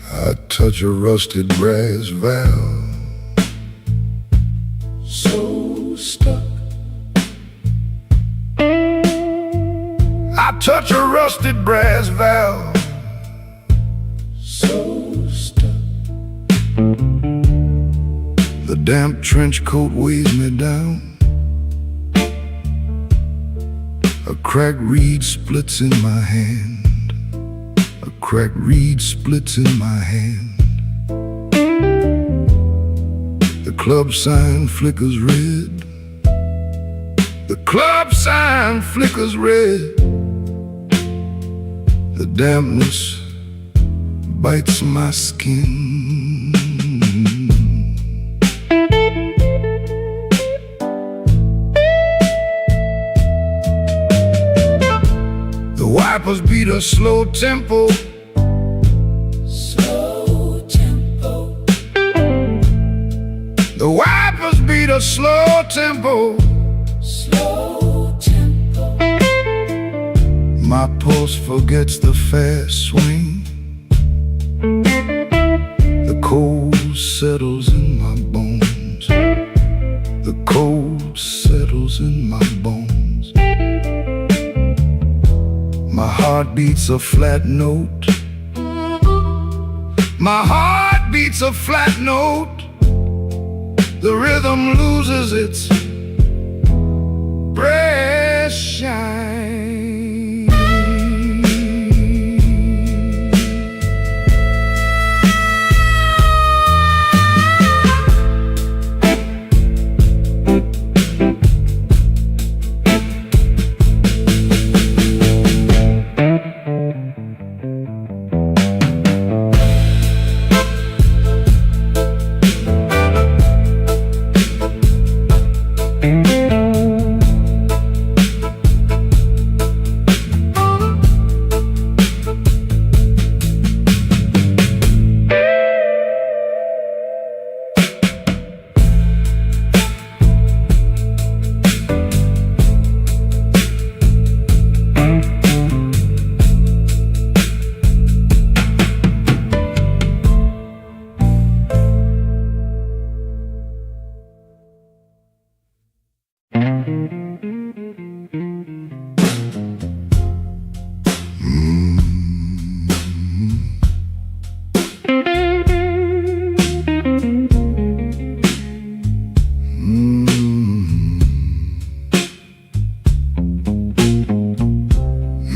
I touch a rusted brass valve, so stuck. I touch a rusted brass valve, so stuck. The damp trench coat weighs me down. A cracked reed splits in my hand. A cracked reed splits in my hand. The club sign flickers red. The club sign flickers red. The dampness bites my skin. The wipers beat a slow tempo. Slow tempo. The wipers beat a slow tempo. Slow tempo. My pulse forgets the fast swing. The cold settles in my bones. The cold settles in my bones. My heart beats a flat note. My heart beats a flat note. The rhythm loses its breath shine.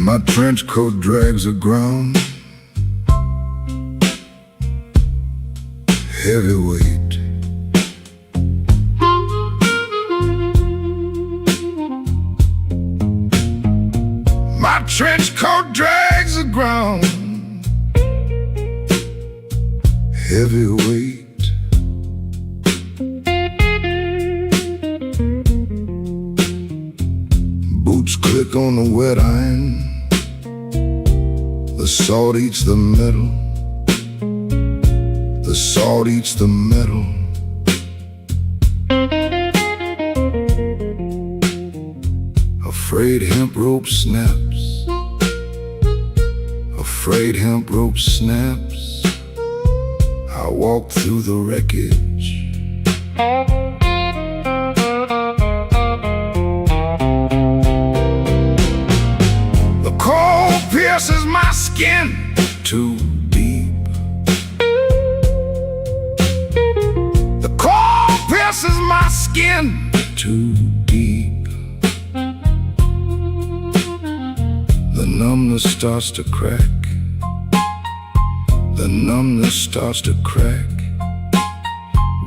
My trench coat drags the ground, heavyweight. My trench coat drags the ground, heavyweight. Boots click on the wet iron. The salt eats the metal. The salt eats the metal. Afraid hemp rope snaps. Afraid hemp rope snaps. I walk through the wreckage. The cold pierces my skin too deep. The cold pierces my skin too deep. The numbness starts to crack. The numbness starts to crack.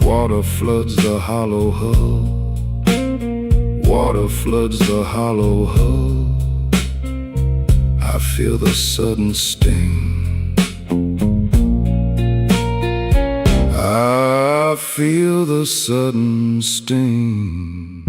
Water floods the hollow hull. Water floods the hollow hull. I feel the sudden sting. I feel the sudden sting.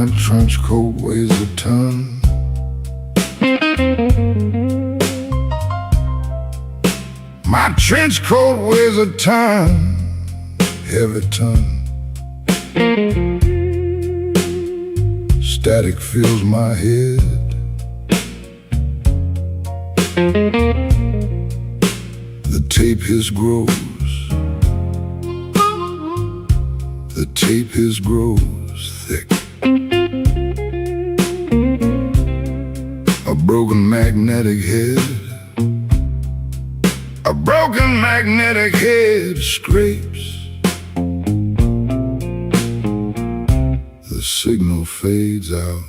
My trench coat weighs a ton. My trench coat weighs a ton, heavy ton. Static fills my head. The tape hiss grows. The tape hiss grows thick. A broken magnetic head. A broken magnetic head scrapes. The signal fades out.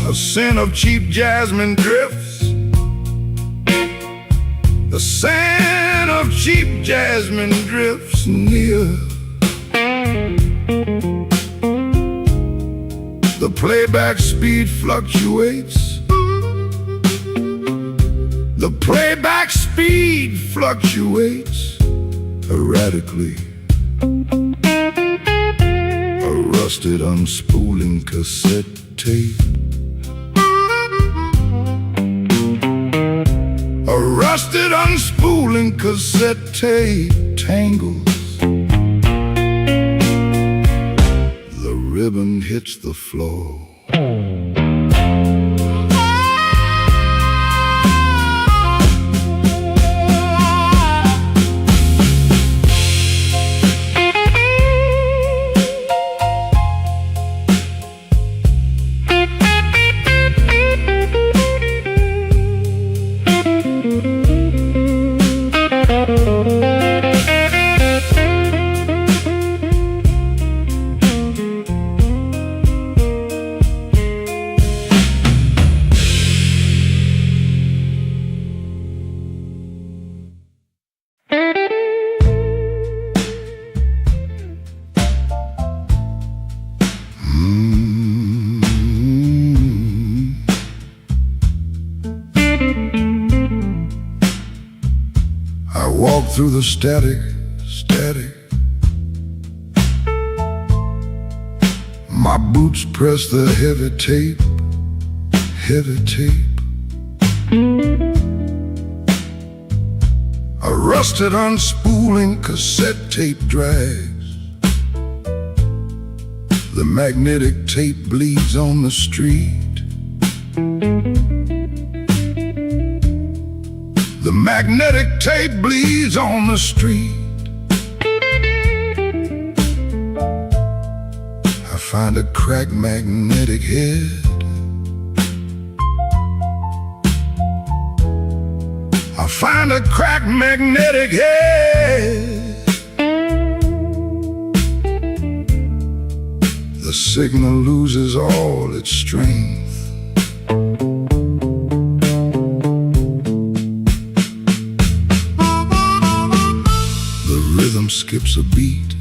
A scent of cheap jasmine drifts. The scent of cheap jasmine drifts near. The playback speed fluctuates. The playback speed fluctuates erratically. A rusted unspooling cassette tape. A rusted unspooling cassette tape tangles. The ribbon hits the floor. I walk through the static. My boots press the heavy tape. A rusted unspooling cassette tape drags. The magnetic tape bleeds on the street. The magnetic tape bleeds on the street. I find a cracked magnetic head. I find a cracked magnetic head. The signal loses all its strength. The rhythm skips a beat.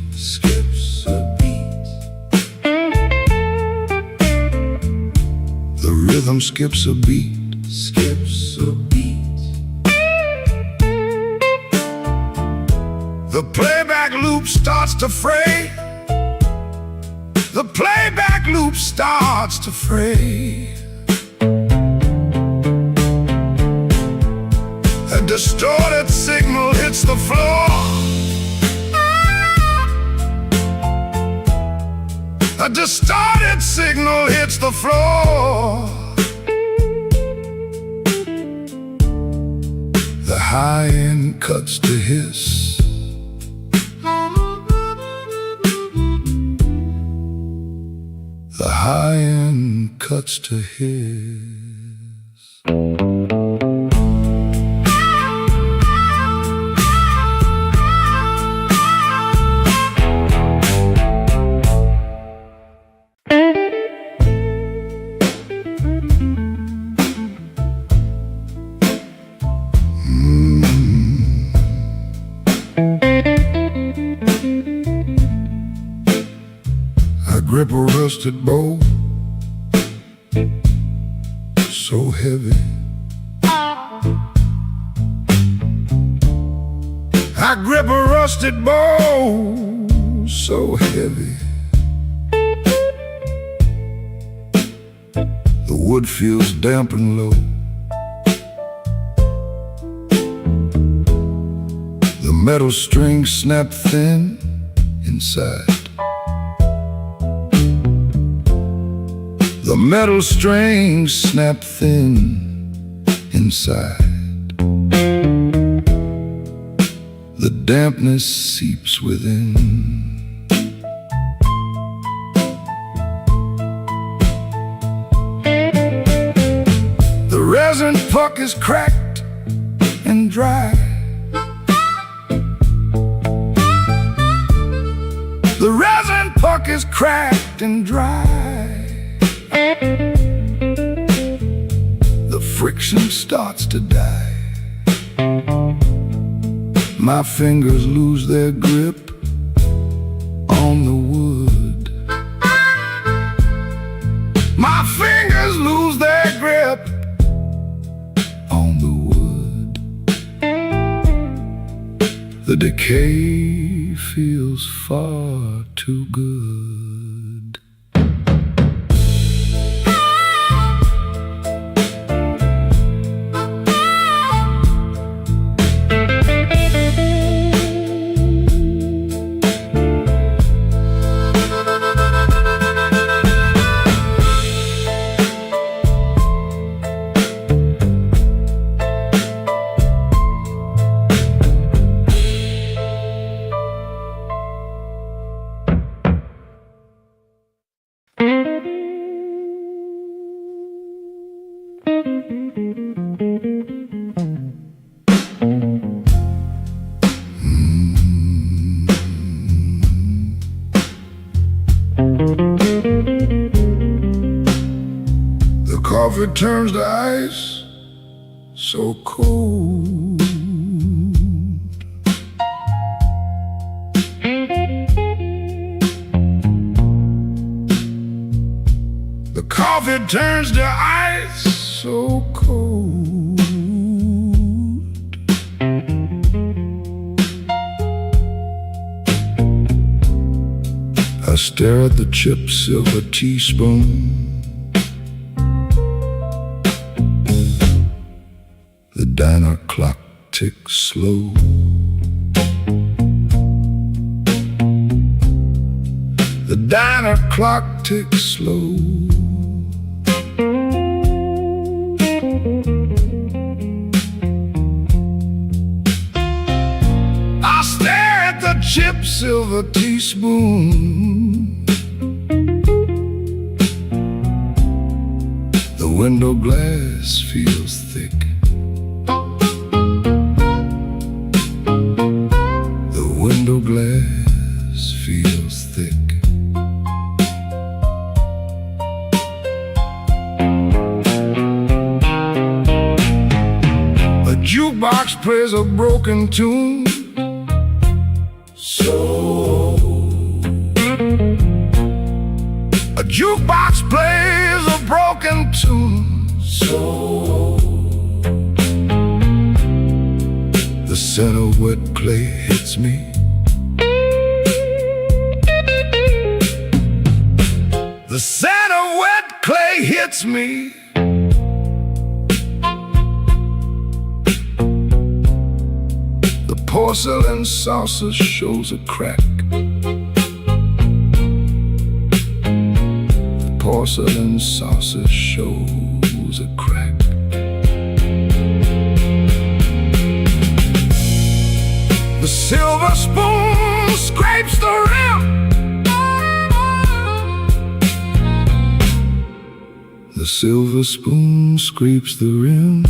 The rhythm skips a beat. The playback loop starts to fray. The playback loop starts to fray. A distorted signal hits the floor. A distorted signal hits the floor. The high end cuts to hiss. The high end cuts to hiss. rusted bowl, so heavy. I grip a rusted bowl, so heavy. The wood feels damp and low. The metal strings snap thin inside. The metal strings snap thin inside. The dampness seeps within. The resin puck is cracked and dry. The resin puck is cracked and dry. The friction starts to die. My fingers lose their grip on the wood. My fingers lose their grip on the wood. The decay feels far too good. The coffee turns to ice, so cold. The coffee turns to ice, so cold. I stare at the chipped silver teaspoon. The diner clock ticks slow. The diner clock ticks slow. I stare at the chipped silver teaspoon. The window glass feels thick. The window glass feels thick. A jukebox plays a broken tune. A jukebox plays a broken tune. The scent of wet clay hits me. The scent of wet clay hits me. The porcelain saucer shows a crack. The porcelain saucer shows a crack. The silver spoon scrapes the rim. The silver spoon scrapes the rim.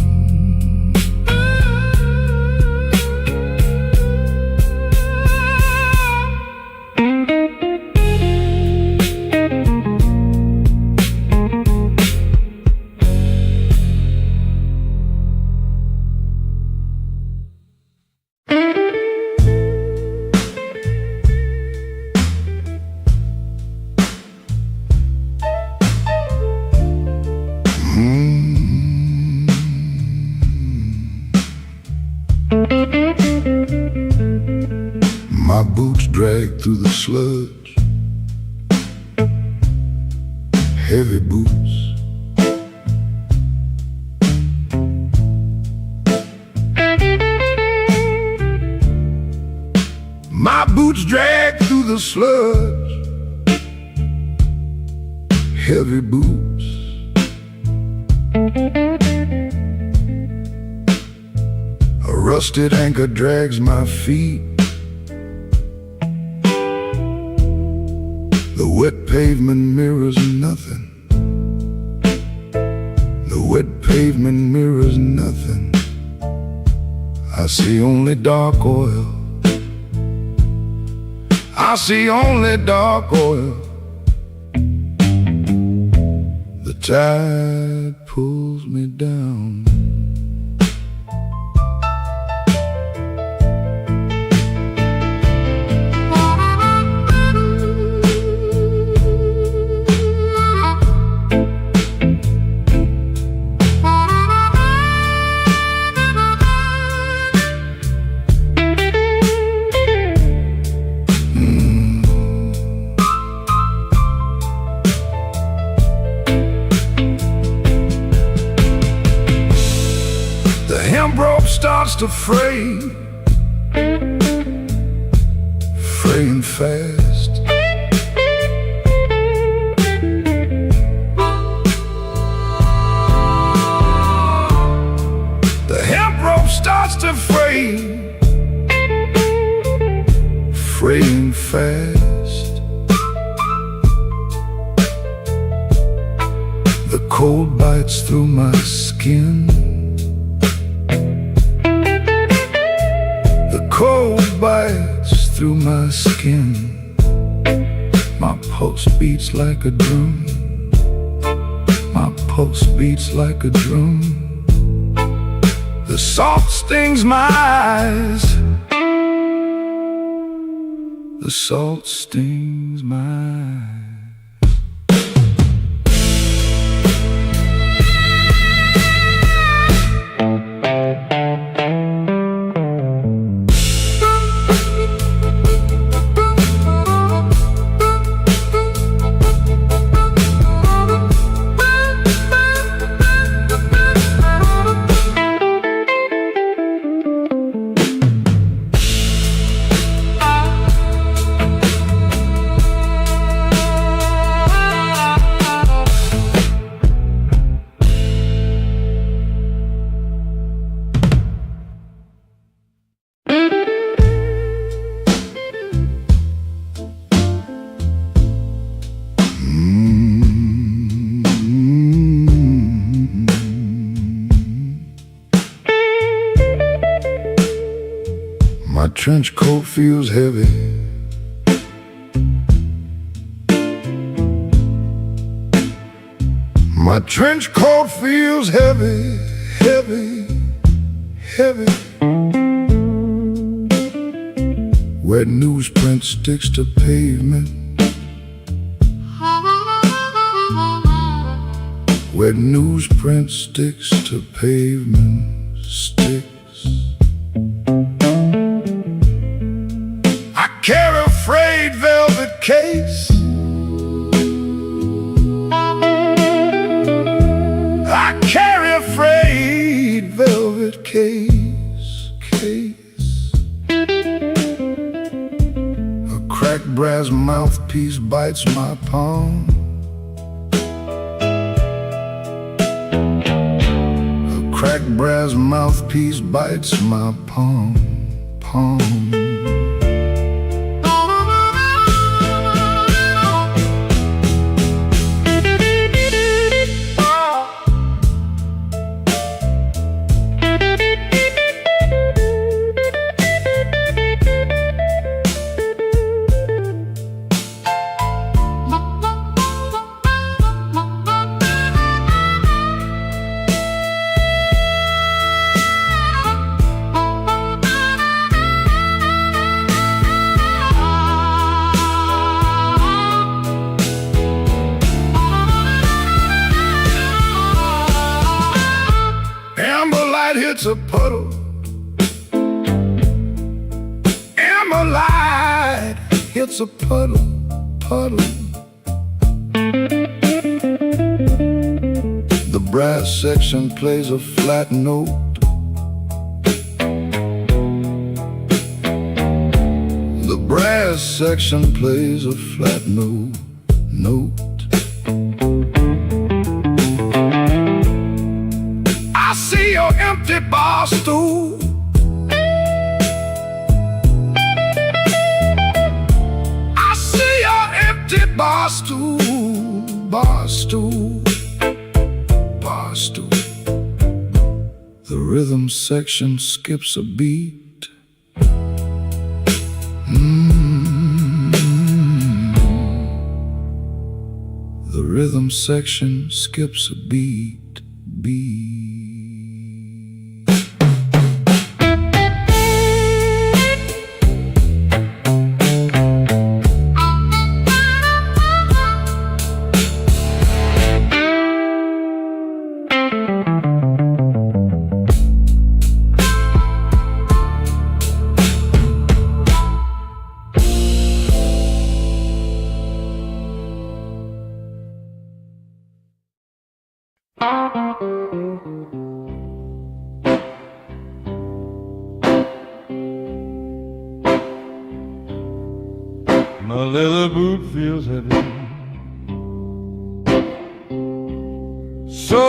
My boots drag through the sludge, heavy boots. My boots drag through the sludge, heavy boots. A rusted anchor drags my feet. The wet pavement mirrors nothing. The wet pavement mirrors nothing. I see only dark oil. I see only dark oil. The tide pulls me down. The hemp rope starts to fray, fraying fast. The hemp rope starts to fray, fraying fast. The cold bites through my skin. Cold bites through my skin. My pulse beats like a drum. My pulse beats like a drum. The salt stings my eyes. The salt stings my eyes. My trench coat feels heavy. My trench coat feels heavy, heavy, heavy. Wet newsprint sticks to pavement. Wet newsprint sticks to pavement, sticks. I carry a frayed velvet case. I carry a frayed velvet case. A cracked brass mouthpiece bites my palm. A cracked brass mouthpiece bites my palm. Hits a puddle. Am alive. hits a puddle, puddle. The brass section plays a flat note. The brass section plays a flat note. I see your empty bar stool. I see your empty bar stool, bar stool, bar stool. The rhythm section skips a beat. The rhythm section skips a beat, My leather boot feels heavy, so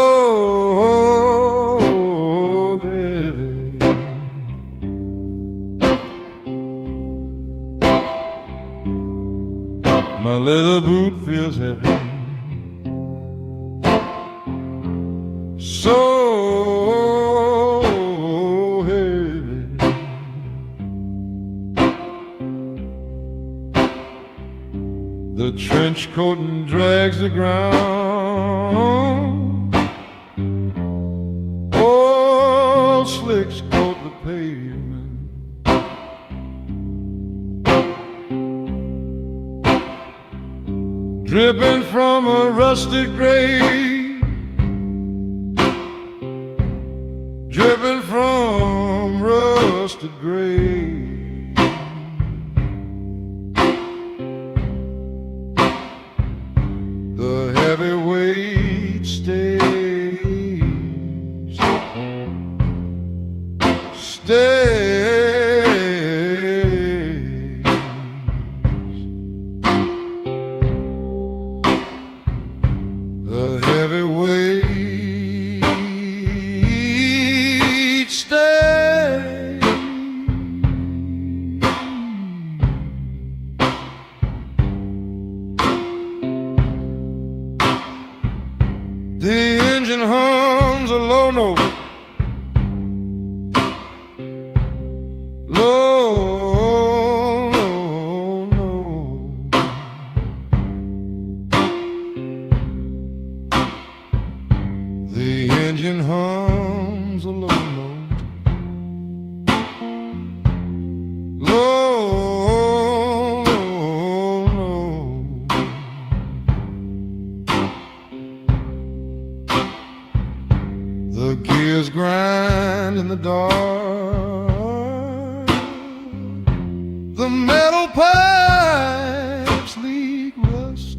heavy. My leather boot feels heavy, so heavy. The trench coat drags the ground. Old slicks coat the pavement. Dripping from a rusted grave, dripping from rusted grave. The heavy weight stays, the heavy weight stays. The engine hums a low note, low note. The engine hums a low note, low note. The gears grind in the dark. The metal pipes leak rust.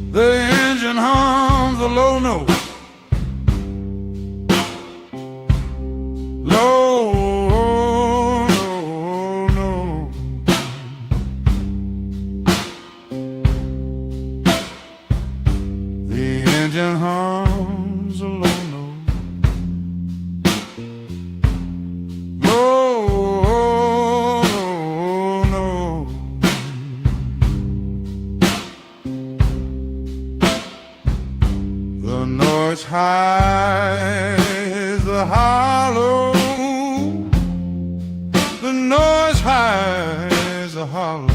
The engine hums a low note, low note. The engine hums a low note. as high as the hollow, the noise high as the hollow.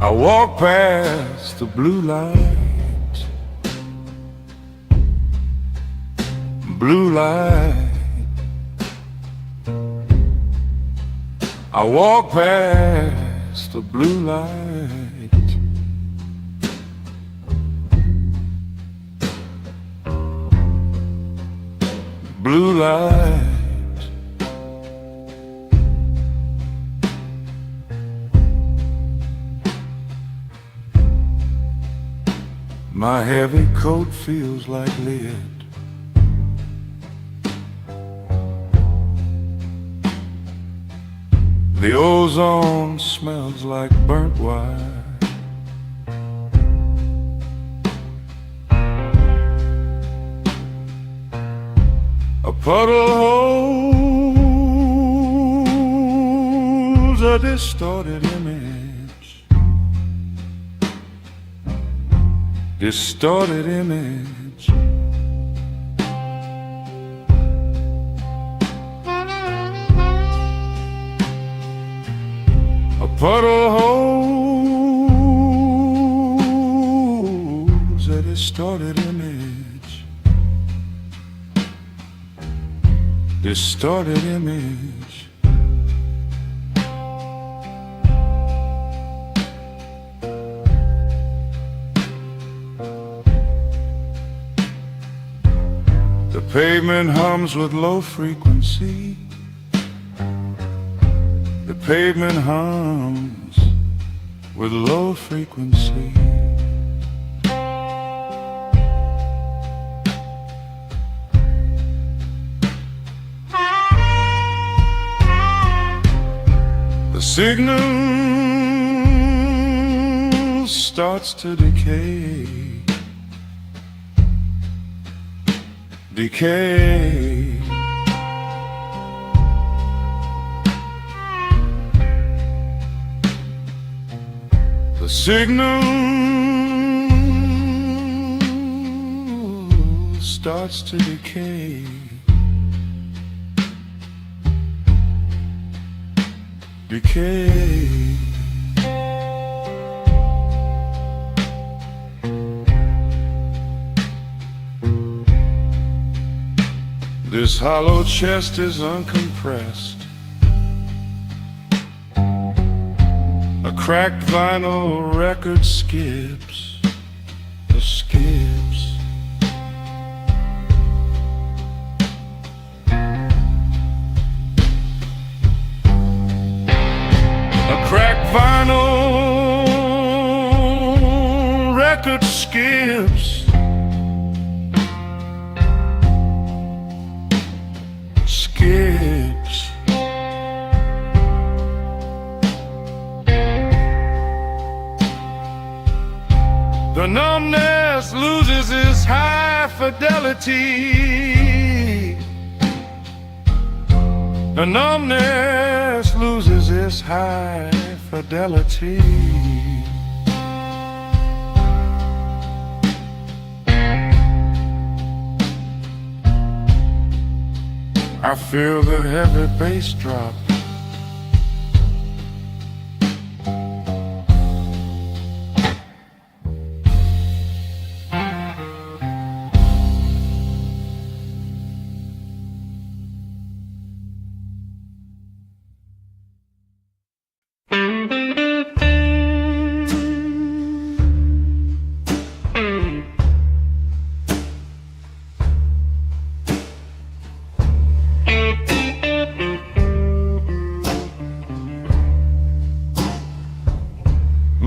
I walk past the blue light, blue light. I walk past the blue light, blue light. My heavy coat feels like lead. The ozone smells like burnt wire. A puddle holds a distorted image, distorted image. A puddle holds a distorted image, distorted image. The pavement hums with low frequency. The pavement hums with low frequency. The signal starts to decay. Decay. The signal starts to decay. Decay. This hollow chest is uncompressed. A cracked vinyl record skips, it skips. A cracked vinyl record skips. Skips. The numbness loses its high fidelity. The numbness loses its high fidelity. I feel the heavy bass drop.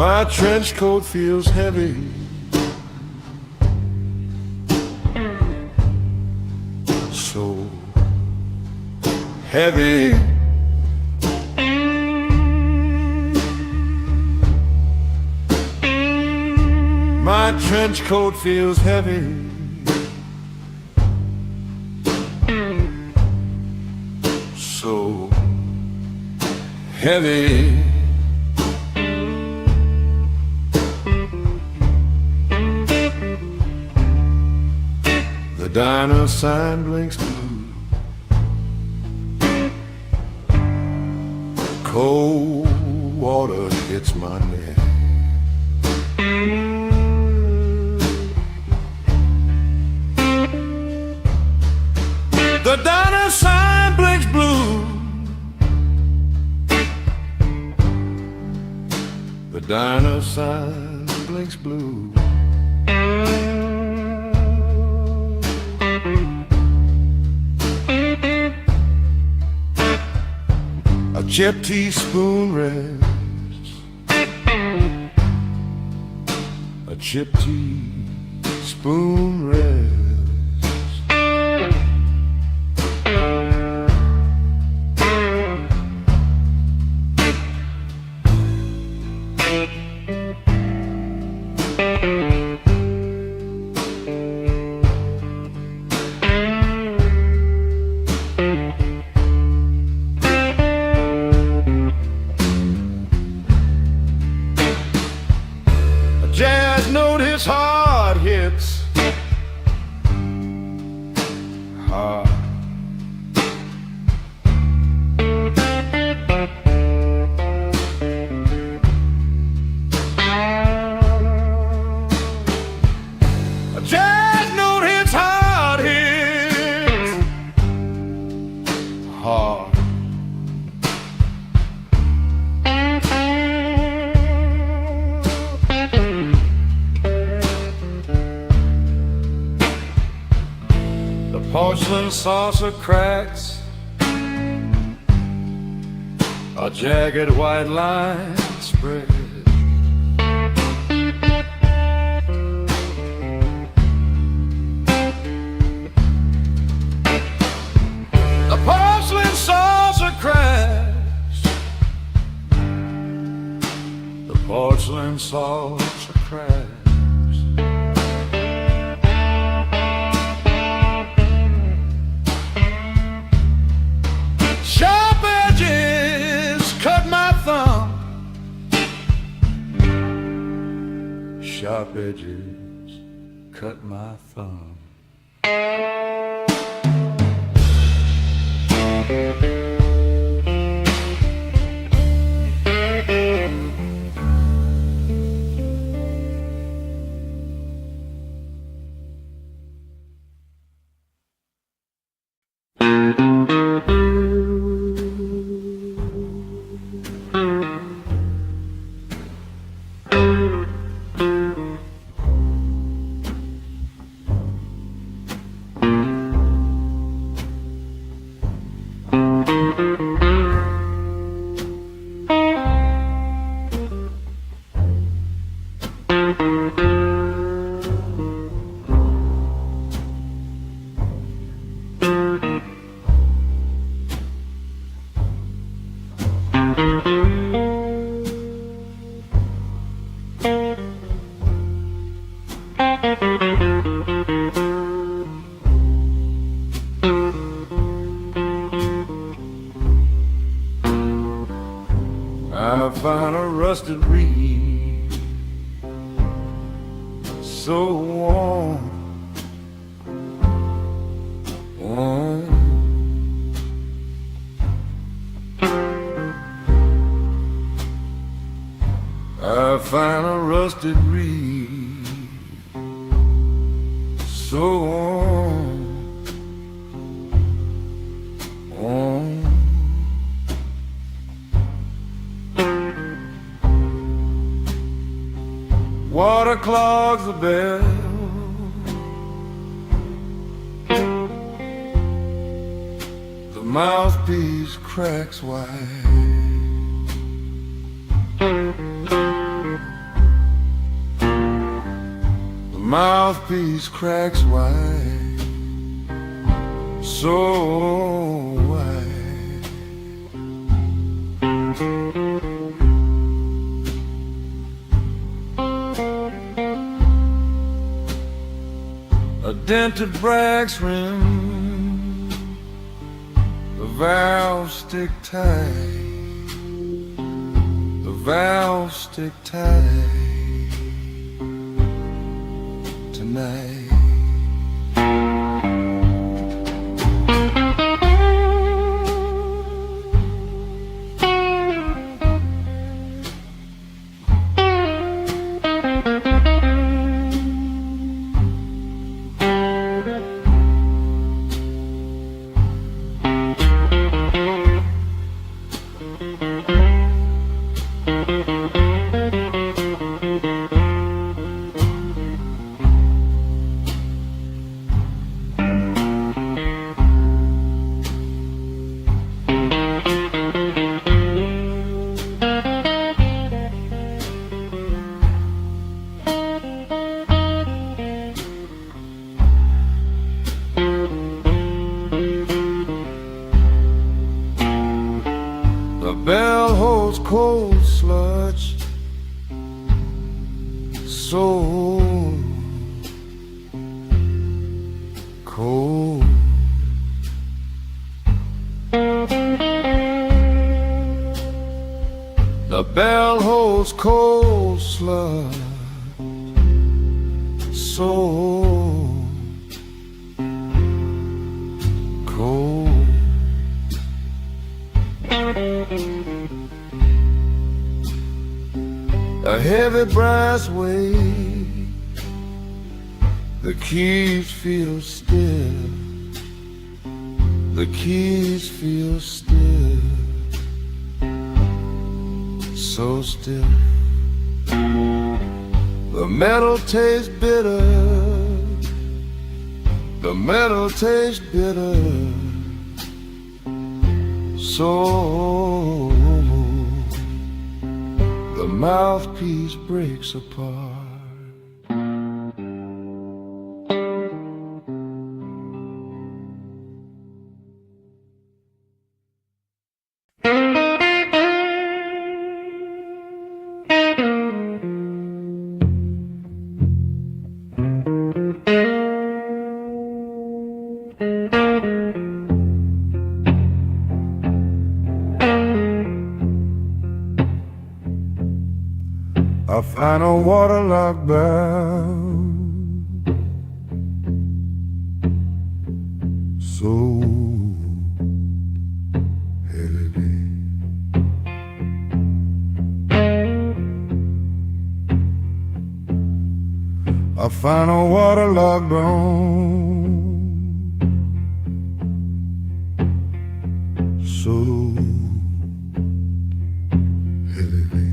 My trench coat feels heavy. So heavy. My trench coat feels heavy. So heavy. The diner sign blinks blue. Cold water hits my neck. The diner sign blinks blue. The diner sign blinks blue. A chipped teaspoon rests. A chipped teaspoon rests. Jazz note his heart hits hard. A jazz note hits hard hits hard. Porcelain saucer cracks, a jagged white line spread. The porcelain saucer cracks, the porcelain saucer cracks. Sharp edges cut my thumb. Sharp edges cut my thumb. I found a rusted reed, so warm, warm. I found a rusted reed, so warm, warm. Water clogs the bell, the mouthpiece cracks wide. mouthpiece cracks wide, so wide. A dented brass rim, the valves stick tight, the valves stick tight tonight. The bell holds cold sludge, so cold. The bell holds cold sludge, so cold. A heavy brass weight the keys feel still, the keys feel still, so still. The metal tastes bitter, the metal tastes bitter, so the mouthpiece breaks apart. I find a waterlogged barrel, so heavy. I find a waterlogged bone, so heavy.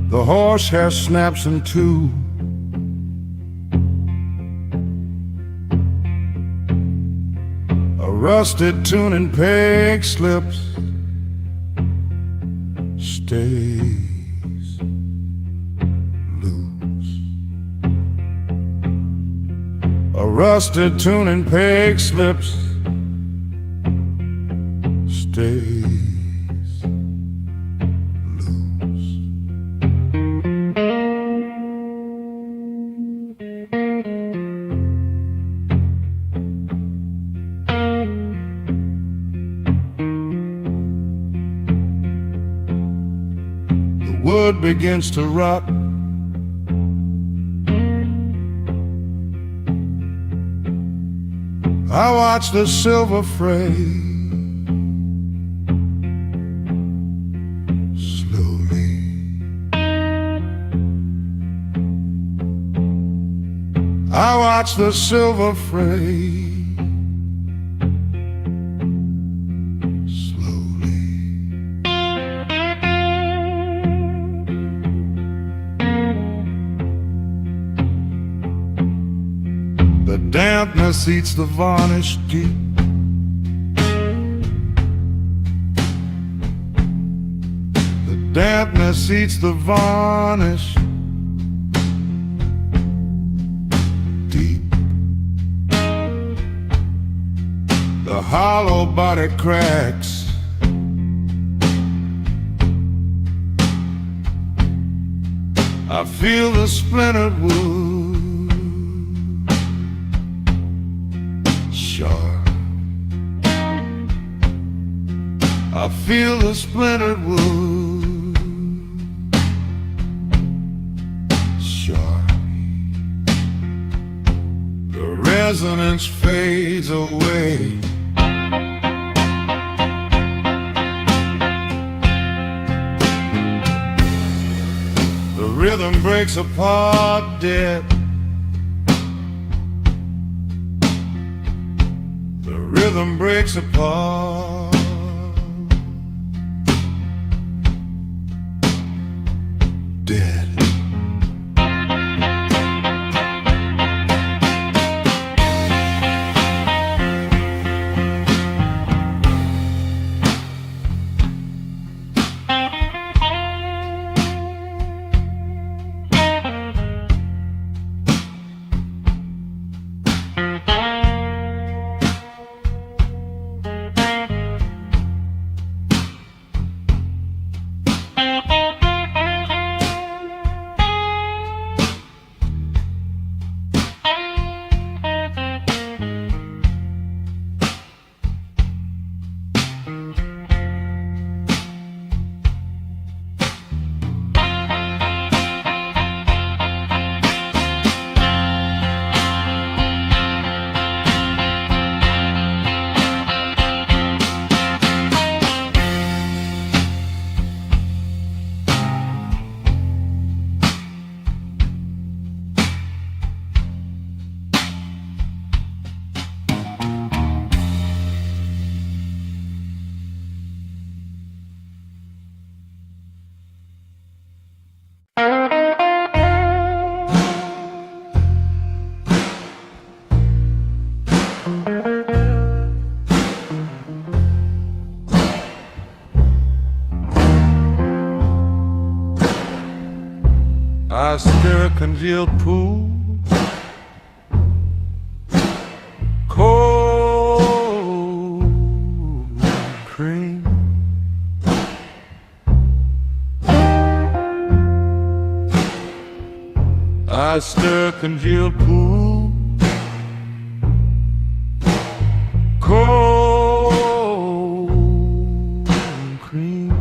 The horsehair snaps in two, a rusted tuning peg slips, stays loose. A rusted tuning peg slips, stays. Wood begins to rot. I watch the silver fray slowly. I watch the silver fray. The dampness eats the varnish deep. The dampness eats the varnish deep. The hollow body cracks. I feel the splintered wood sharp. I feel the splintered wood sharp. The resonance fades away. The rhythm breaks apart dead. The rhythm breaks apart dead. I stir a congealed pool, cold cream. I stir a congealed pool, cold cream.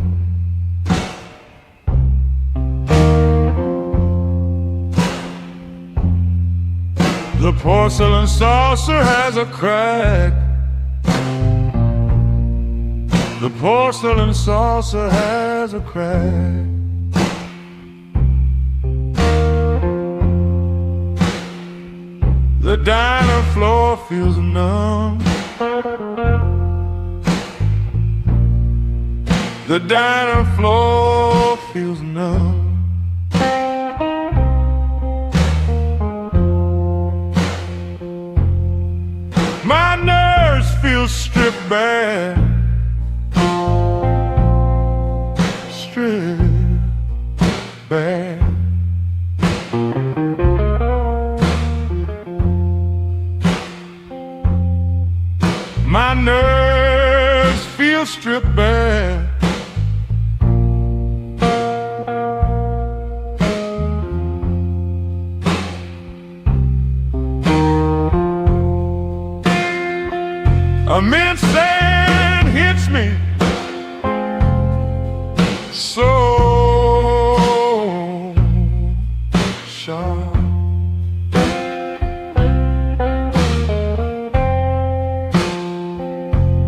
The porcelain saucer has a crack. The porcelain saucer has a crack. The diner floor feels numb. The diner floor feels numb. My nerves feel stripped bare, stripped bare. My nerves feel stripped bare. A mint sand hits me so sharp.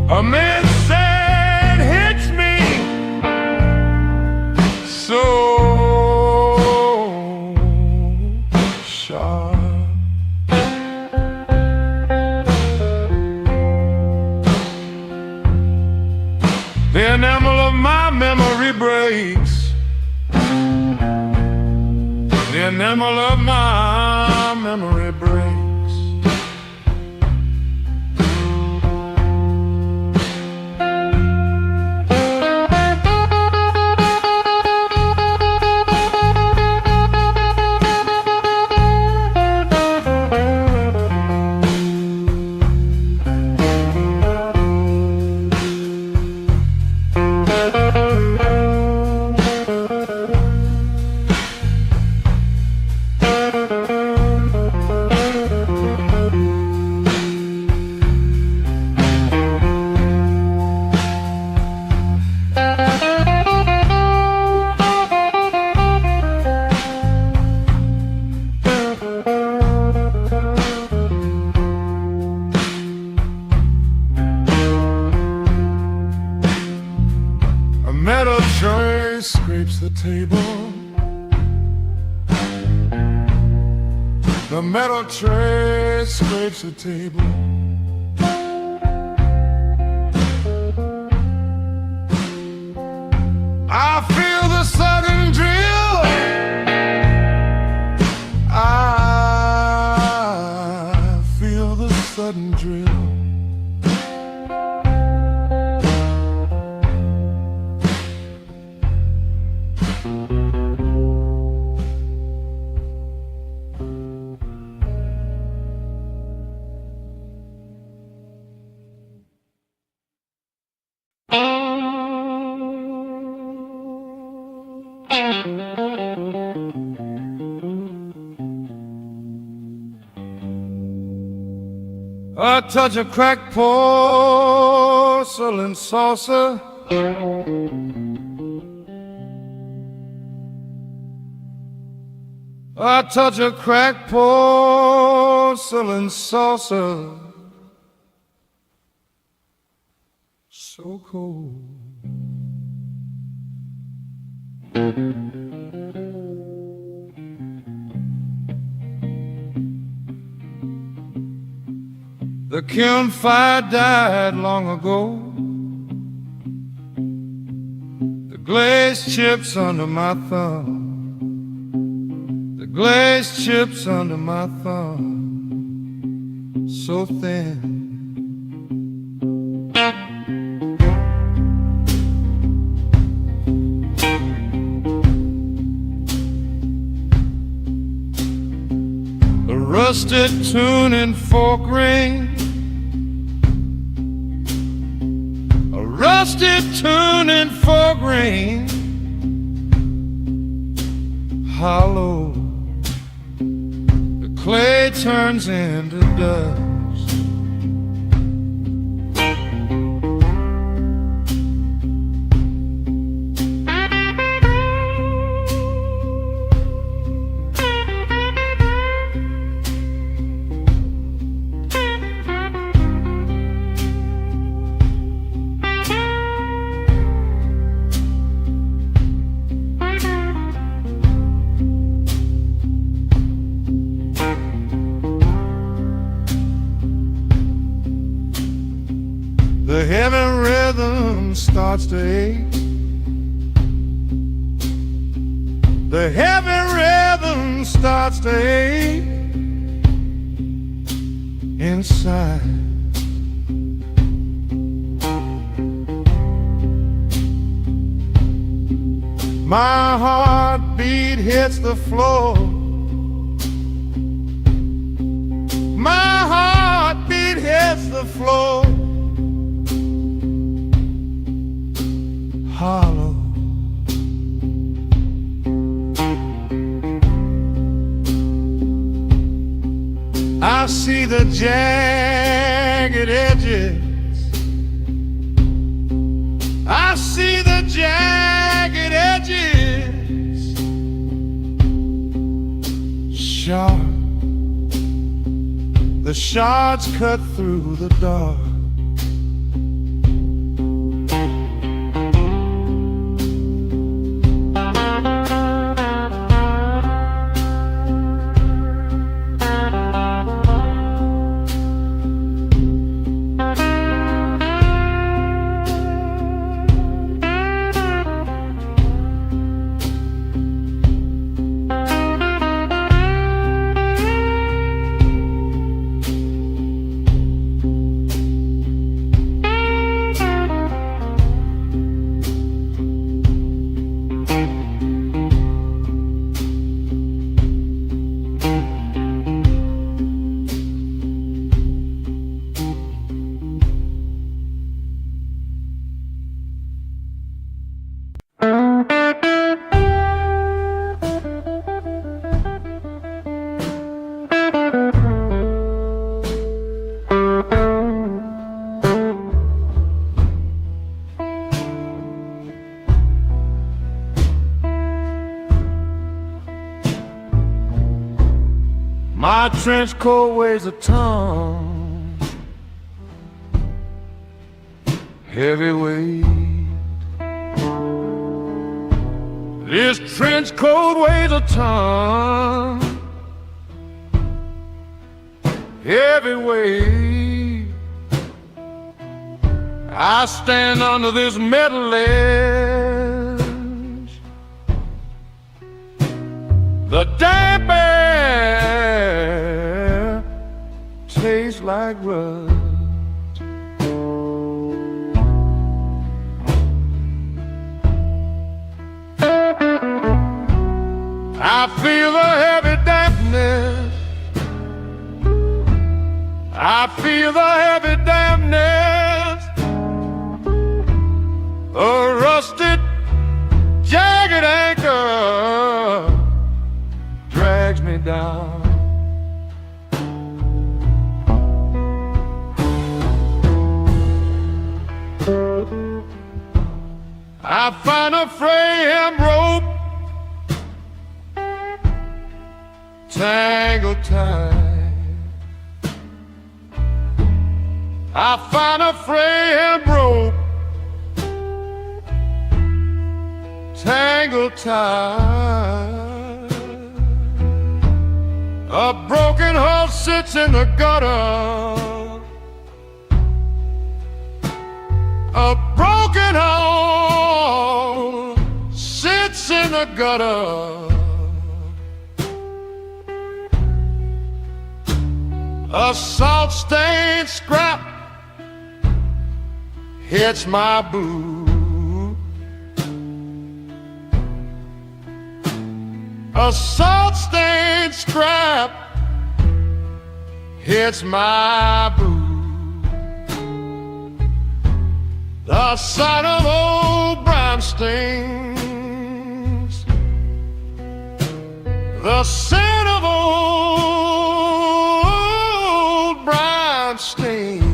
A mint sand hits me so sharp. scrapes the table. The metal tray scrapes the table. I feel the sudden drill. I feel the sudden drill. A touch of cracked porcelain saucer, a touch of cracked porcelain saucer, so cold. The campfire died long ago. The glaze chips under my thumb. The glaze chips under my thumb, so thin. A rusted tuning fork ring, a rusted tuning fork ring, hollow. The clay turns into dust. The heavy rhythm starts to ache. The heavy rhythm starts to ache inside. My heartbeat hits the floor. My heartbeat hits the floor. Hollow. I see the jagged edges. I see the jagged edges. Sharp. The shards cut through the dark. My trench coat weighs a ton, heavyweight, This trench coat weighs a ton, heavy weight. I stand under this metal ledge. The damp air tastes like rust. I feel the heavy dampness. I feel the heavy dampness. A rusted, jagged anchor drags me down. I find a frame rope tangled tight. I find a frame rope tangled tight. A broken hull sits in the gutter. A broken hull sits in the gutter. A salt-stained scrap hits my boot. A salt-stained scrap hits my boot. The sight of old brownstings, the scent of old brownstings.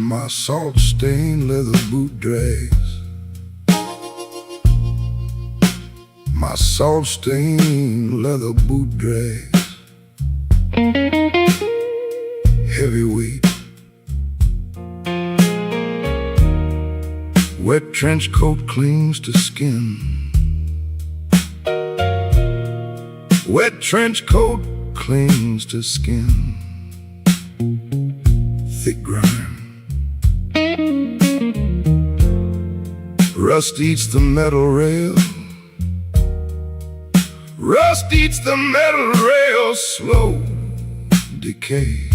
My salt-stained leather boot drags. My salt-stained leather boot drags. Heavyweight. Wet trench coat clings to skin. Wet trench coat clings to skin. Thick grime. Rust eats the metal rail. Rust eats the metal rail. Slow decay.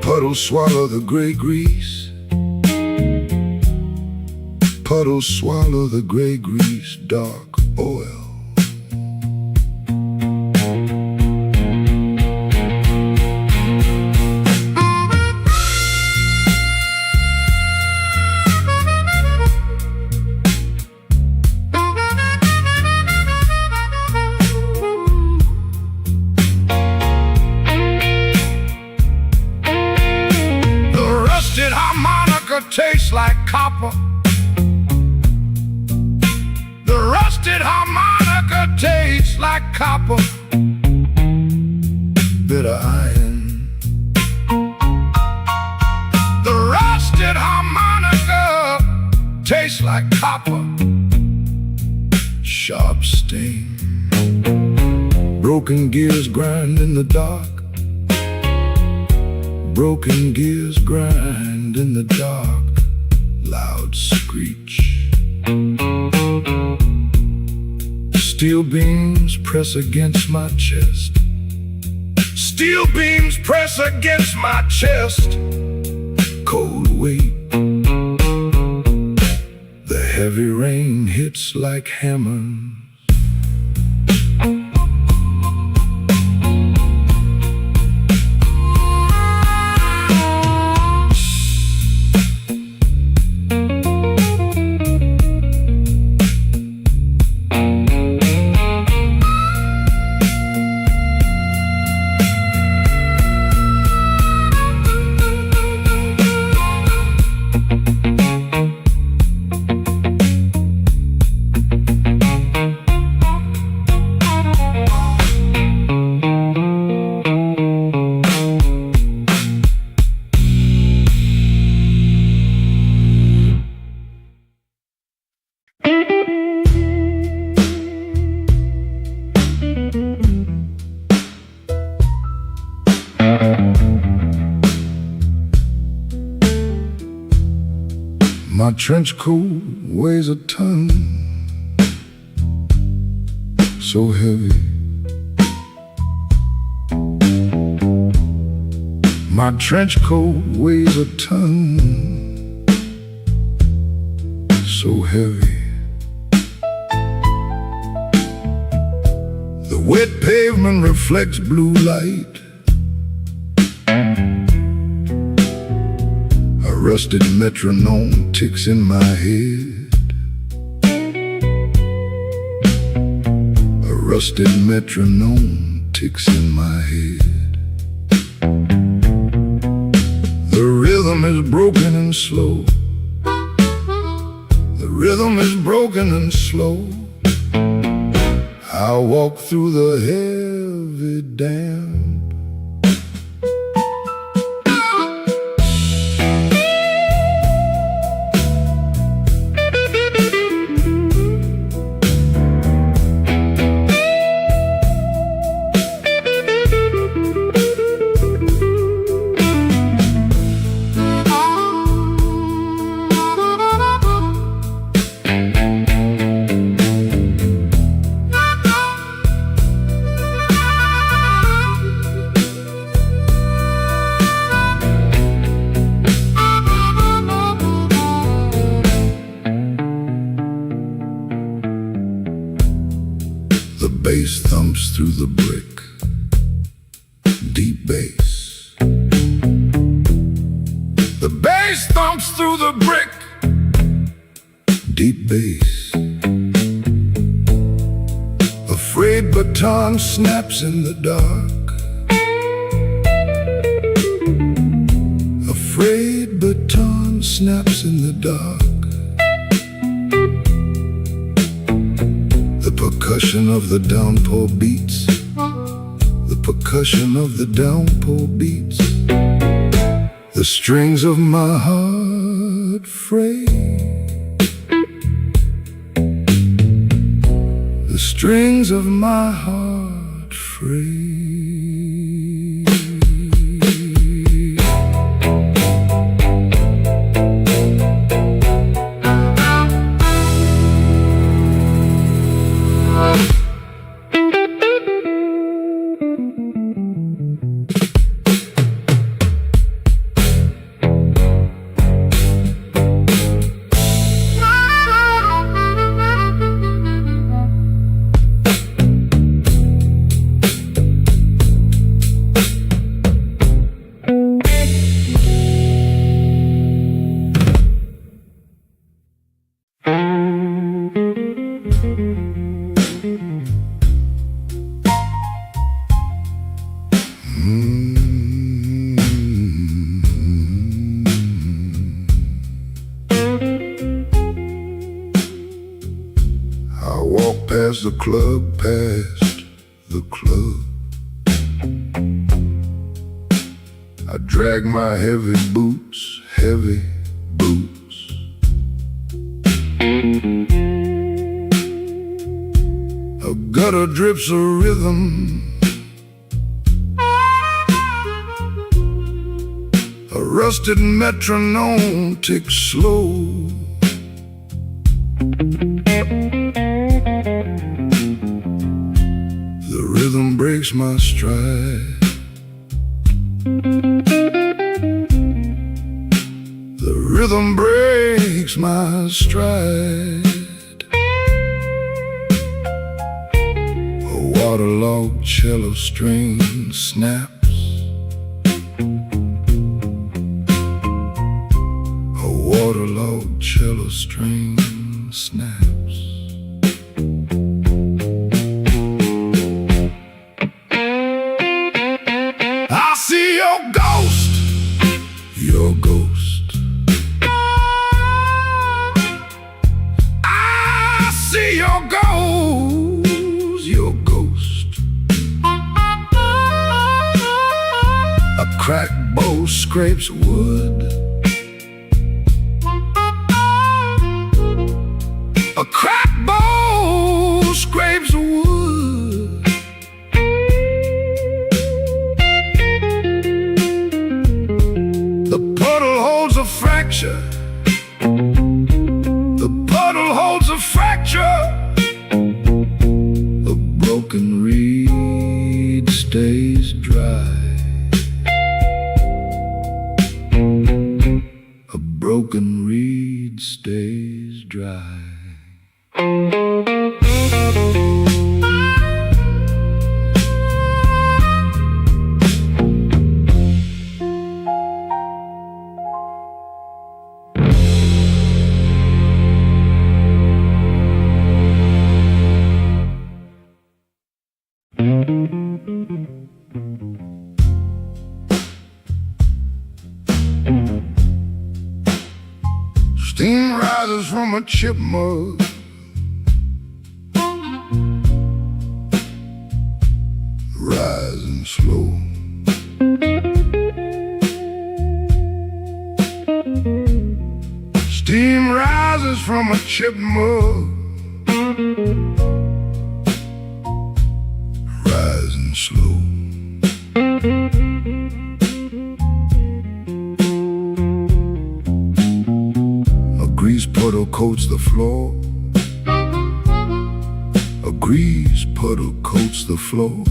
Puddles swallow the gray grease. puddles swallow the gray grease, dark oil. Harmonica tastes like copper. The rusted harmonica tastes like copper. Bitter iron. The rusted harmonica tastes like copper. Sharp sting. Broken gears grind in the dark. Broken gears grind in the dark. Loud screech. Steel beams press against my chest. Steel beams press against my chest. Cold weight. The heavy rain hits like hammers. My trench coat weighs a ton, so heavy. My trench coat weighs a ton, so heavy. The wet pavement reflects blue light. A rusted metronome ticks in my head. A rusted metronome ticks in my head. The rhythm is broken and slow. The rhythm is broken and slow. I walk through the heavy damp. The bass thumps through the brick. Deep bass. The bass thumps through the brick. Deep bass. A frayed baton snaps in the dark. A frayed baton snaps in the dark. The percussion of the downpour beats. The percussion of the downpour beats. The strings of my heart fray. The strings of my heart fray. the club, past the club. I drag my heavy boots, heavy boots. A gutter drips a rhythm, a rusted metronome ticks slow. The rhythm breaks my stride. The rhythm breaks my stride. A waterlogged cello string snaps. A waterlogged cello string snaps. I see your ghost, your ghost. I see your ghost, your ghost. A cracked bow scrapes wood. A cracked bow scrapes wood. The puddle holds a fracture. The puddle holds a fracture. A broken reed stays dry. A broken reed stays dry. Steam rises from a chip mug. Rising slow. Steam rises from a chip mug. Rising slow. A grease puddle coats the floor. A grease puddle coats the floor.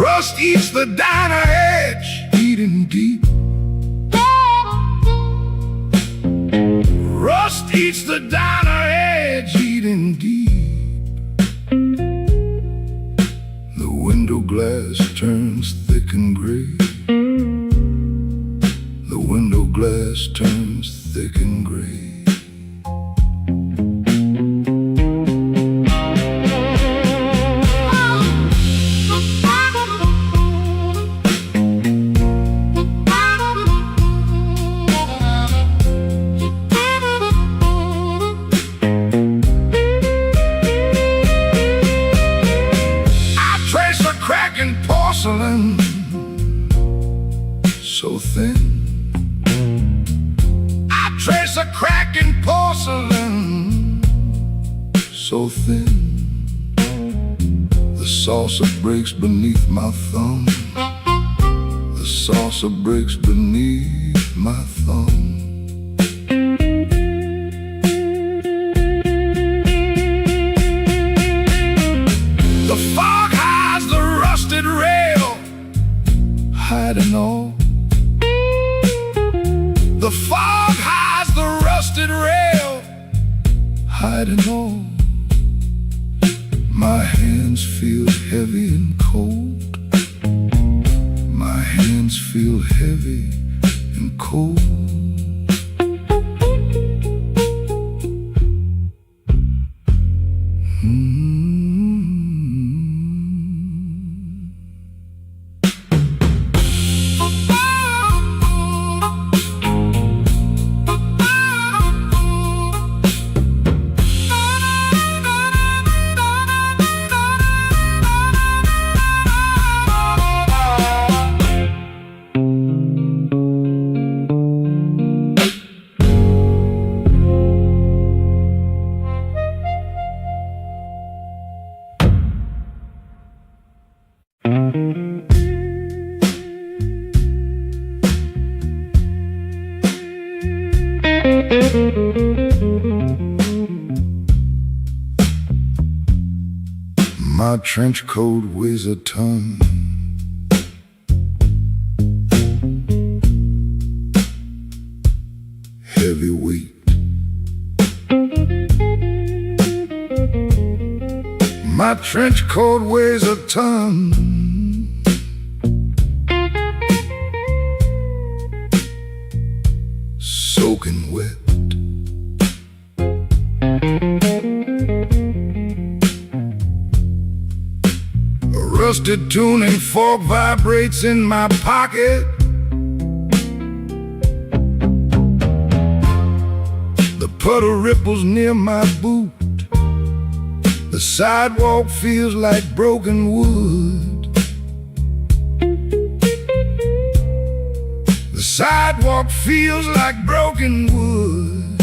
Rust eats the diner edge, eating deep. Rust eats the diner edge, eating deep. The window glass turns thick and gray. The window glass turns thick and gray. Porcelain, so thin. I trace a crack in porcelain, so thin. The saucer breaks beneath my thumb. The saucer breaks beneath my thumb. The fog hides the rusted rail, hiding all. The fog hides the rusted rail, hiding all. My hands feel heavy and cold. My hands feel heavy and cold. My trench coat weighs a ton. Heavyweight. My trench coat weighs a ton. Soaking wet. A rusted tuning fork vibrates in my pocket. The puddle ripples near my boot. The sidewalk feels like broken wood. The sidewalk feels like broken wood.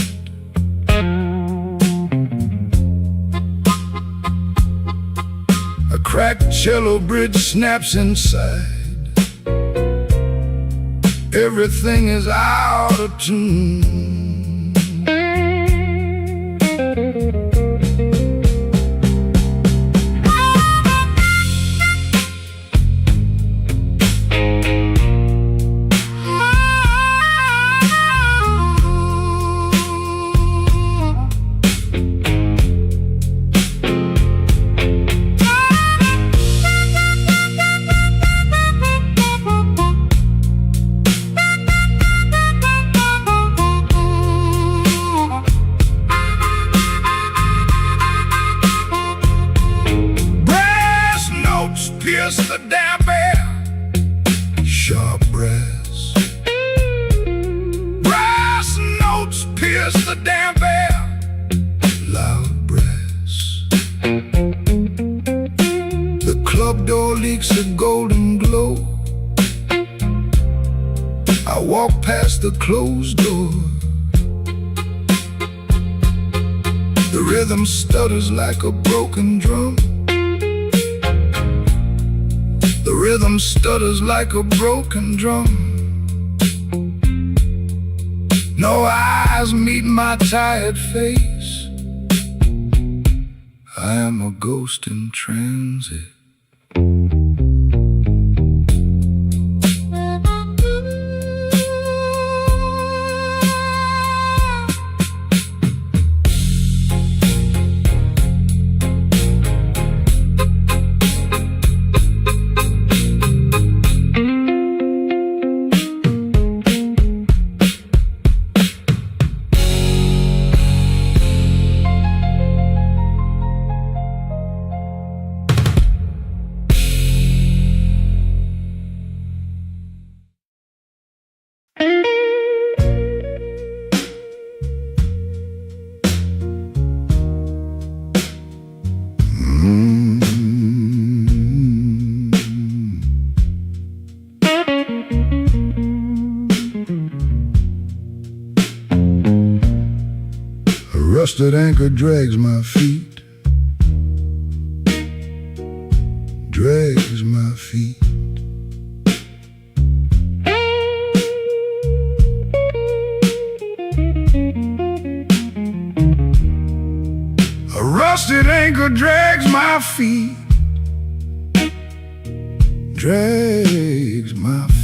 A cracked cello bridge snaps inside. Everything is out of tune. Pierce the damp air, sharp brass. Brass notes pierce the damp air, loud brass. The club door leaks a golden glow. I walk past the closed door. The rhythm stutters like a broken drum. The rhythm stutters like a broken drum. No eyes meet my tired face. I am a ghost in transit. A rusted anchor drags my feet. Drags my feet. A rusted anchor drags my feet. Drags my feet.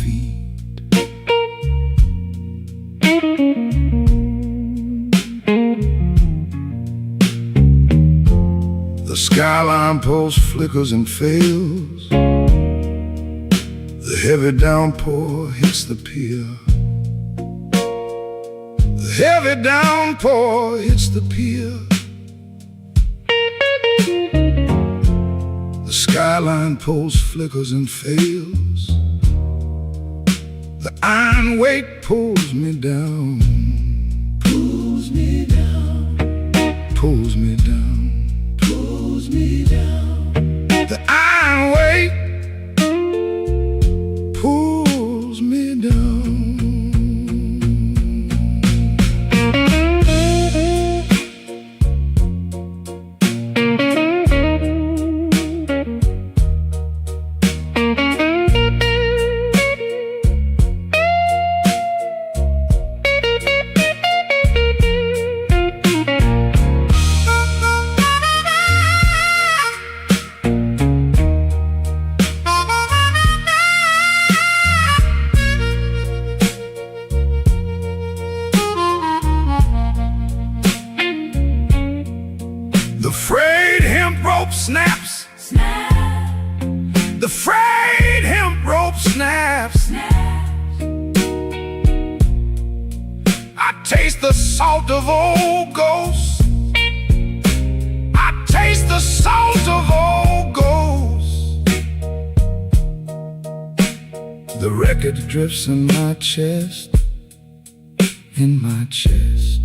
The skyline pulse flickers and fails. The heavy downpour hits the pier. The heavy downpour hits the pier. The skyline pulse flickers and fails. The iron weight pulls me down. Pulls me down. Pulls me down. Pulls me down. The iron weight pulls me down. rope snaps. The frayed hemp rope snaps. I taste the salt of old ghosts. I taste the salt of old ghosts. The record drifts in my chest, in my chest.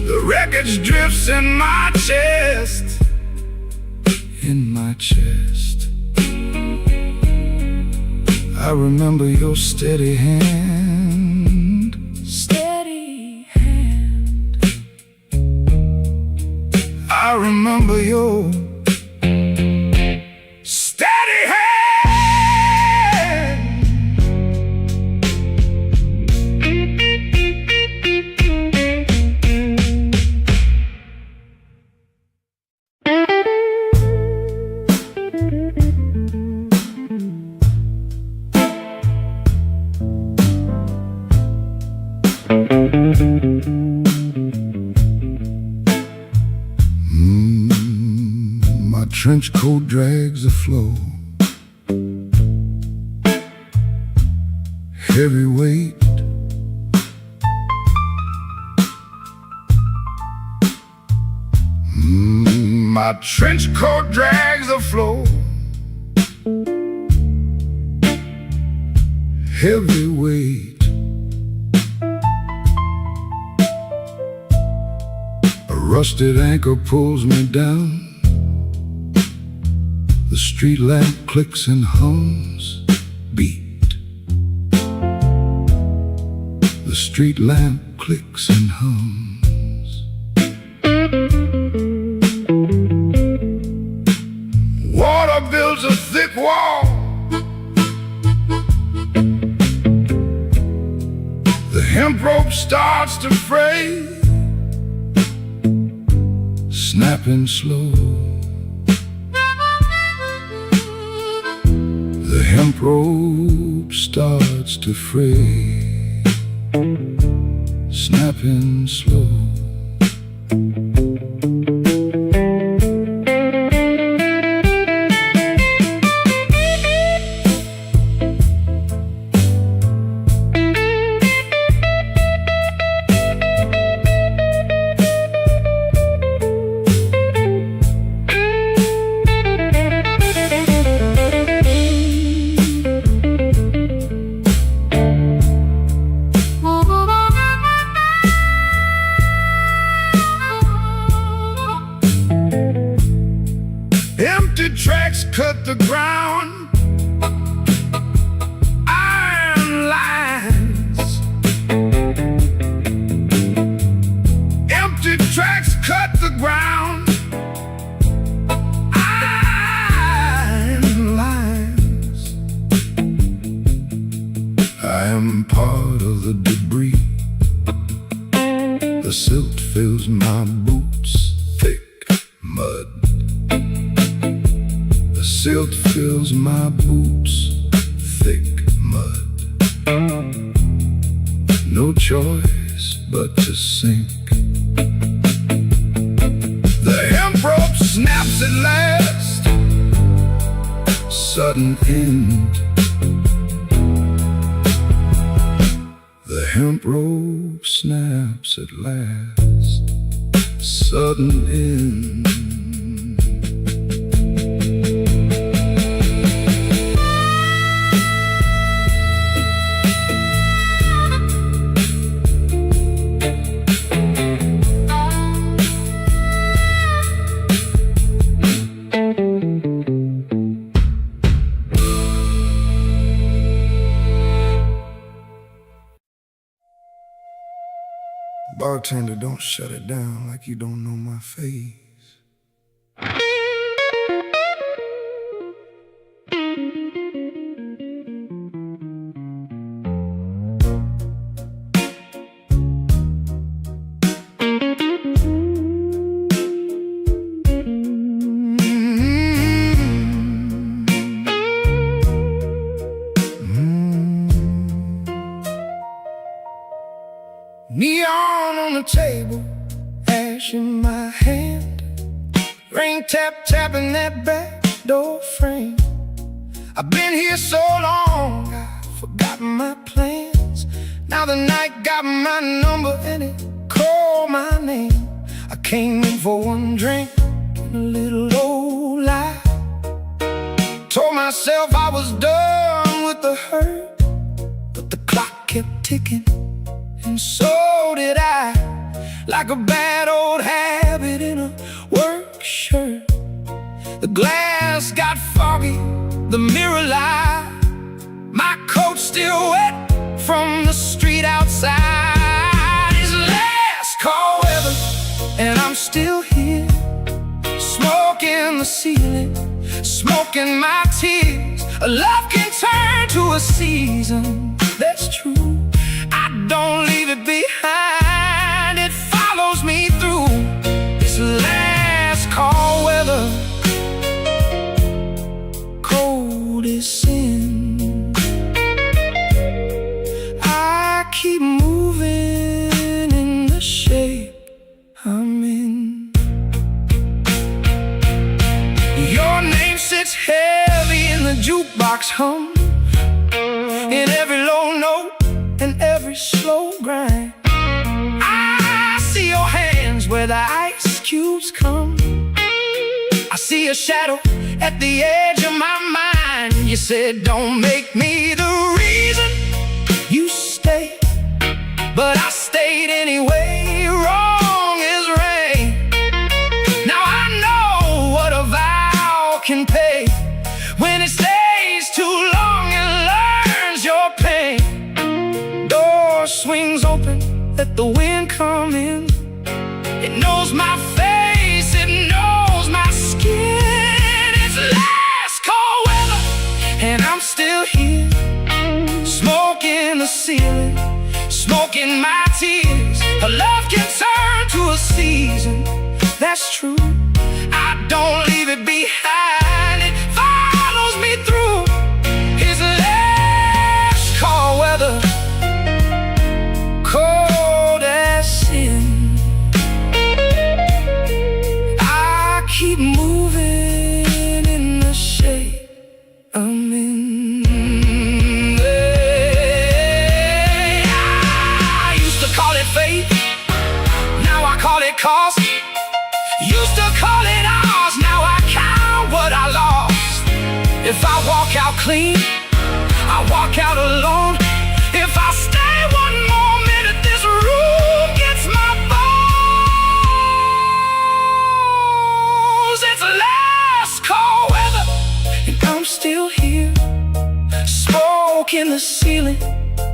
The record drifts in my chest, in my chest. I remember your steady hand, steady hand. I remember your steady hand. My trench coat drags a flow, heavy weight. My trench coat drags a flow, heavy weight. A rusted anchor pulls me down. The street lamp clicks and hums, beat. The street lamp clicks and hums. Water builds a thick wall. The hemp rope starts to fray, snapping slow. The hemp rope starts to fray, snapping slow. Empty tracks cut the ground, iron lines. Empty tracks cut the ground, iron lines. I am part of the debris. The silt fills my boots, thick mud. The silt fills my boots, thick mud. No choice but to sink. The hemp rope snaps at last, sudden end. The hemp rope snaps at last, sudden end. Bartender, don't shut it down like you don't know my face. Neon on the table, ash in my hand. been tapping that back door frame. I've been here so long, I've forgotten my plans. Now the night got my number and it called my name. I came in for one drink and a little old lie. Told myself I was done with the hurt, but the clock kept ticking, and so did I. Like a bad old habit in a work shirt. The glass got foggy, the mirror lied. My coat's still wet from the street outside. It's last call weather, and I'm still here, smoking the ceiling, smoking my tears. A love can turn to a season, that's true. I don't leave it behind, it follows me through. It's last call weather, cold as sin. I keep moving in the shape I'm in. Your name sits heavy in the jukebox hum, in every low note and every slow grind. I see your hands where the ice cubes come. I see a shadow at the edge of my mind. You said don't make me the reason you stay, but I stayed anyway. Wrong is right. Now I know what a vow can pay when it stays too long and learns your pain. Door swings open, let the wind come in. It knows my face, it knows my skin. It's last call weather, and I'm still here, smoking the ceiling, smoking my tears. A love can turn to a season, that's true. I don't leave it behind, it follows me through. It's last call weather, cold as sin. I keep moving in the shape I'm in. I used to call it fate, now I call it cost. Used to call it ours, now I count what I lost. If I walk out clean, I walk out alone. If I stay one more minute, this room gets my bones. It's last call weather, and I'm still here, smoking the ceiling,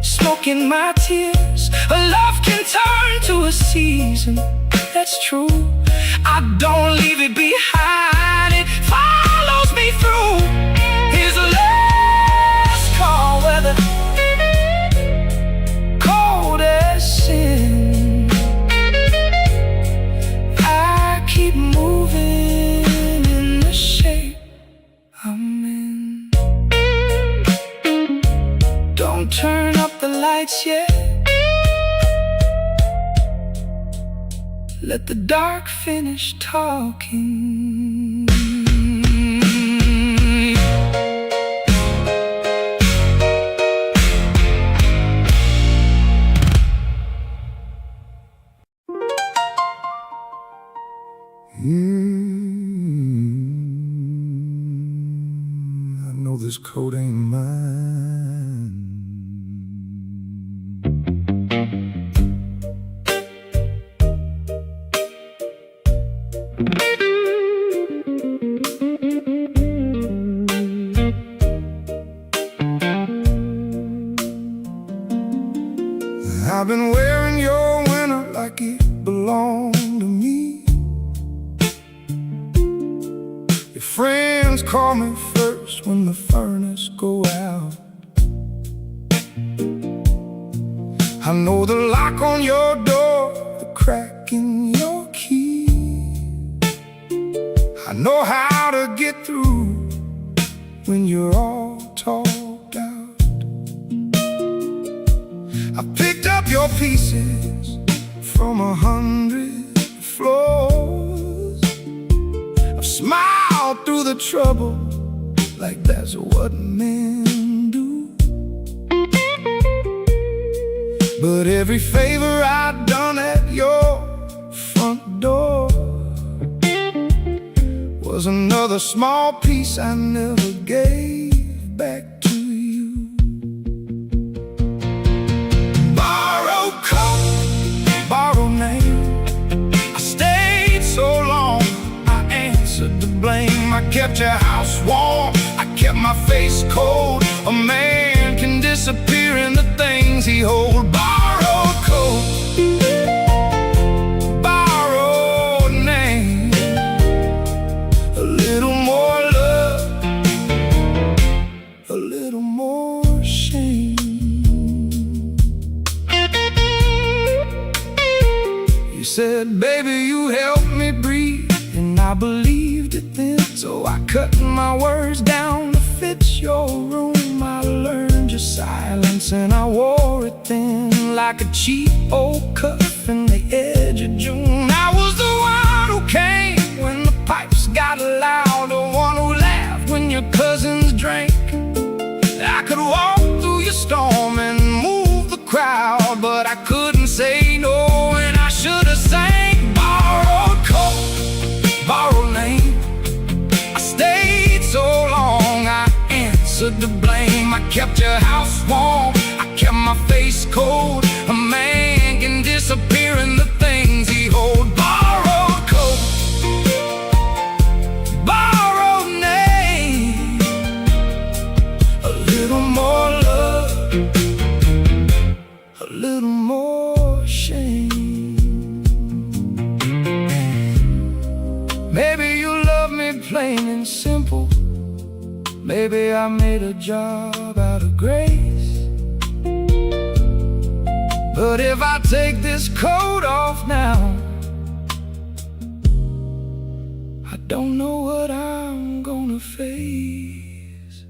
smoking my tears. A love can turn to a season, that's true. I don't leave it behind, it follows me through. His last call weather, cold as sin. I keep moving in the shape I'm in. Don't turn up the lights yet, let the dark finish talking. I know this coat ain't mine. I've been wearing your winter like it belonged to me. Your friends call me first when the furnace go out. I know the lock on your door, the crack in your key. I know how to get through when you're all talked out. I picked up your pieces from 100 floors. I've the trouble like that's what men do. But every favor I'd done at your front door was another small piece I never gave back to you. Borrowed coat, borrowed name, I stayed so long, I answered the blame. I kept your house warm, I kept my face cold. A man can disappear in the things he holds. Borrowed coat, borrowed name, a little more love, a little more shame. You said, baby, you helped me breathe, and I believed it then. So I cut my words down to fit your room. I learned your silence and I wore it thin, like a cheap old cuff in the edge of June. I was the one who came when the pipes got loud, the one who laughed when your cousins drank. I could walk through your storm and move the crowd, but I couldn't say no, and I should have sang. Borrowed coat, borrowed name, I stayed so long, I answered the blame. I kept your house warm, I kept my face cold. A man can disappear in the things he holds. Borrowed coat, borrowed name, a little more love, a little more shame. Maybe you love me plain and simple, maybe I made a job out of grace. But if I take this coat off now, I don't know what I'm gonna face.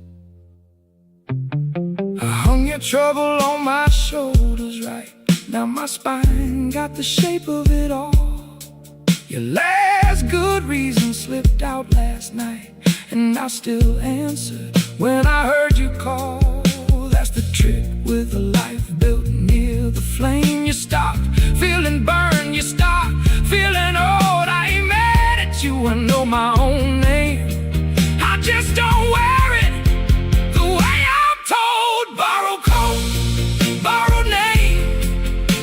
I hung your trouble on my shoulders right now, my spine got the shape of it all. Your last good reason slipped out last night, and I still answered when I heard you call. That's the trick with a life built near the flame. You stop feeling burned, you stop feeling old. I ain't mad at you, I know my own name. I just don't wear it the way I'm told. Borrowed coat, borrowed name,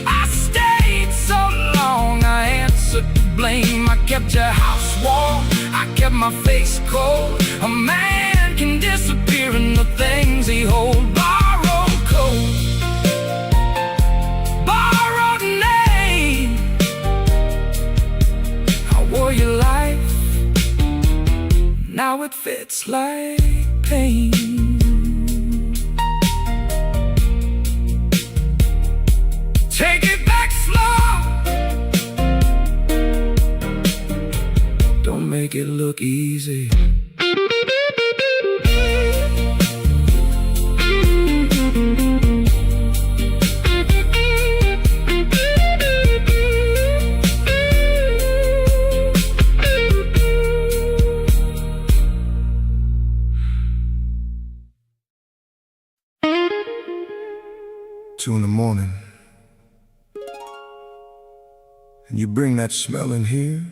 I stayed so long, I answered the blame. I kept your house warm, I kept my face cold. A man can disappear in the things he holds. Borrowed coat, borrowed name, I wore your life, now it fits like pain. Take it back slow, don't make it look easy. Two in the morning, and you bring that smell in here.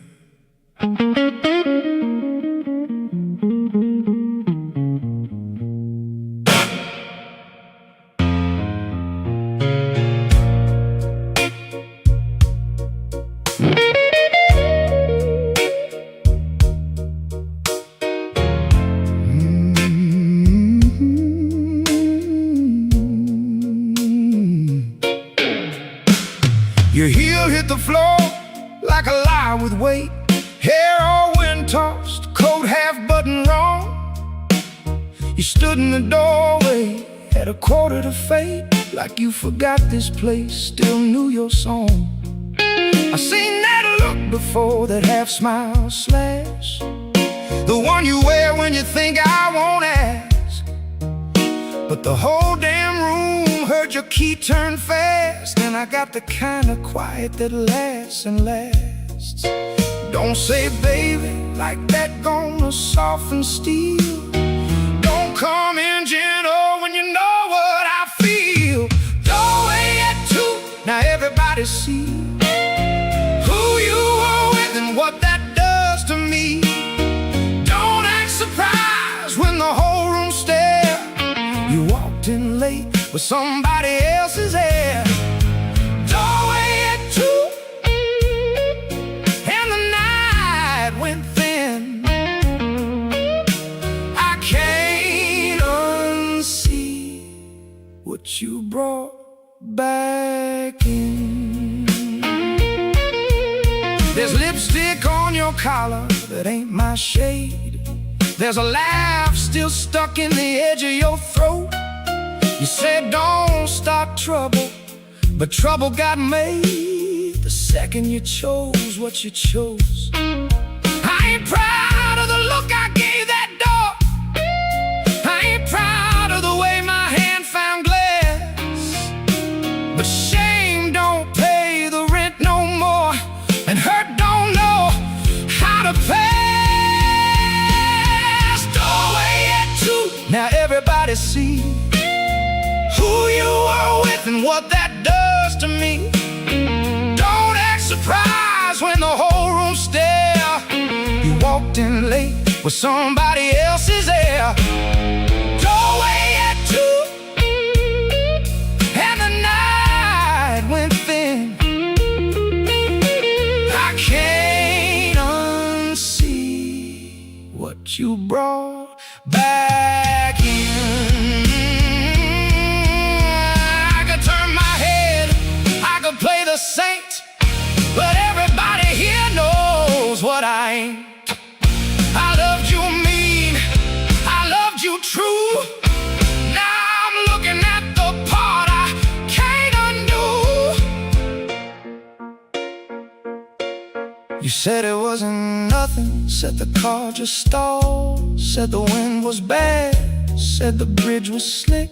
Your heel hit the floor like a lie with weight, hair all wind-tossed, coat half-buttoned wrong. You stood in the doorway at a quarter to fate, like you forgot this place, still knew your song. I seen that look before, that half-smile slash, the one you wear when you think I won't ask. But the whole damn room heard your key turn fast, and I got the kind of quiet that lasts and lasts. Don't say baby like that, gonna gonna soften steel. Don't come in gentle when you know what I feel. Doorway at 2, now everybody see who you were with and what that does to me. Don't act surprised when the whole room stare. You walked in late with somebody else's hair. Doorway at 2, and the night went thin. I can't unsee what you brought back in. There's lipstick on your collar that ain't my shade. There's a laugh still stuck in the edge of your throat. You said don't start trouble, but trouble got made the second you chose what you chose. I ain't proud of the look I gave that door. I ain't proud of the way my hand found glass. But shame don't pay the rent no more, and hurt don't know how to pass. Doorway at 2, now everybody see who you were with and what that does to me. Don't act surprised when the whole room stare. You walked in late with somebody else's hair. Doorway at 2, and the night went thin. I can't unsee what you brought back in. Play the saint, but everybody here knows what I ain't. I loved you mean, I loved you true. Now I'm looking at the part I can't undo. You said it wasn't nothing, said the car just stalled, said the wind was bad, said the bridge was slick.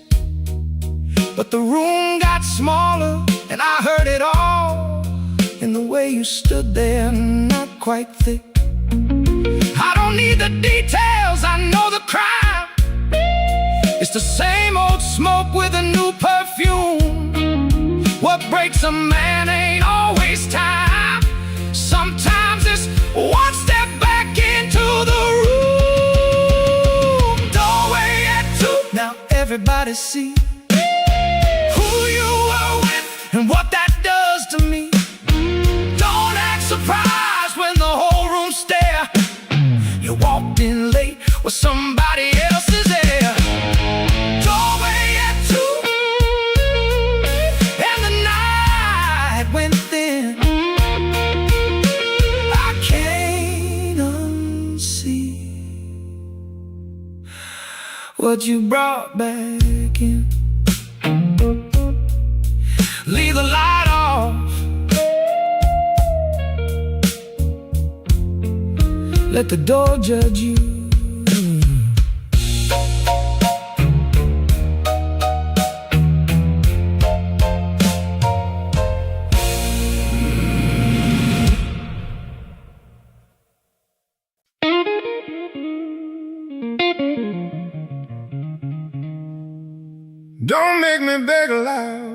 But the room got smaller, and I heard it all in the way you stood there, not quite thick. I don't need the details, I know the crime. It's the same old smoke with a new perfume. What breaks a man ain't always time. Sometimes it's one step back into the room. Doorway at 2, now everybody see and what that does to me. Don't act surprised when the whole room stare. You walked in late with somebody else's hair. Doorway at 2, and the night went thin. I can't unsee what you brought back in. Leave the light off, let the door judge you. Don't make me beg aloud.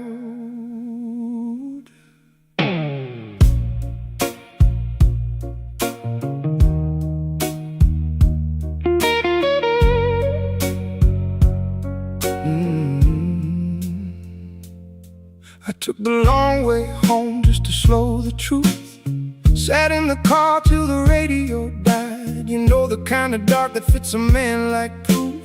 I took the long way home just to slow the truth. Sat in the car till the radio died. You know, the kind of dark that fits a man like proof.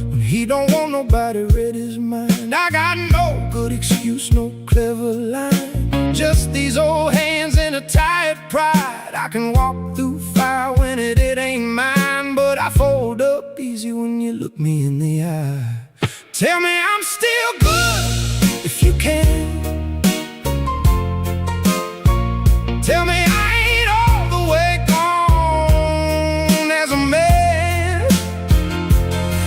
When he don't want nobody read his mind. I got no good excuse, no clever line. Just these old hands and a tired pride. I can walk through fire when it ain't mine. But I fold up easy when you look me in the eye. Tell me I'm still good if you can. Tell me I ain't all the way gone as a man.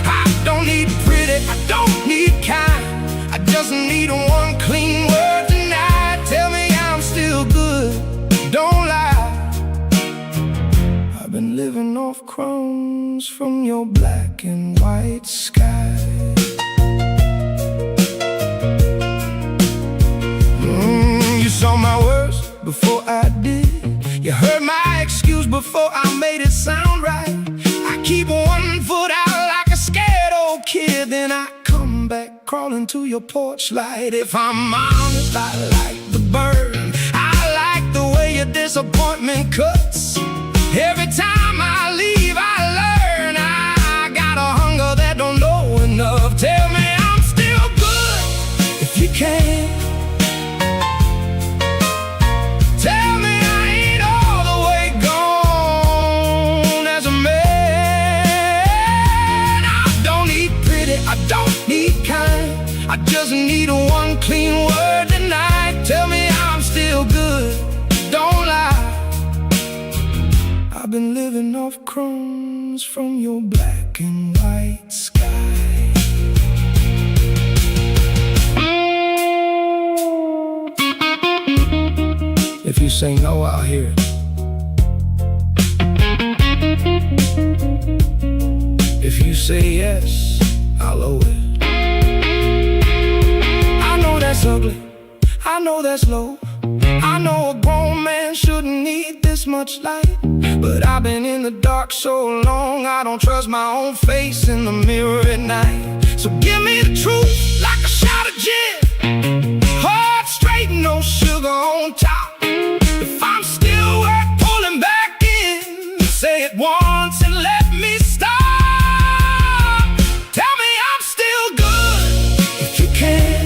I don't need pretty, I don't need kind. I just need one clean word tonight. Tell me I'm still good, don't lie. I've been living living off crumbs from your black and white sky. You saw my words before I did. You heard my excuse before I made it sound right. I keep one foot out like a scared old kid, then I come back crawling to your porch light. If I'm honest, I like the burn. I like the way your disappointment cuts. Every time I leave, I learn I got a hunger that don't know enough. Tell me I'm still good if you can. Tell me I ain't all the way gone as a man. I don't need pretty, I don't need kind. I just need one clean word tonight. Tell me I'm still good, don't lie. I've been living off crumbs from your black and white sky. If you say no, I'll hear it. If you say yes, I'll owe it. I know that's ugly, I know that's low. I know a grown man shouldn't need this much light, but I've been in the dark so long I don't trust my own face in the mirror at night. So give me the truth like a shot of gin, hard straight, no sugar on top. If I'm still worth pulling back in, say it once and let me stop. Tell me I'm still good if you can.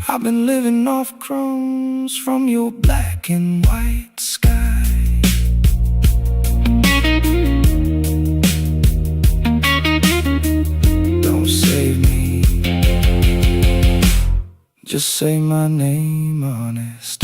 I've been living off crumbs from your black and white sky. Don't save me, just say my name honest.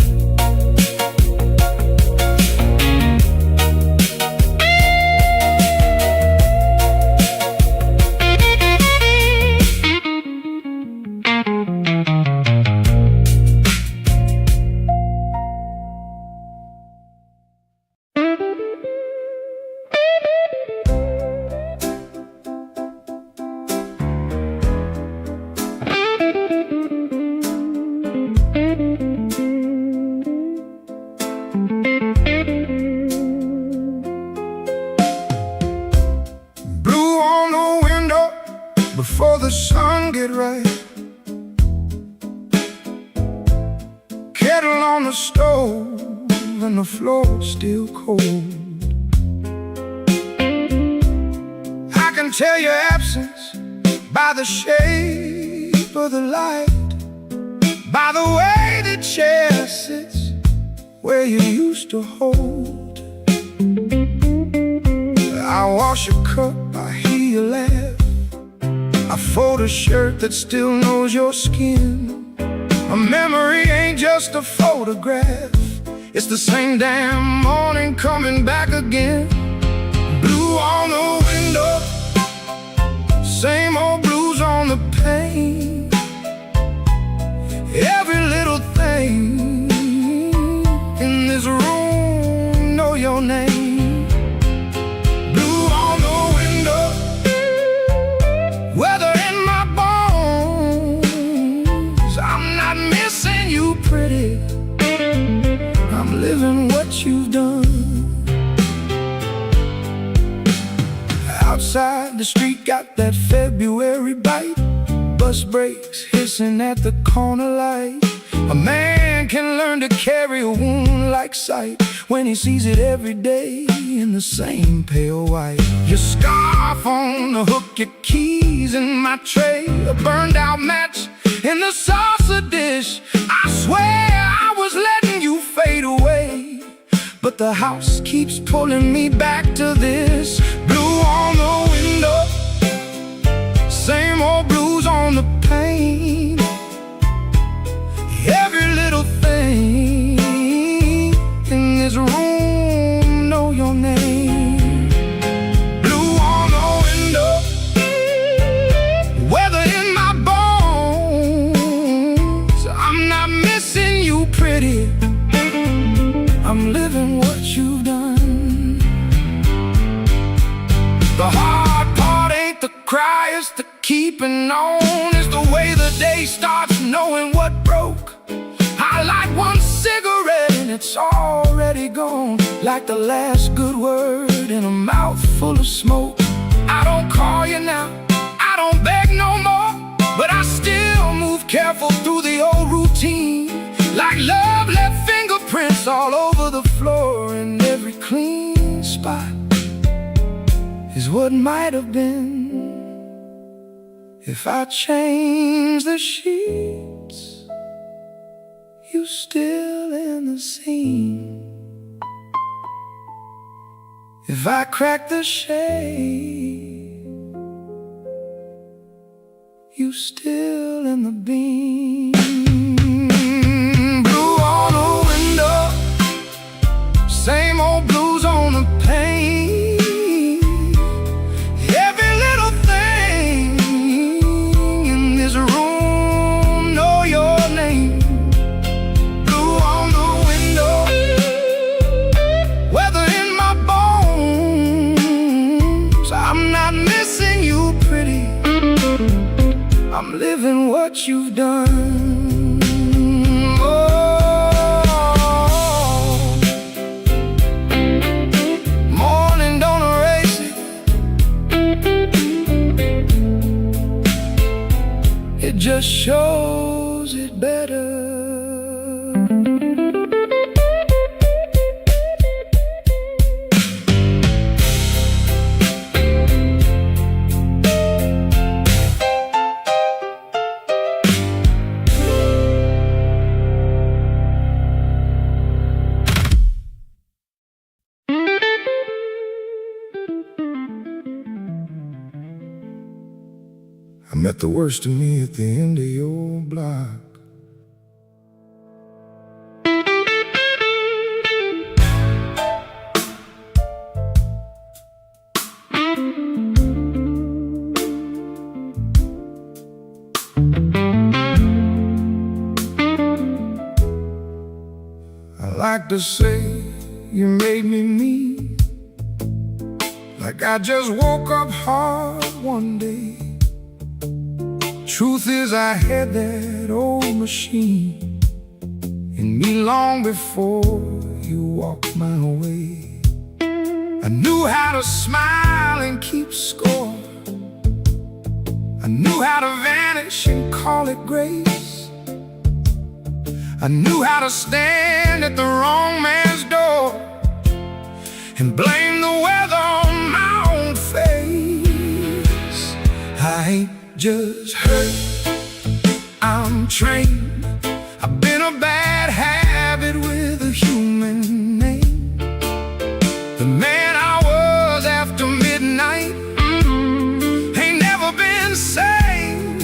Before the sun get right, kettle on the stove and the floor still cold. I can tell your absence by the shape of the light, by the way the chair sits where you used to hold. I wash your cup, I hear you laugh, I fold a shirt that still knows your skin. A memory ain't just a photograph, it's the same damn morning coming back again. Blue on the window, same old blues on the pane. Every little thing in this room know your name. Weather in my bones, I'm not missing you pretty, I'm living what you've done. Outside the street got that February bite, bus brakes hissing at the corner light. A man can learn to carry a wound like sight when he sees it every day in the same pale white. Your scarf on the hook, your keys in my tray, a burned out match in the salsa dish. I swear I was letting you fade away, but the house keeps pulling me back to this. Blue on the window, same old blues on the pane. Every little thing it's already gone, like the last good word in a mouth full of smoke. I don't call you now, I don't beg no more, but I still move careful through the old routine, like love left fingerprints all over the floor, and every clean spot is what might have been if I changed the sheets. You still in the scene. If I crack the shade, you still in the beam. Blue on the window, same old blues on the pane. Every little thing in this room know your name. Blue on the window, weather in my bones. I'm not missing you, pretty, I'm living what you've done. Oh, morning don't erase it, it just shows it better. I met the worst of me at the end of your block. I like to say you made me mean, like I just woke up hard one day. Truth is, I had that old machine in me long before you walked my way. I knew how to smile and keep score. I knew how to vanish and call it grace. I knew how to stand at the wrong man's door and blame the weather on my own face. I ain't just hurt, I'm trained. I've been a bad habit with a human name. The man I was after midnight ain't never been saved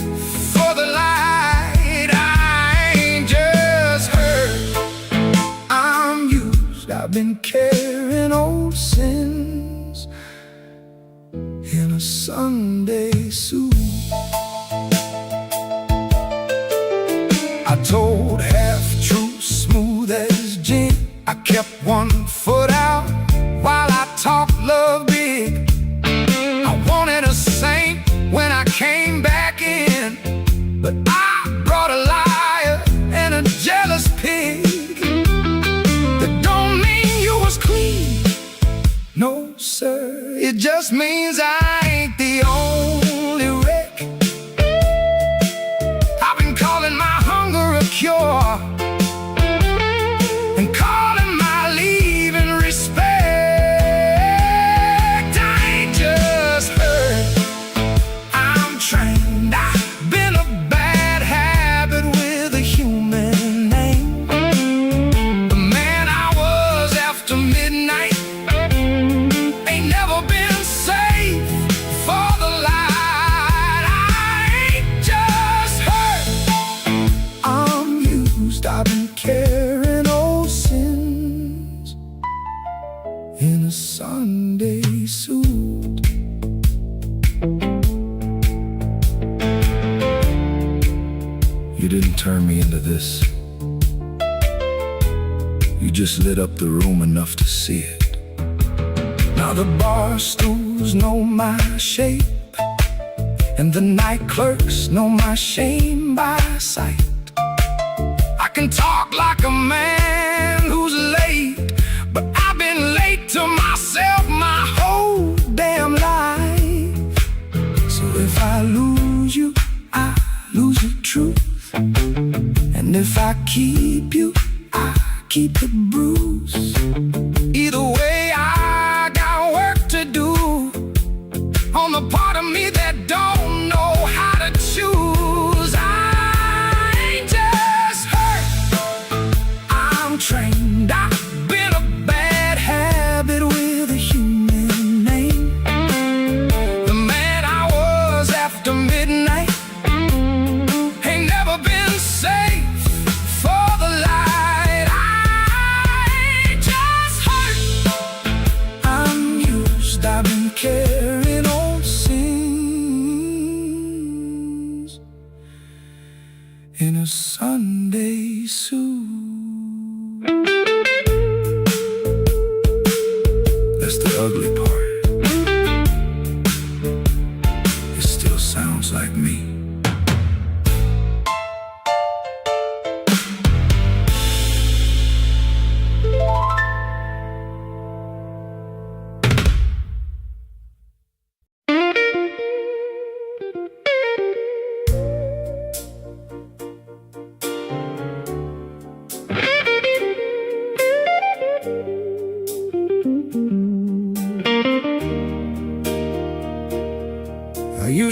for the light. I ain't just hurt, I'm used. I've been carrying old sins in a Sunday suit. I told half-truths smooth as gin. I kept one foot out while I talked love big. I wanted a saint when I came back in, but I brought a liar and a jealous pig. That don't mean you was clean, no sir, it just means I ain't the only wreck. I've been calling my hunger a cure, and calling my leaving respect. I ain't just hurt, I'm trained. I've been a bad habit with a human name. The man I was after midnight ain't never been safe for the light. I ain't just hurt, I'm used. I've been carrying old sins in a Sunday suit. You didn't turn me into this. You just lit up the room enough to see it. Now the bar stools know my shape, and the night clerks know my shame by sight. I can talk like a man who's late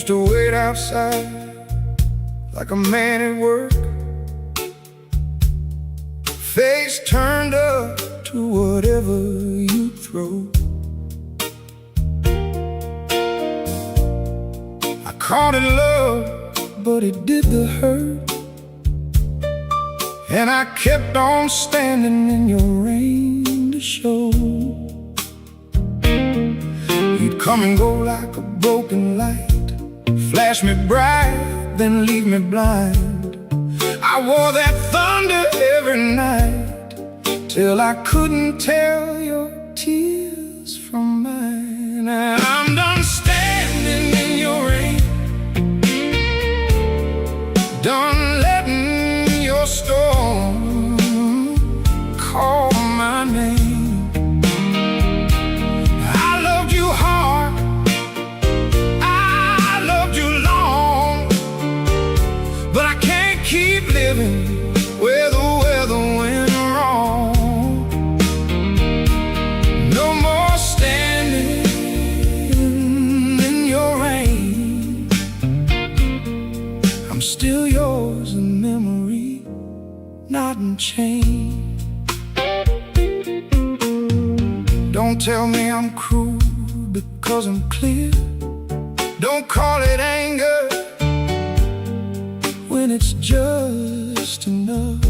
used to wait outside like a man at work, face turned up to whatever you throw. I called it love, but it did the hurt, and I kept on standing in your rain to show. You'd come and go like a broken light, flash me bright, then leave me blind. I wore that thunder every night, till I couldn't tell your tears from mine. And I'm done standing in your rain, done letting your storm call my name. I loved you hard, I loved you long, but I can't keep living where the weather went wrong. No more standing in your rain. I'm still yours in memory, not in chain. Don't tell me I'm cruel because I'm clear. Don't call it anger when it's just enough.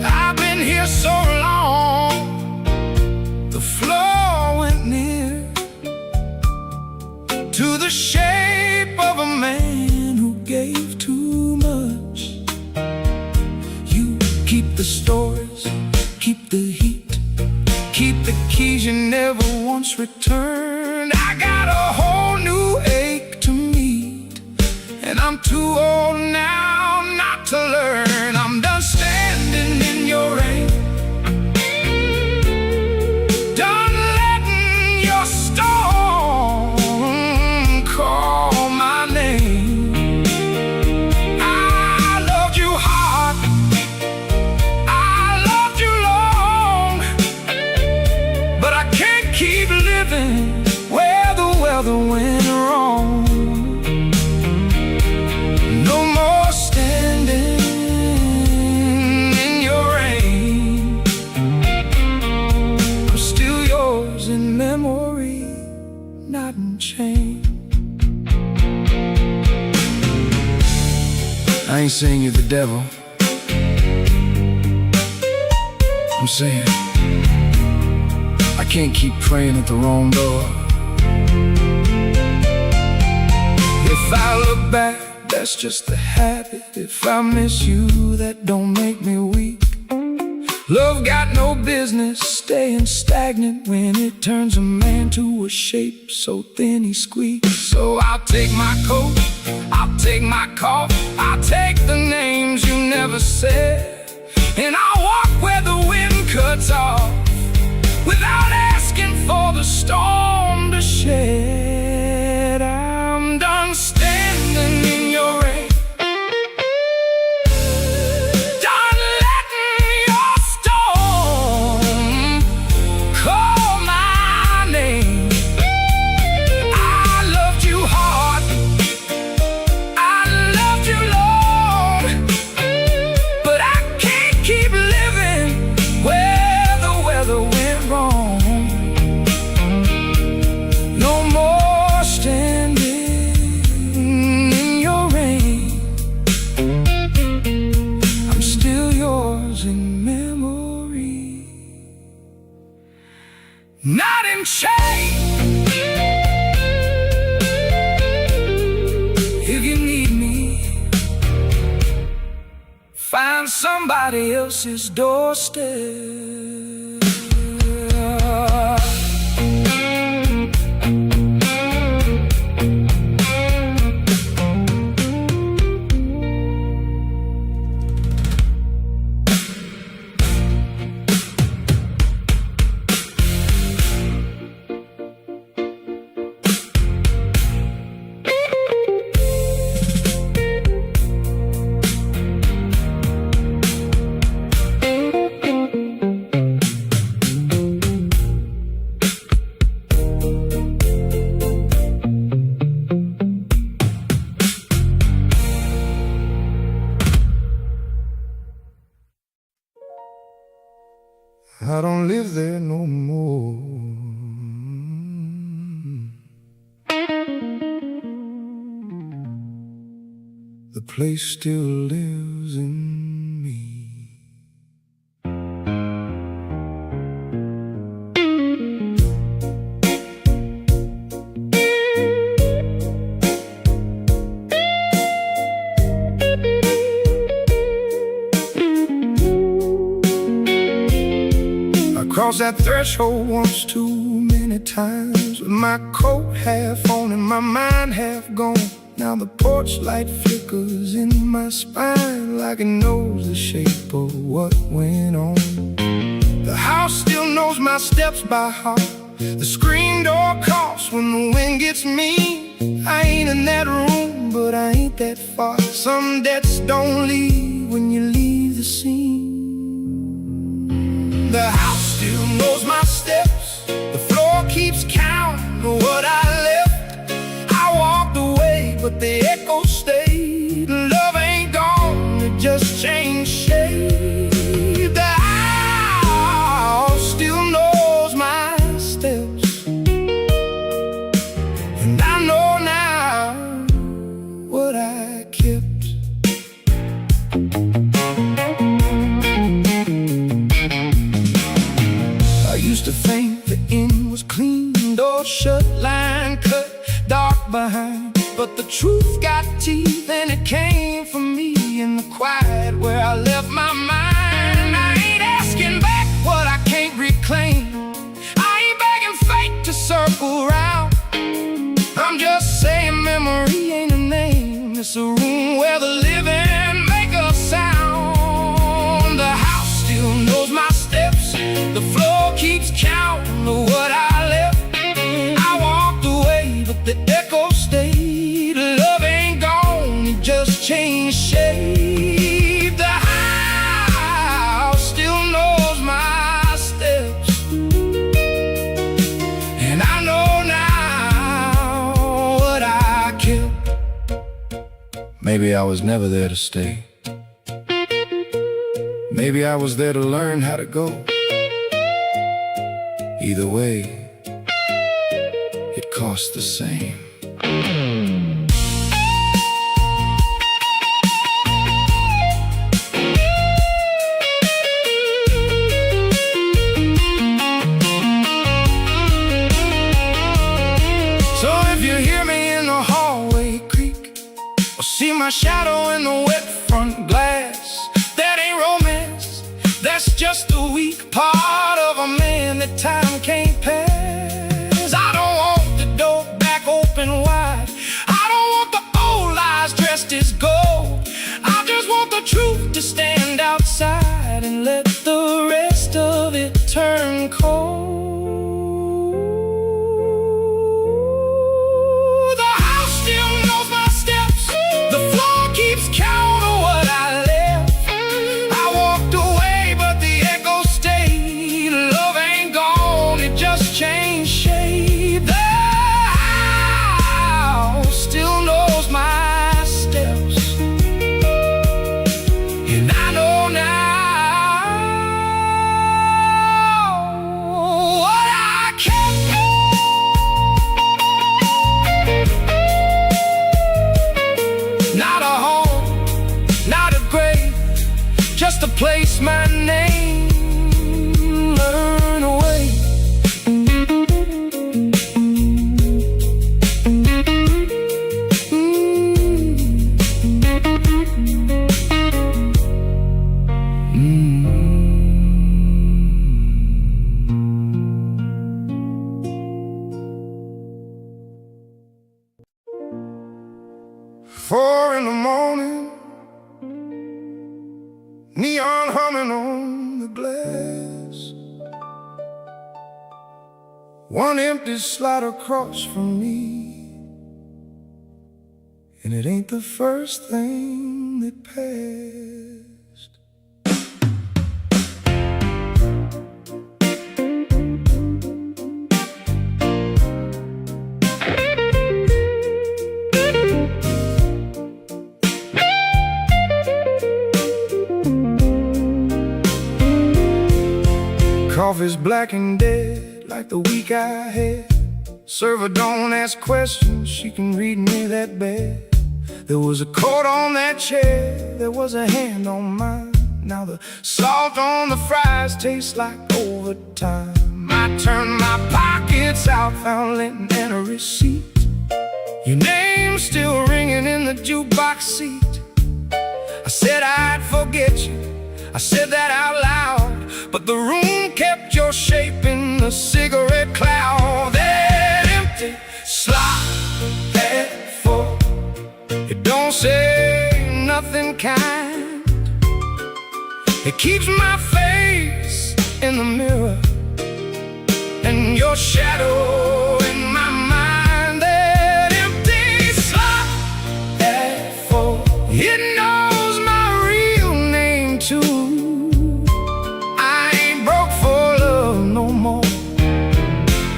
I've been here so long, the floor went near to the shape of a man who gave too much. You keep the stories, keep the heat, keep the keys you never once returned. I got a whole new ache to meet, and I'm too old now not to learn. I'm done standing in your rain, done letting your storm call my name. I loved you hard, I loved you long, but I can't keep living where the weather went wrong. No more standing in your rain. I'm still yours in memory, not in chain. I ain't saying you're the devil, I'm saying I can't keep praying at the wrong door. If I look back, that's just a habit. If I miss you, that don't make me weak. Love got no business staying stagnant when it turns a man to a shape so thin he squeaks. So I'll take my coat, I'll take my cough, I'll take the names you never said, and I'll walk where the wind cuts off without asking for the storm to shed. I'm done standing in your rain, done letting your storm call my name. I loved you hard, I loved you long, but I can't keep living where the weather went wrong. No more standing in your rain. I'm still yours in memory, not in chain. If you need me, find somebody else's doorstep. I don't live there no more. The place still lives in me. Crossed that threshold once too many times, with my coat half on and my mind half gone. Now the porch light flickers in my spine like it knows the shape of what went on. The house still knows my steps by heart. The screen door coughs when the wind gets me. I ain't in that room, but I ain't that far. Some debts don't leave when you leave the scene. The house still knows my steps. The floor keeps count of what I left. I walked away, but the echo stayed. Love ain't gone, it just changed shape. The house still knows my steps, and I know now what I kept. Used to think the inn was clean, door shut, line cut, dark behind. But the truth got teeth and it came for me in the quiet where I left my mind. I ain't asking back what I can't reclaim. I ain't begging fate to circle round. I'm just saying memory ain't a name. It's a room where the living make a sound. The house still knows my steps. The floor keeps count of what I left. I walked away, but the echo stayed. Love ain't gone, it just changed shape. The house still knows my steps, and I know now what I kept. Maybe I was never there to stay. Maybe I was there to learn how to go. Either way, it costs the same. So if you hear me in the hallway creak, or see my shadow in the wet front glass, that ain't romance, that's just a weak part of a man that time can't pass. I don't want the door back open wide. I don't want the old lies dressed as gold. I just want the truth to stand outside and let the rest of it turn cold. The house still knows my steps. The floor keeps count of what I left. I walked away, but the echo stayed. Love ain't gone, it just changed shape. The house still knows my steps, and I know now what I kept. Not a home, not a grave, just a place my name learn away. Four in the morning, neon humming on the glass. One empty slide across from me, and it ain't the first thing that passed. Coffee's black and dead like the week I had. Server don't ask questions, she can read me that bad. There was a coat on that chair, there was a hand on mine. Now the salt on the fries tastes like overtime. I turned my pockets out, found lint and a receipt. Your name's still ringing in the jukebox seat. I said I'd forget you, I said that out loud, but the room kept your shape in the cigarette cloud. That empty slot at 4, it don't say nothing kind. It keeps my face in the mirror and your shadow in my mind. That empty slot at 4, it knows my real name too. I ain't broke for love no more,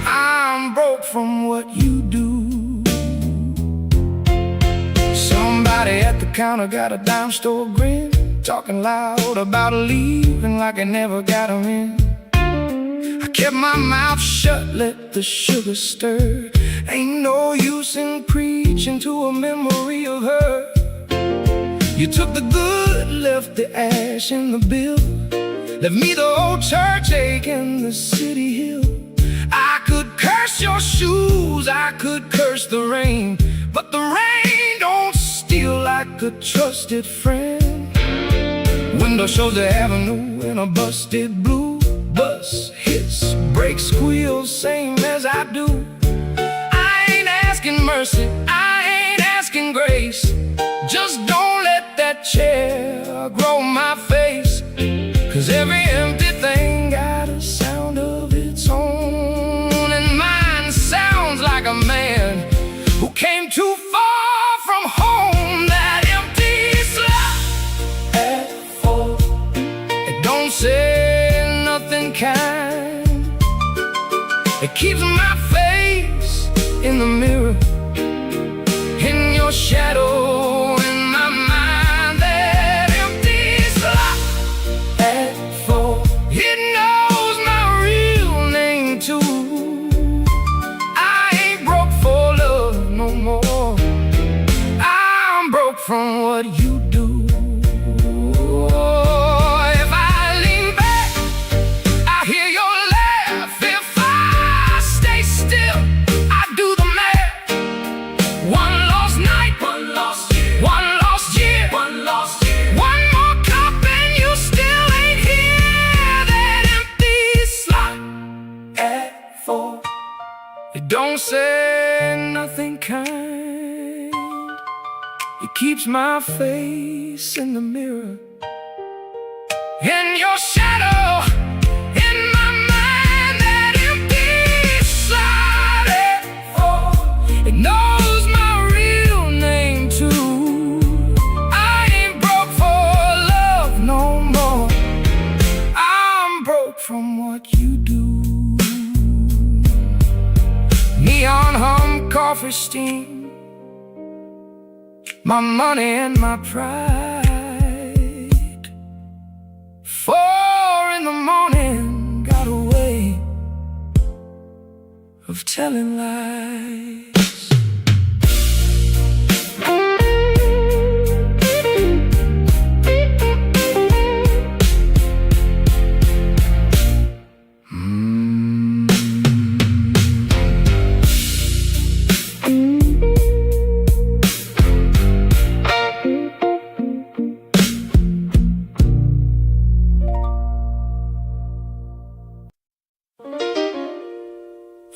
I'm broke from what you do. Somebody at the counter got a dime store grin, talking loud about leaving like I never got him in. I kept my mouth shut, let the sugar stir. Ain't no use in preaching to a memory of her. You took the good, left the ash in the bill, left me the old church ache and the city hill. I could curse your shoes, I could curse the rain, but the rain don't steal like a trusted friend. Window shows the avenue in a busted blue. Bus hits, brakes squeals, same as I do. I ain't asking mercy, I ain't asking grace. Just don't let that chair grow my face, 'cause every empty thing got a sound of its own, and mine sounds like a man who came too far from home. That empty slot at 4, it don't say nothing kind. It keeps my face in the mirror, in your shadow in my mind. That empty slot at 4, it knows my real name too. I ain't broke for love no more, I'm broke from what you do. If I lean back, I hear your laugh. If I stay still, I do the math. One lost night, one lost year, one lost year, one lost year. One more cup and you still ain't here. That empty slot at 4, it don't say nothing kind. It keeps my face in the mirror, in your shadow in my mind. That empty slot at 4, it knows my real name too. I ain't broke for love no more, I'm broke from what you do. Neon hum, coffee steam, my money and my pride. 4 in the morning, got a way of telling lies.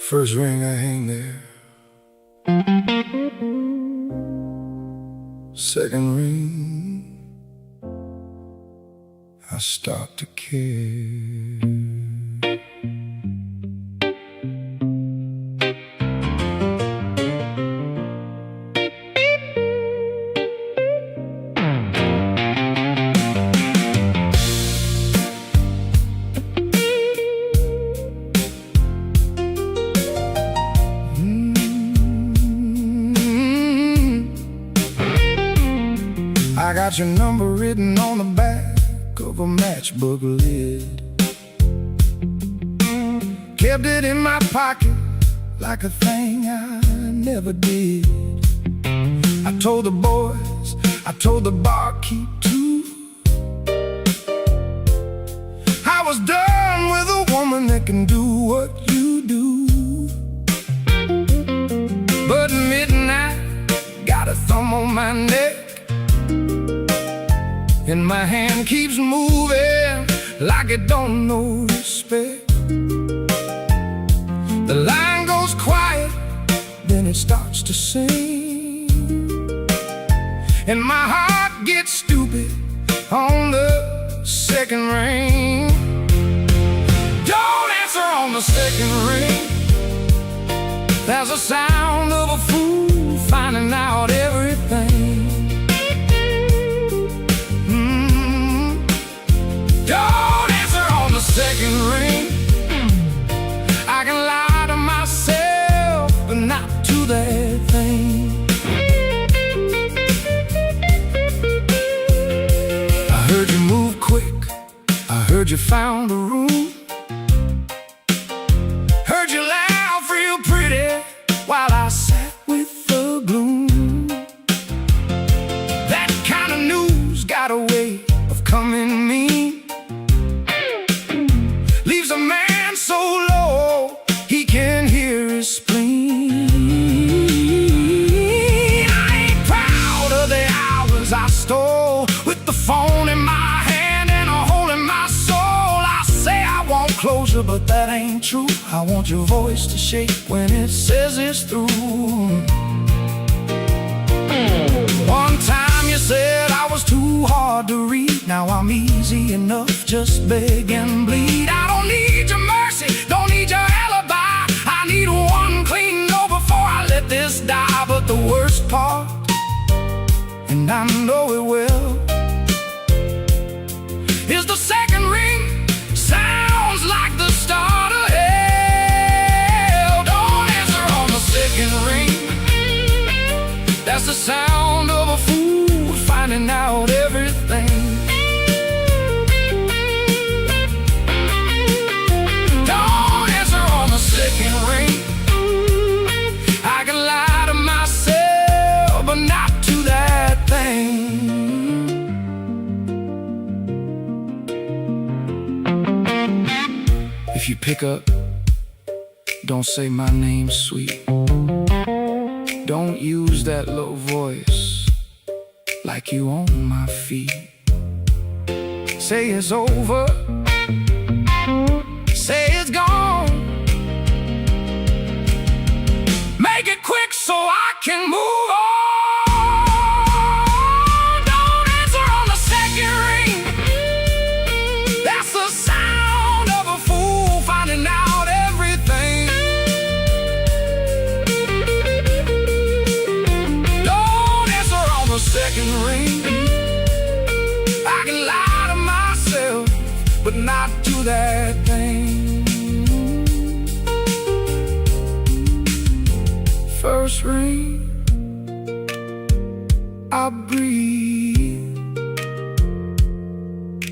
First ring I hang there, second ring I start to care. I got your number written on the back of a matchbook lid. kept it in my pocket like a thing I never did. I told the boys, I told the barkeep too, I was done with a woman that can do what you do. But midnight got a thumb on my neck, and my hand keeps moving like it don't know respect. The line goes quiet, then it starts to sing, and my heart gets stupid on the second ring. Don't answer on the second ring. There's a sound of a fool finding out everything. Don't answer on the second ring. I can lie to myself, but not to that thing. I heard you move quick, I heard you found a room, heard you laugh real pretty while I sat with the gloom. That kind of news got a way of coming mean, leaves a man so low he can hear his spleen. I ain't proud of the hours I stole with the phone in my hand and a hole in my soul. I say I want closure, but that ain't true. I want your voice to shake when it says it's through. One time you said I was too hard to read. Now I'm easy enough, just beg and bleed. I don't need your mercy, don't need your alibi. I need one clean no before I let this die. But the worst part, and I know it well, is the second ring sounds like the start of hell. Don't answer on the second ring. That's the sound of a fool finding out everything. Don't answer on the second ring. I can lie to myself, but not to that thing. If you pick up, don't say my name's sweet. Don't use that low voice like you own my feet. Say it's over, say it's gone. Make it quick so I can move on. Don't answer on the second ring. That's the sound of a fool finding out everything. Don't answer on the second ring. I can lie to myself, but not to that thing. First ring, I breathe.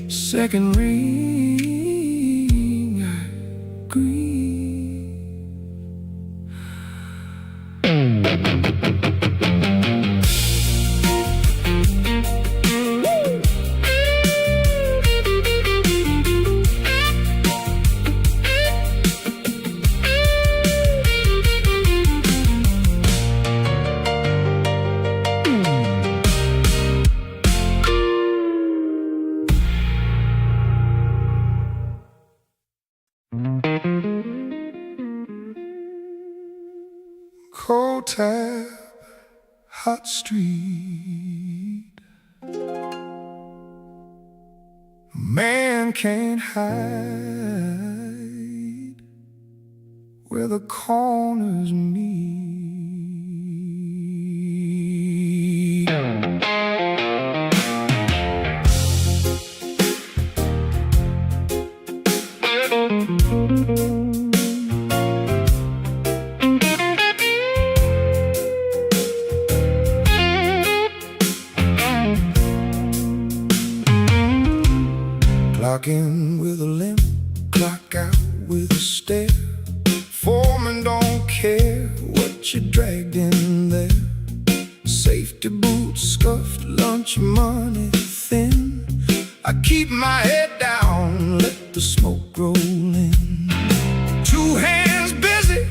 Second ring, I grieve. Cold tap, hot street. Man can't hide where the corners meet. Clock in with a limp, clock out with a stare. get you dragged in there. Safety boots scuffed, lunch money thin. I keep my head down, let the smoke roll in. Two hands busy,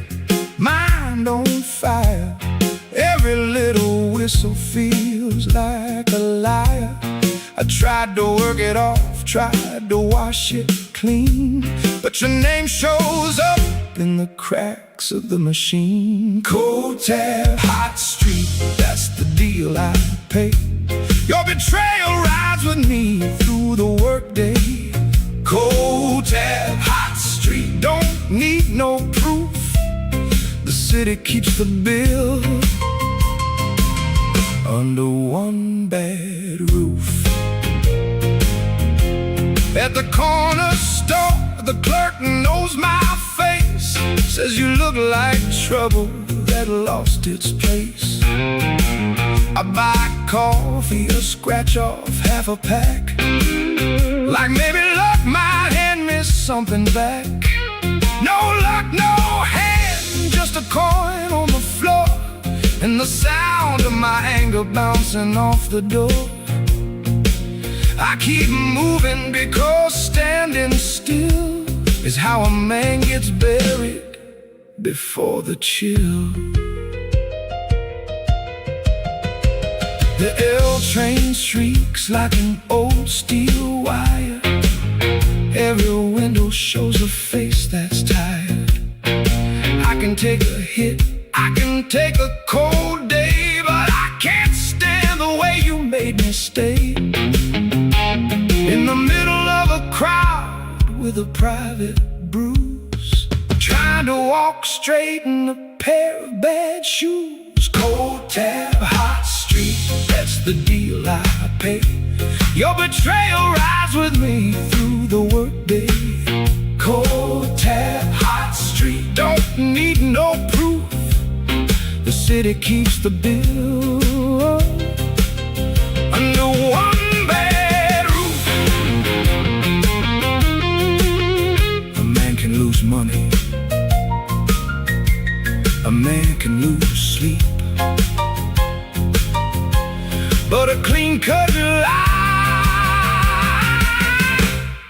mind on fire. Every little whistle feels like a liar. I tried to work it off, tried to wash it clean, but your name shows up in the cracks of the machine. Cold tab, hot street, that's the deal I pay. Your betrayal rides with me through the workday. Cold tab, hot street, don't need no proof. The city keeps the bill under one bad roof. At the corner store, the clerk knows my face. Says you look like trouble that lost its place. I buy coffee, a scratch off half a pack, like maybe luck might hand me something back. No luck, no hand, just a coin on the floor, and the sound of my anger bouncing off the door. I keep moving because standing still is how a man gets buried before the chill. The L train shrieks like an old steel wire. Every window shows a face that's tired. I can take a hit, I can take a cold day, but I can't stand the way you made me stay. In the middle of a crowd with a private bruise, trying to walk straight in a pair of bad shoes. Cold tab, hot street, that's the deal I pay. Your betrayal rides with me through the workday. Cold tab, hot street, don't need no proof. The city keeps the bill under one bad roof. A man can lose money, a man can lose sleep, but a clean-cut lie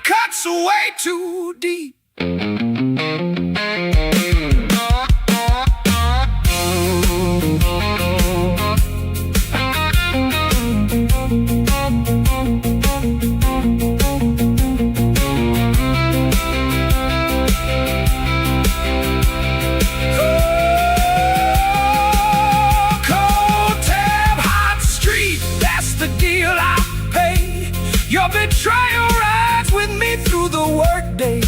cuts way too deep. Your betrayal rides with me through the workday.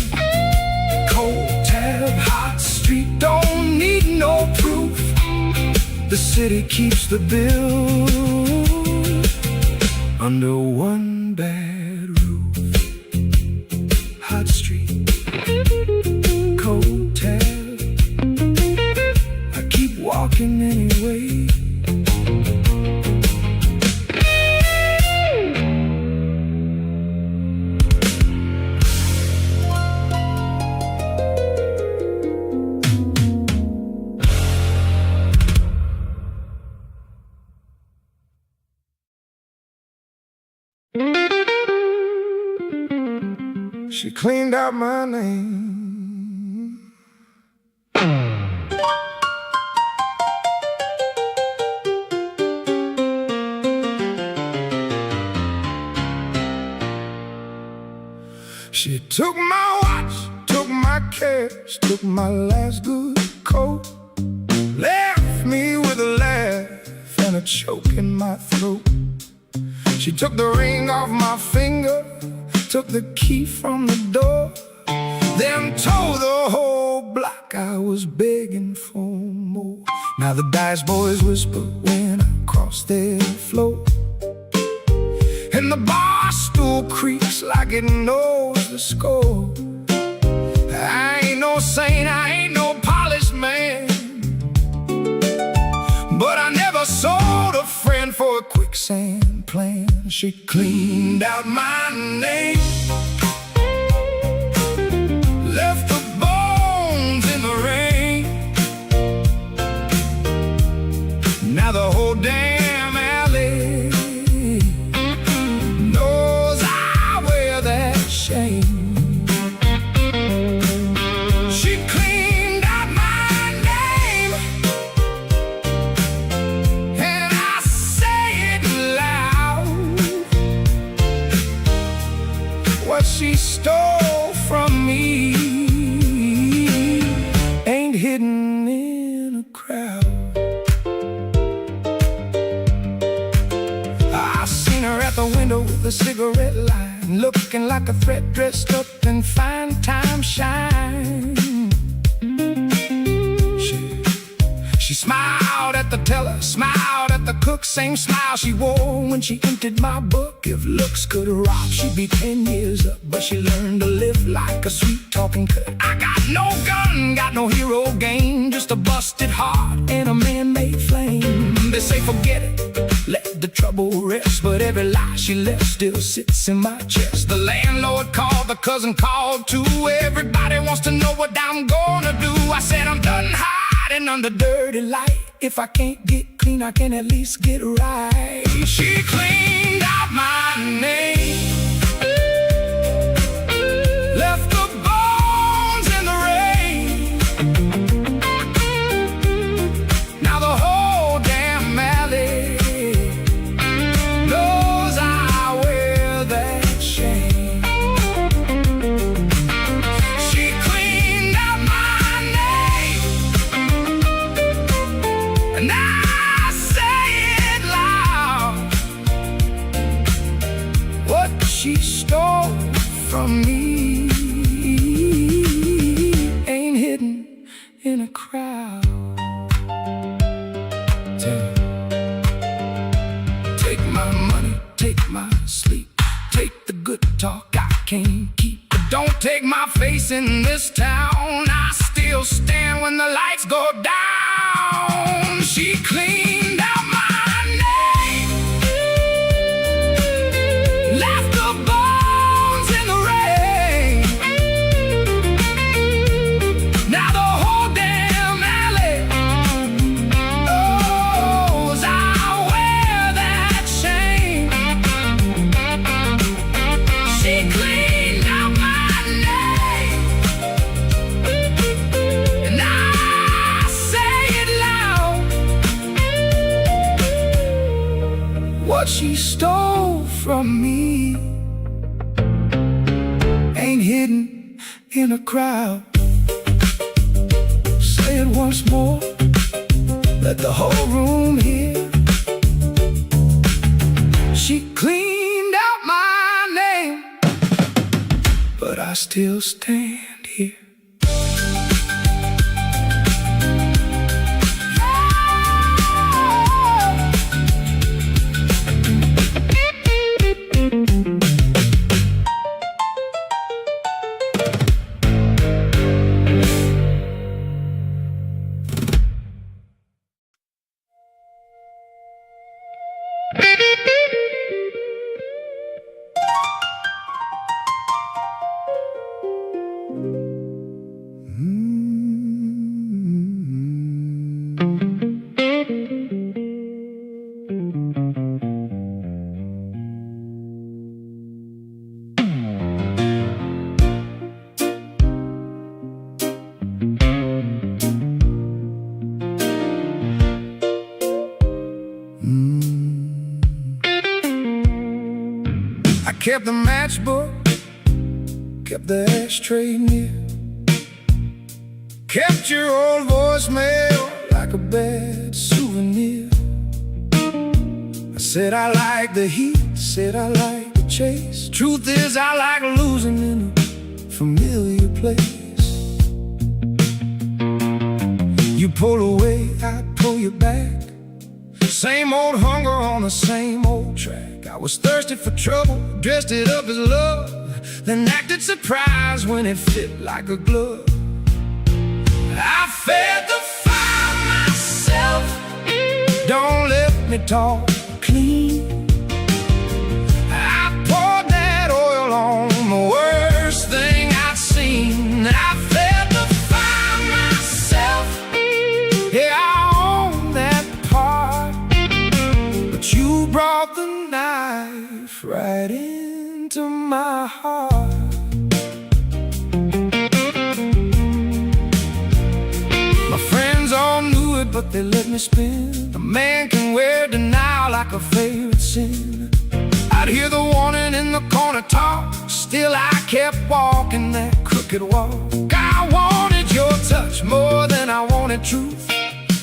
Cold tab, hot street, don't need no proof. The city keeps the bill under one bad roof. Hot street, cold tab, I keep walking anyway. She cleaned out my name. She took my watch, took my cash, took my last good coat, left me with a laugh and a choke in my throat. She took the ring off my finger, took the key from the door, then told the whole block I was begging for more. Now the dice boys whisper when I cross their floor, and the bar stool creaks like it knows the score. I ain't no saint, I ain't no polished man, but I never sold a friend for a quicksand plan. She cleaned out my name, left the bones in the rain. the cigarette line, looking like a threat dressed up in fine time shine. She smiled at the teller, smiled at the cook, same smile she wore when she emptied my book. If looks could rob, she'd be 10 years up, but she learned to live like a sweet-talking cut. I got no gun, got no hero game, just a busted heart and a man-made flame. They say forget it, let the trouble rest, but every lie she left still sits in my chest. The landlord called, the cousin called too. Everybody wants to know what I'm gonna do. I said I'm done hiding under dirty light. If I can't get clean, I can at least get right. She cleaned out my name, left the bones in the rain. Now the whole damn alley knows I wear that shame. She cleaned out my name, and I say it loud. What she stole from me ain't hidden in a crowd. Take my money, take my sleep, take the good talk I can't keep, but don't take my face in this town. I still stand when the lights go down. She cleaned out my name, left the bones in the rain. Now the whole damn alley knows I wear that shame. She cleaned out my name, and I say it loud. What she stole from me ain't hidden in a crowd. Say it once more, let the whole room hear. She cleaned out my name, but I still stand here. I kept the matchbook, kept the ashtray near, kept your old voicemail like a bad souvenir. I said I like the heat, said I like the chase. Truth is I like losing in a familiar place. You pull away, I pull you back. Same old hunger on the same old track. I was thirsty for trouble, dressed it up as love, then acted surprised when it fit like a glove. I fed the fire myself, don't let me talk clean. I poured that oil on the worst thing I'd seen. I fed the fire myself, yeah, I own that part, but you brought the knife right into my heart. My friends all knew it, but they let me spin. A man can wear denial like a favorite sin. I'd hear the warning in the corner talk, still I kept walking that crooked walk. I wanted your touch more than I wanted truth,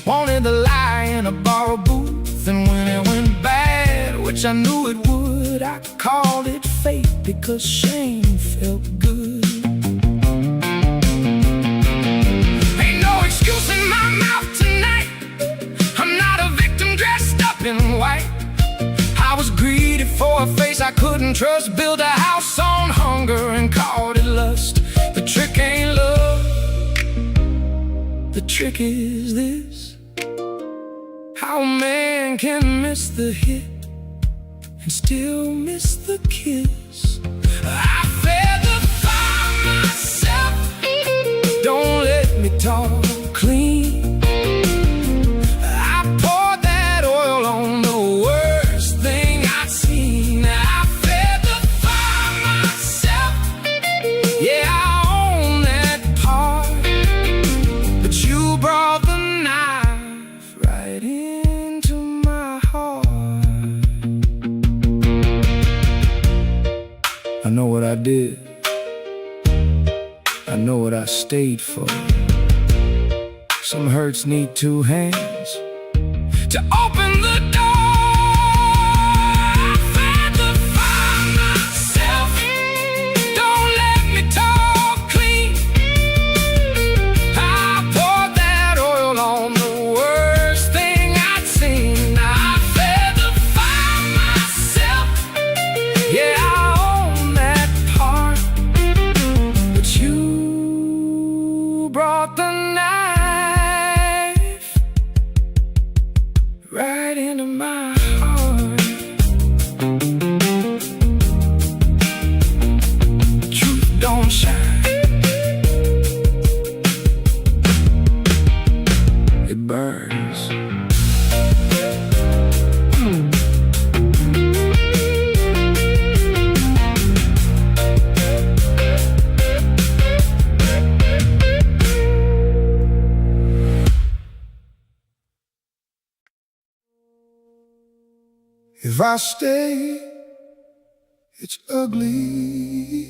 wanted the lie in a borrowed booth. And when it went bad, which I knew it would, good. I called it fate because shame felt good. Ain't no excuse in my mouth tonight. I'm not a victim dressed up in white. I was greedy for a face I couldn't trust, built a house on hunger and called it lust. The trick ain't love, the trick is this: how a man can miss the hit and still miss the kiss. I fed the fire myself, don't let me talk clean. I poured that oil on the worst thing I'd seen. I fed the fire myself, yeah, I own that part. But you brought the knife right into my heart. I know what I did, I know what I stayed for. Some hurts need two hands to open the door. I fed the fire myself, don't let me talk clean. I poured that oil on the worst thing I'd seen. I fed the fire myself, yeah, I own that part. But you brought the knife right into my heart. Truth don't shine, it burns. If I stay, it's ugly.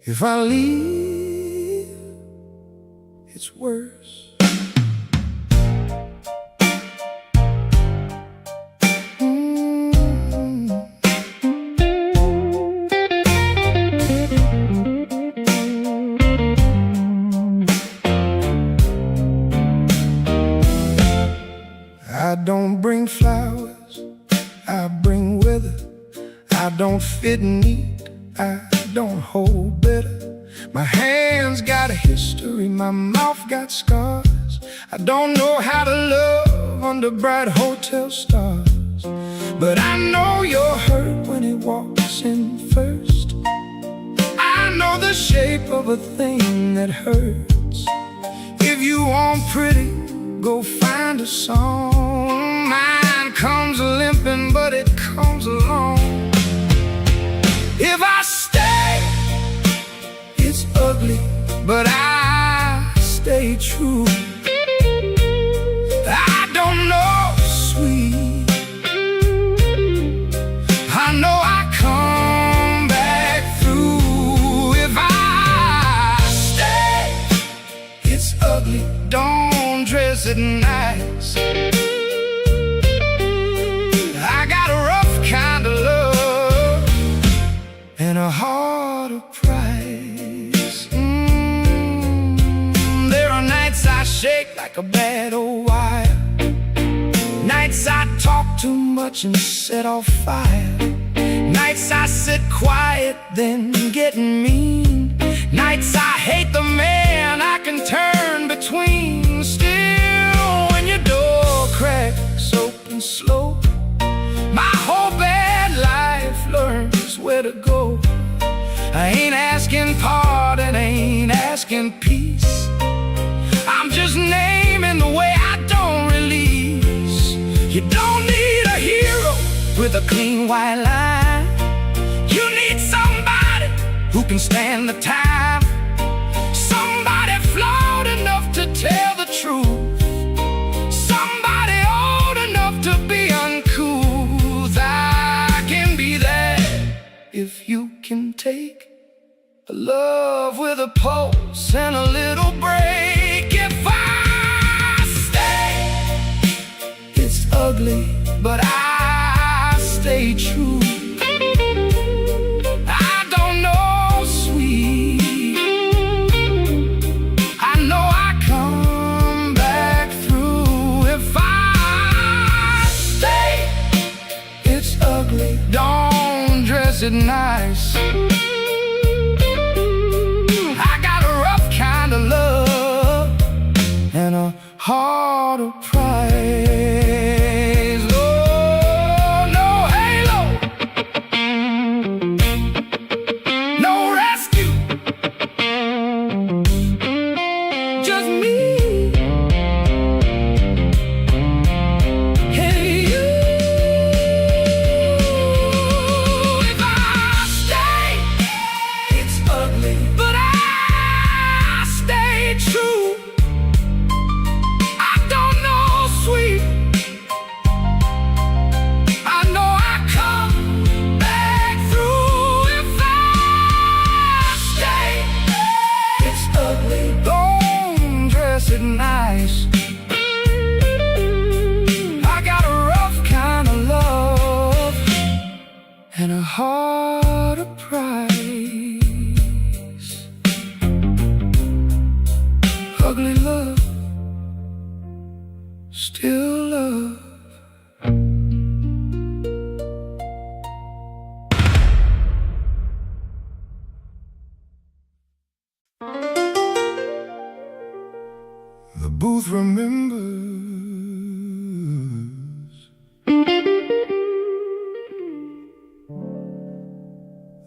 If I leave, it's worse. I don't bring flowers, I bring weather. I don't fit neat, I don't hold better. My hands got a history, my mouth got scars. I don't know how to love under bright hotel stars. But I know you're hurt when it walks in first. I know the shape of a thing that hurts. If you want pretty, go find a song. Mine comes limping, but it comes along. If I stay, it's ugly, but I stay true. I don't know sweet, I know I come back through. If I stay, it's ugly, don't dress it nice. I got a rough kind of love and a heart of price. There are nights I shake like a bad old wire, nights I talk too much and set off fire, nights I sit quiet then get mean, nights I hate the man I can turn between. Still, when your door cracks open slow, my whole bad life learns where to go. I ain't asking pardon, ain't asking peace. I'm just naming the way I don't release. You don't need a hero with a clean white line. You need somebody who can stand the time, somebody flawed enough to tell the truth, somebody old enough to be uncouth. I can be there if you can take a love with a pulse and a little break. If I stay, it's a ugly, but I stay true. I don't know sweet, I know I come back through. If I stay, it's ugly, don't dress it nice. I got a rough kind of love and a heart of prize. Oh, no halo, no rescue, just me and you. If I stay, it's ugly, but I stay true. I don't know sweet, I know I come back through. If I stay, it's ugly, don't dress it nice. I got a rough kind of love and a heart of price. Ugly love, still love. The booth remembers,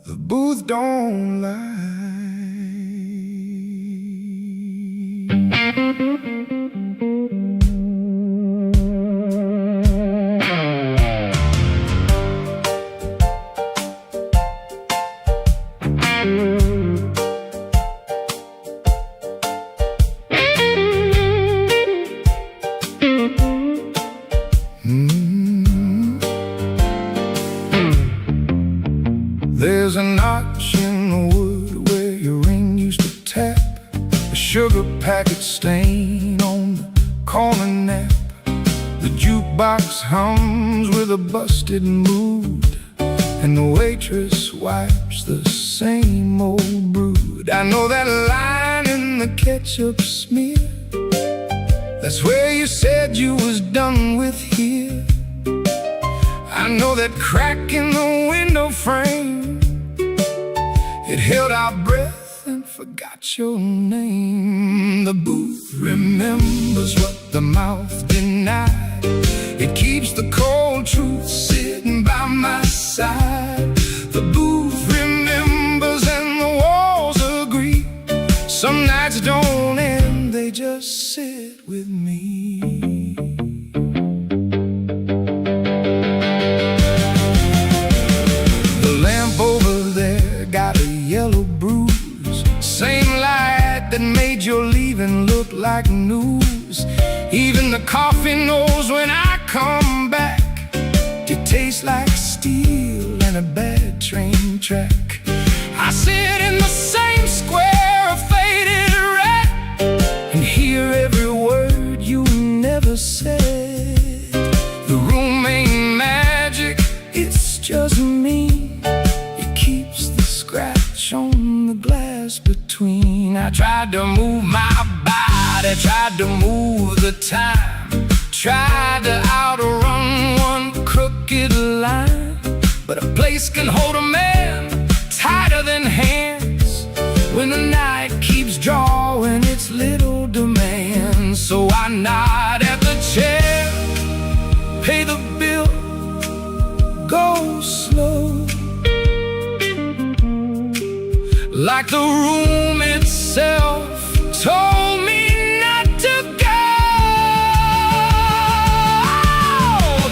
the booth don't lie. There's a notch in the wood where your ring used to tap, a sugar packet stain on the corner nap. The jukebox hums with a busted mood, and the waitress wipes the same old brood. I know that line in the ketchup smear, that's where you said you was done with here. I know that crack in the window frame, it held our breath and forgot your name. The booth remembers what the mouth denied, it keeps the cold truth sitting by my side. The booth remembers and the walls agree, some nights don't end, they just sit with me. That made your leaving look like news. Even the coffee knows when I come back, it tastes like steel and a bad train track. I sit in the same square of faded red and hear every word you never said. The room ain't magic, it's just me. It keeps the scratch on the glass between. I tried to move my body, tried to move the time, tried to outrun one crooked line. But a place can hold a man tighter than hands when the night keeps drawing its little demands. So I nod at the chair, pay the bill, go slow, like the room itself told me not to go.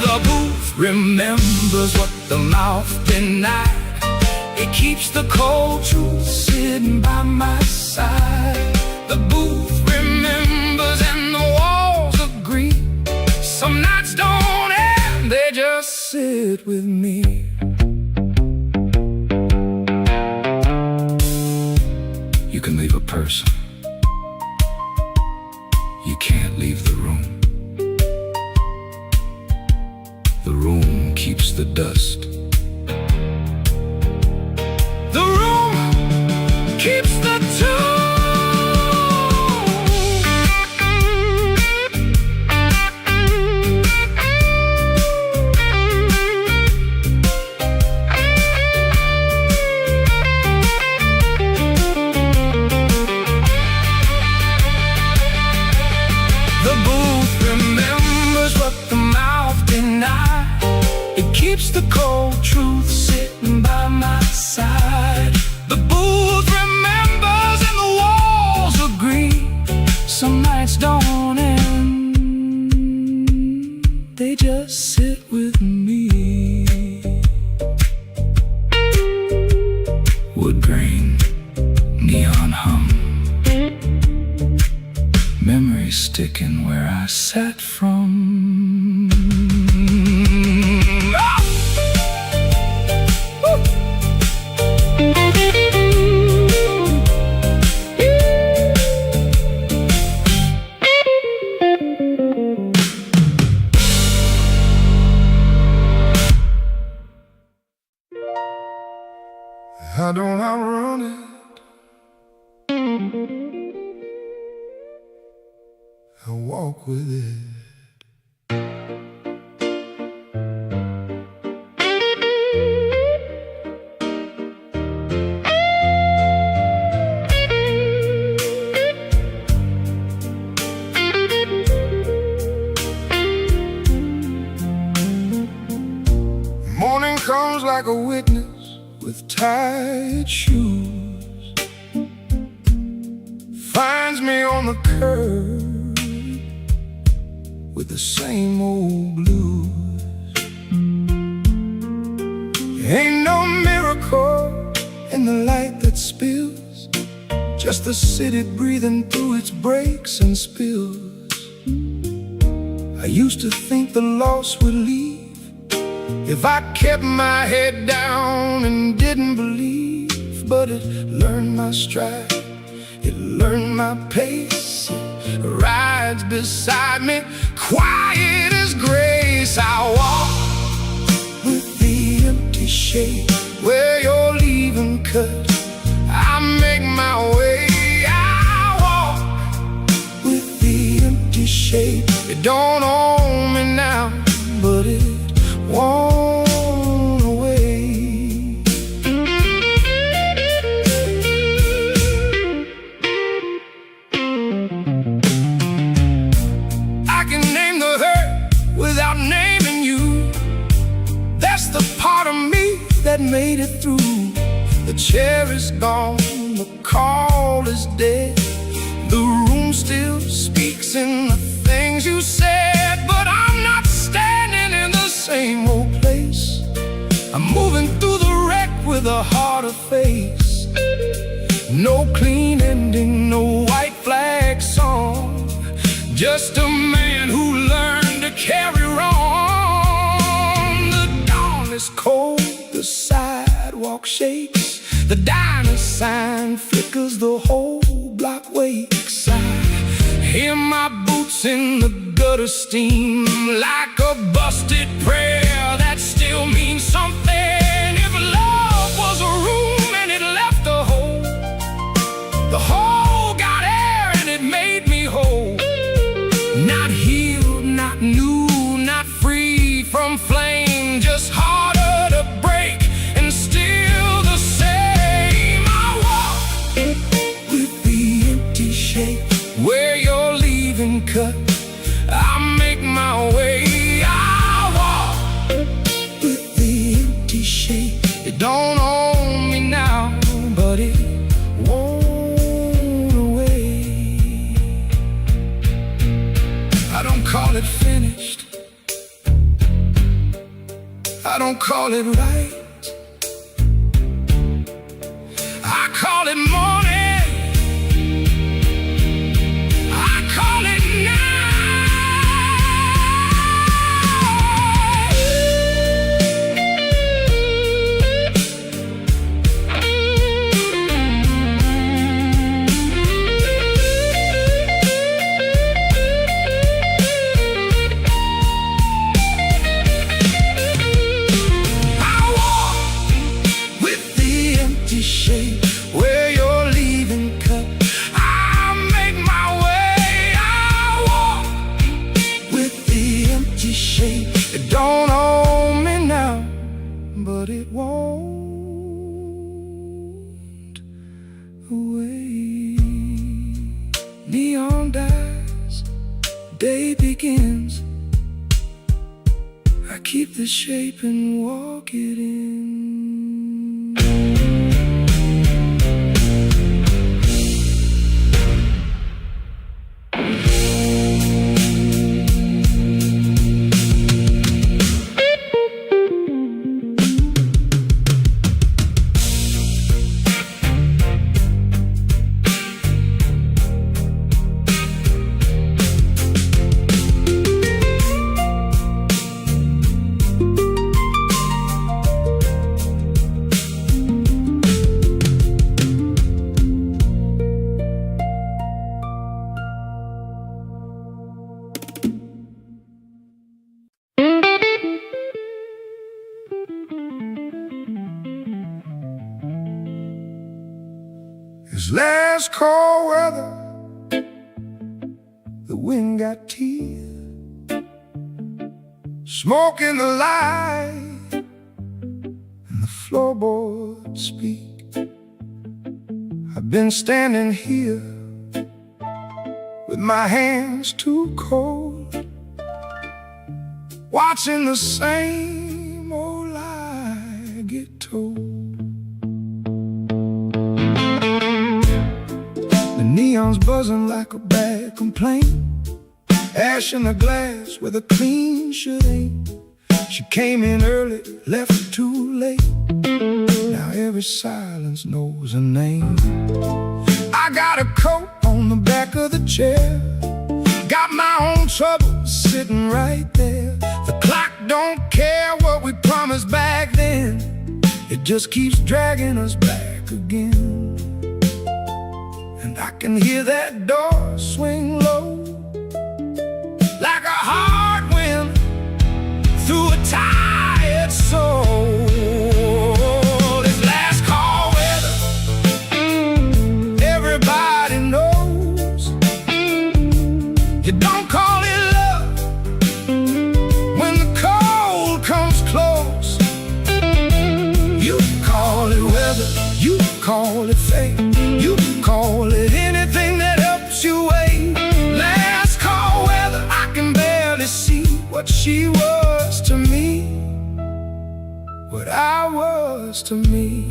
The booth remembers what the mouth denied, it keeps the cold truth sitting by my side. The booth remembers and the walls agree, some nights don't end, they just sit with me. You can leave a person, you can't leave the room. The room keeps the dust. The room keeps the tune. The booth remembers what the mouth denied. It keeps the cold truth sitting by my side. The booth remembers and the walls agree. Some nights don't end, they just sit with me. Wood grain, neon hum, memories sticking where I sat from. I don't outrun it. I walk with it. Morning comes like a witness with tied shoes, finds me on the curb with the same old blues. Ain't no miracle in the light that spills, just the city breathing through its breaks and spills. I used to think the loss would leave if I kept my head down and didn't believe, but it learned my stride, it learned my pace, it rides beside me, quiet as grace. I walk with the empty shade where you're leaving cut. I make my way. I walk with the empty shade. It don't own me now, but it won't away. I can name the hurt without naming you. That's the part of me that made it through. The chair is gone, the call is dead. The room still speaks in the things you said, but I'm not standing in the same old place. I'm moving through the wreck with a harder face. No clean ending, no white flag song, just a man who learned to carry on. The dawn is cold, the sidewalk shakes, the diner sign flickers, the whole block wakes. I hear my boots in the gutter steam like a busted prayer that still means something. If love was a room and it left a hole, the hole got air and it made me whole. Not healed, not new, not free from flame, just harder to break and still the same. I walk with the empty shape where you're leaving cut. I make my way. I walk with the empty shape. It don't own me now, but it won't away. I don't call it finished, I don't call it right, I call it morning, I call it night. away. Neon dies, day begins. I keep the shape and walk it in. This last cold weather, the wind got teeth, smoke in the light, and the floorboards speak. I've been standing here with my hands too cold, watching the same old lie get told. Neon's buzzing like a bad complaint, ash in the glass where the clean shit ain't. She came in early, left too late. Now every silence knows her name. I got a coat on the back of the chair, got my own troubles sitting right there. The clock don't care what we promised back then, it just keeps dragging us back again. I can hear that door swing low, like a hard wind through a tired soul. This last call weather, everybody knows. You don't call it love when the cold comes close. You call it weather, you call it fate, you call it anything that helps you wait. Last call weather, I can barely see what she was to me, what I was to me.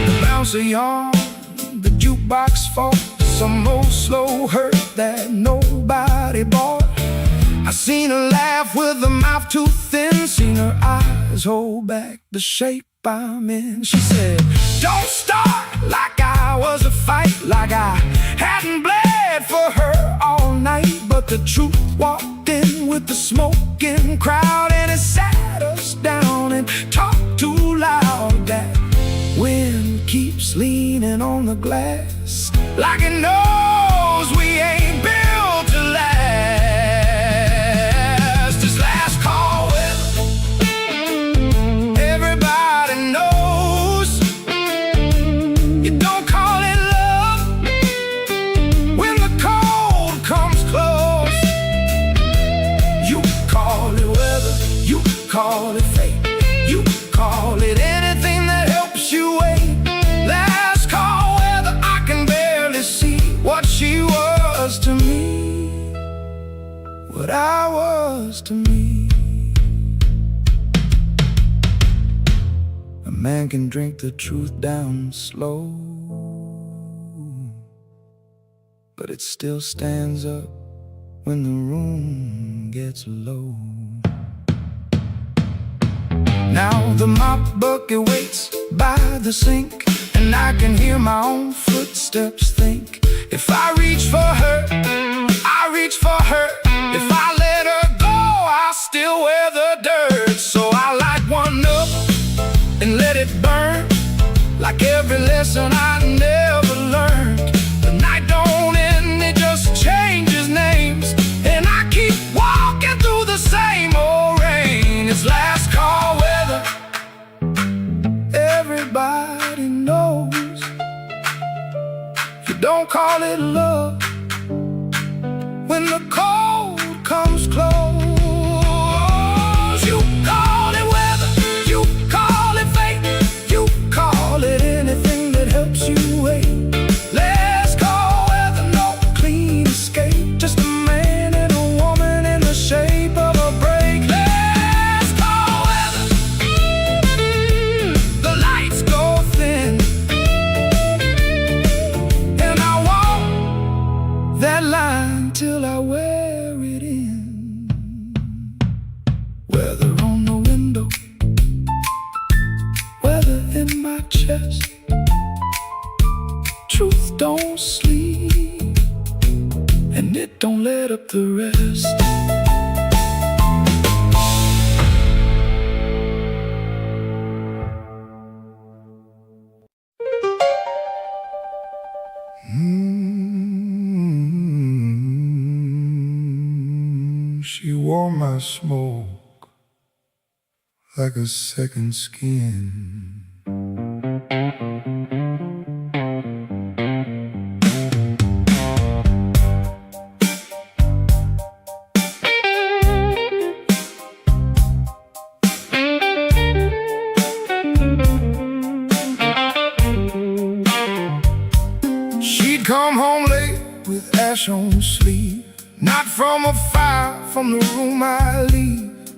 The bouncer yawned, the jukebox fought, some old slow hurt that nobody bought. I seen her laugh with her mouth too thin, seen her eyes hold back the shape I'm in. She said, don't start like I was a fight, like I hadn't bled for her all night. But the truth walked in with the smoking crowd, and it sat us down and talked too loud. That wind keeps leaning on the glass, like it knows we ain't built to last. This last call weather, everybody knows. You don't call it love when the cold comes close. You call it weather, you call it fate, you call it anything that helps you wait. Last call weather, I can barely see what she was to me, what I was to me. A man can drink the truth down slow, but it still stands up when the room gets low. Now the mop bucket waits by the sink, and I can hear my own footsteps think. If I reach for her, I reach for her. If I let her go, I'll still wear the dirt. So I light one up and let it burn, like every lesson I never learned. The night don't end, it just changes names, and I keep walking through the same old rain. It's last call weather, everybody knows. You don't call it love when the cold comes close. You call it weather, you call it fate, you call it Truth don't sleep, and it don't let up the rest. She wore my smoke like a second skin. She'd come home late with ash on her sleeve, not from a fire, from the room I leave,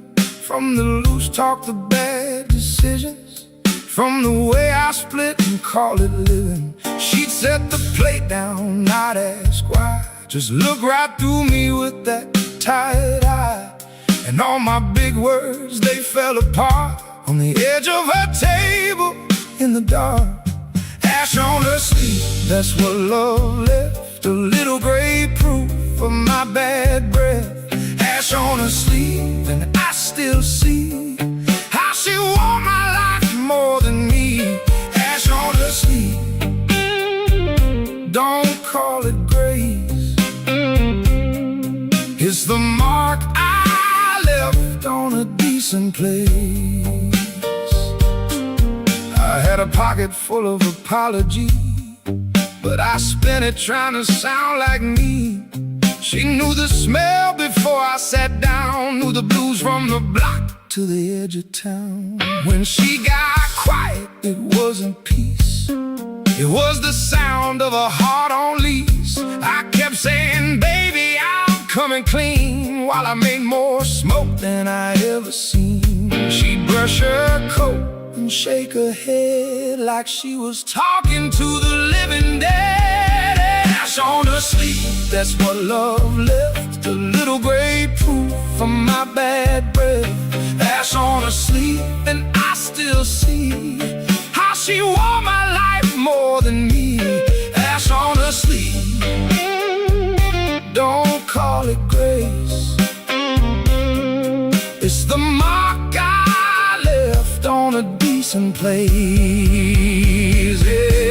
from the loose talk, the bad decisions, from the way I split and call it living. She'd set the plate down, not ask why, just look right through me with that tired eye. And all my big words, they fell apart on the edge of her table in the dark. Ash on her sleeve, that's what love left, a little gray proof of my bad breath. Ash on her sleeve, and I still see how she wore my life more than me. Ash on her sleeve, don't call it grace, it's the mark I left on a decent place. I had a pocket full of apology, but I spent it trying to sound like me. She knew the smell before I sat down, knew the blues from the block to the edge of town. When she got quiet, it wasn't peace, it was the sound of a heart on lease. I kept saying, baby, I'm coming clean, while I made more smoke than I ever seen. She'd brush her coat and shake her head like she was talking to the living dead. Ash on her sleeve, that's what love left, a little gray proof of my bad breath. Ash on her sleeve, and I still see how she wore my life more than me. Ash on her sleeve, don't call it grace, it's the mark I left on a decent place. Yeah.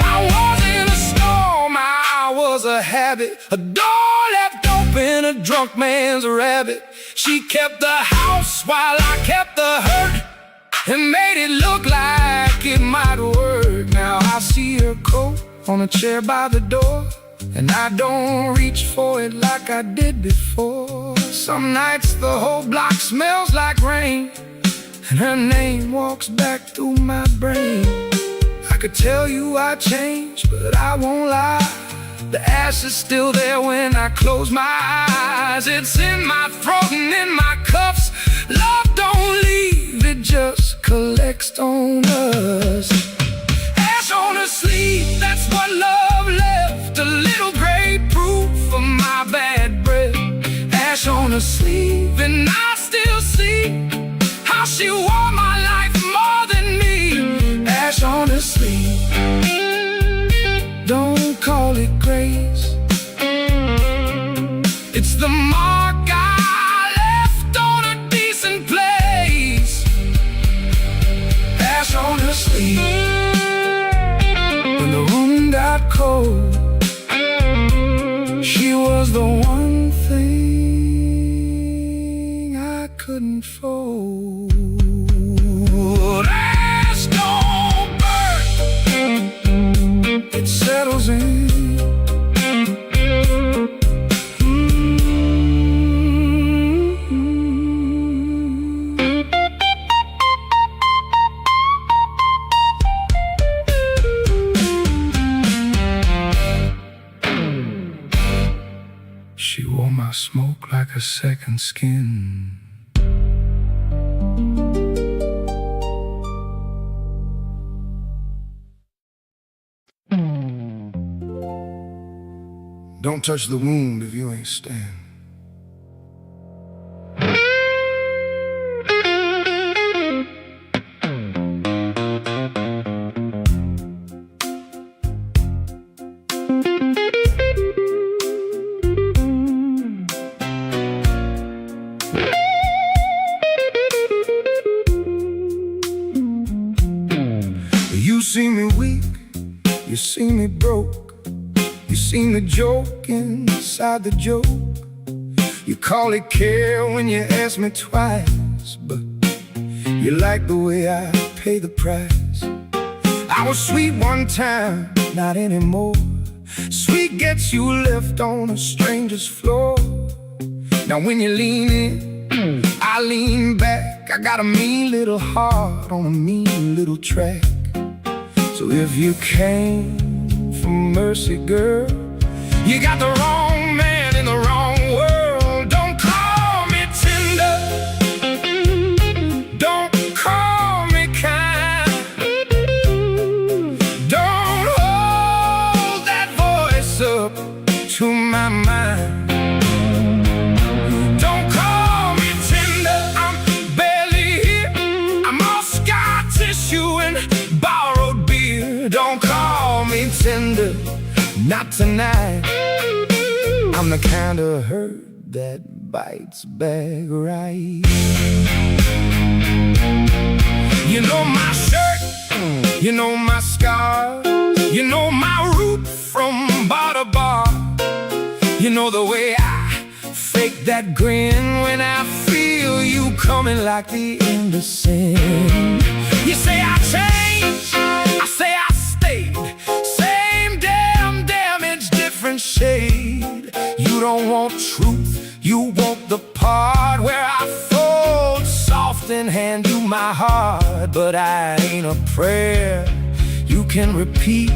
I was in a storm, I was a habit, a door left open, a drunk man's rabbit. She kept the house while I kept the hurt, and made it look like it might work. Now I see her coat on a chair by the door, and I don't reach for it like I did before. Some nights the whole block smells like rain, and her name walks back through my brain. I could tell you I changed, but I won't lie, the ash is still there when I close my eyes. It's in my throat and in my cuffs. Love don't leave, it just collects on us. Ash on her sleeve, that's what love left, a little gray proof of my bad breath. Ash on her sleeve, and I still see how she wore my life more than me. Ash on her sleeve, don't call it grace, it's the mark I left on a decent place. Ash on her sleeve, when the room got cold, she was the one thing I couldn't fold. Ash don't burn, it settles in. She wore my smoke like a second skin. Don't touch the wound if you ain't staying. You see me weak, you see me broke, you see me joke inside the joke. You call it care when you ask me twice, but you like the way I pay the price. I was sweet one time, not anymore. Sweet gets you left on a stranger's floor. Now when you lean in, I lean back. I got a mean little heart on a mean little track. So if you came for mercy, girl, you got the wrong man in the wrong world. Don't call me tender, don't call me kind, don't hold that voice up to my mind. Don't call me tender, I'm barely here. I'm all scar tissue and borrowed beer. Don't call me tender, not tonight. I'm the kind of hurt that bites back right. You know my shirt, you know my scars, you know my route from bar to bar. You know the way I fake that grin when I feel you coming like the end of sin. You say I changed, I say I stayed. Same damn damage, different shade. You don't want truth, you want the part where I fold soft and hand you my heart. But I ain't a prayer you can repeat.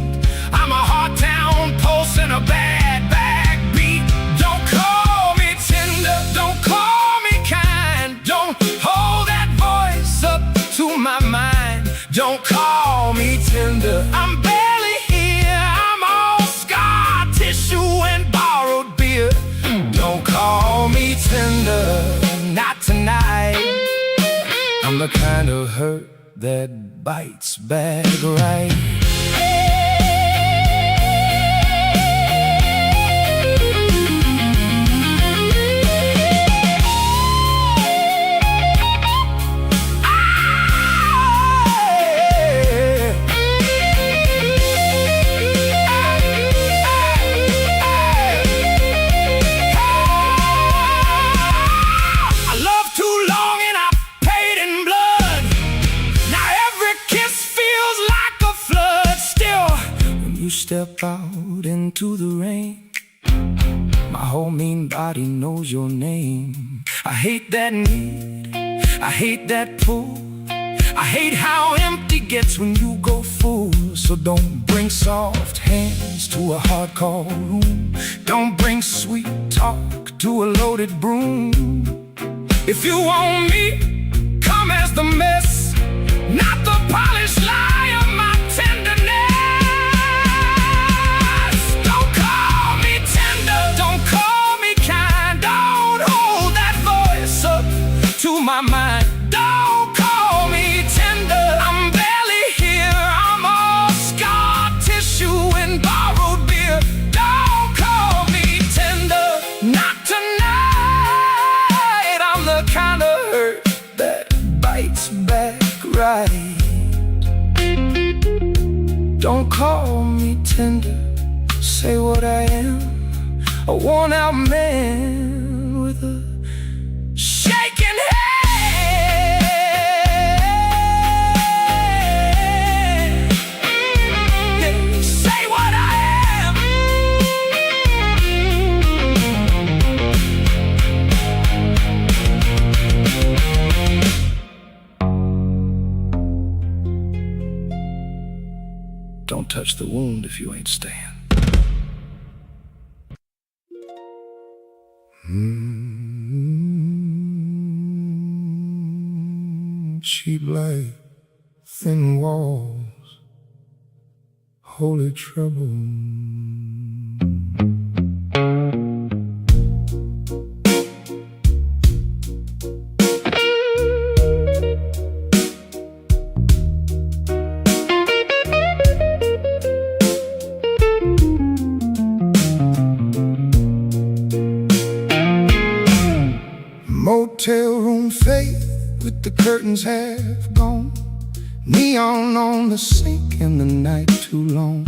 I'm a hard town pulse and a bad backbeat. Don't call me tender, don't call me kind, don't hold that voice up to my mind. Don't call me tender, I'm barely here. I'm all scar tissue and borrowed beer. Don't call me tender, not tonight. I'm the kind of hurt that bites back right. Step out into the rain, my whole mean body knows your name. I hate that need, I hate that pull, I hate how empty gets when you go full. So don't bring soft hands to a hard call room. Don't bring sweet talk to a loaded broom. If you want me, come as the mess, not the polished lie of my tenderness. To my mind, don't call me tender, I'm barely here. I'm all scar tissue and borrowed beer. Don't call me tender, not tonight. I'm the kind of hurt that bites back right. Don't call me tender, say what I am, a worn out man with a shaking head. Say what I am. Don't touch the wound if you ain't staying. Cheap light, thin walls, holy trouble. the curtains have gone. Neon on the sink and the night too long.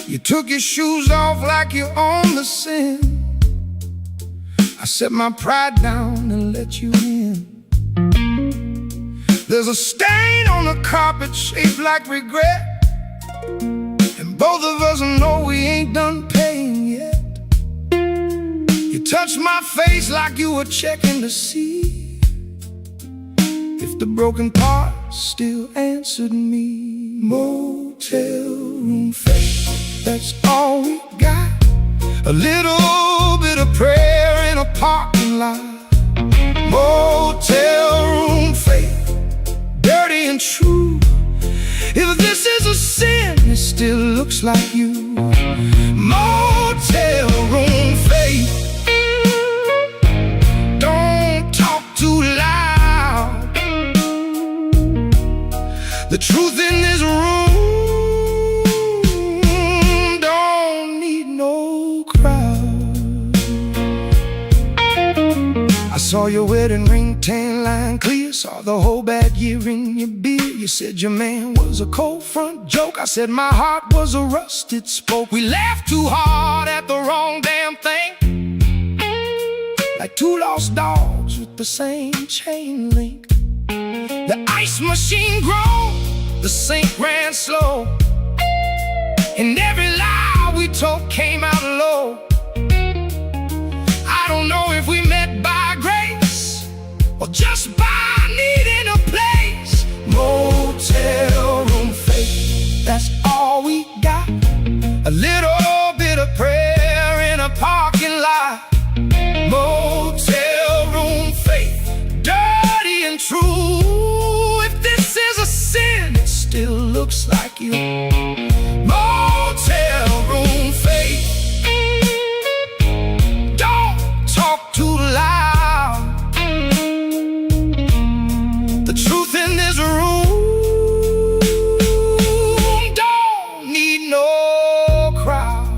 You took your shoes off like you own the sin. I set my pride down and let you in. There's a stain on the carpet shaped like regret, and both of us know we ain't done paying yet. You touched my face like you were checking to see if the broken part still answered me. Motel room faith, that's all we got. A little bit of prayer in a parking lot. Motel room faith, dirty and true. If this is a sin, it still looks like you. Motel room faith, don't talk too loud. The truth in this room don't need no crowd. I saw your wedding ring, tan line clear. Saw the whole bad year in your beard. You said your man was a cold front joke. I said my heart was a rusted spoke. We laughed too hard at the wrong damn thing, like two lost dogs with the same chain link. The ice machine groaned, the sink ran slow, and every lie we told came out low. I don't know if we met by grace or just by needing a place. Motel room faith, that's all we got. A little bit of prayer in a parking lot. Motel room faith, dirty and true. If this is a sin, it still looks like you. Motel room faith, don't talk too loud. The truth in this room don't need no crowd.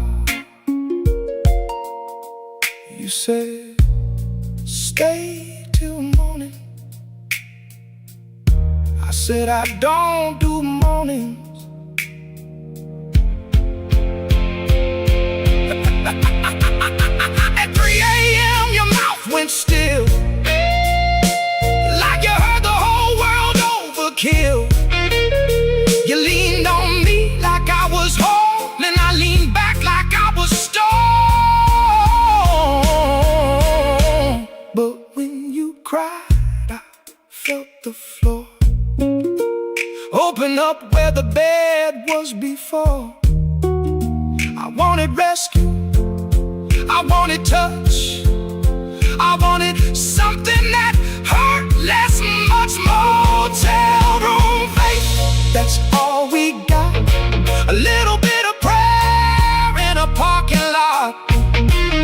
You said stay till morning. I said I don't do mornings. At 3 a.m. your mouth went still, like you heard the whole world overkill. You leaned on me like I was whole, and I leaned back like I was stone. But when you cried, I felt the floor open up where the bed was before. I wanted rescue, I wanted touch, I wanted something that hurt less, much. Motel room faith, that's all we got. A little bit of prayer in a parking lot.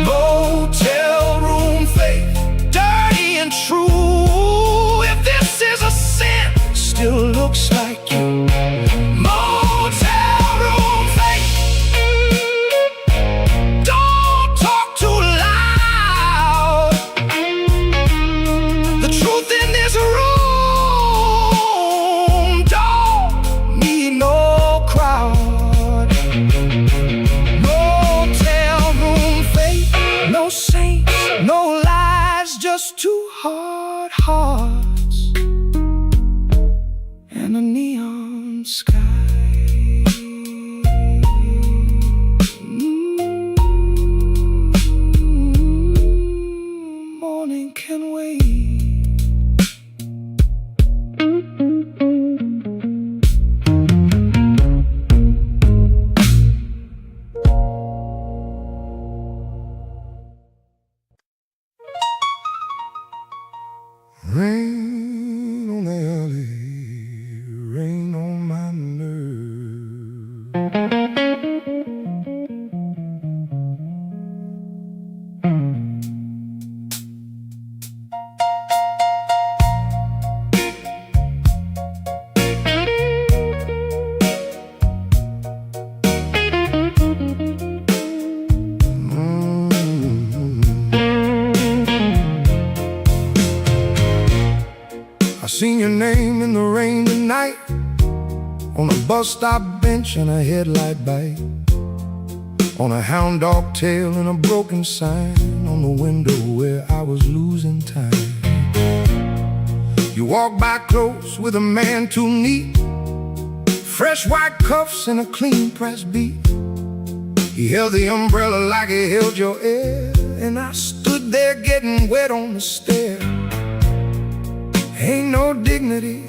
Motel room faith, dirty and true. If this is a sin, it still looks like you. Motel room faith, don't talk too loud. The truth in this room don't need no crowd. seen your name in the rain tonight, on a bus stop bench and a headlight bite, on a hound dog tail and a broken sign on the window where I was losing time. You walked by close with a man too neat, fresh white cuffs and a clean pressed beat. He held the umbrella like he held your air, and I stood there getting wet on the stair. Ain't no dignity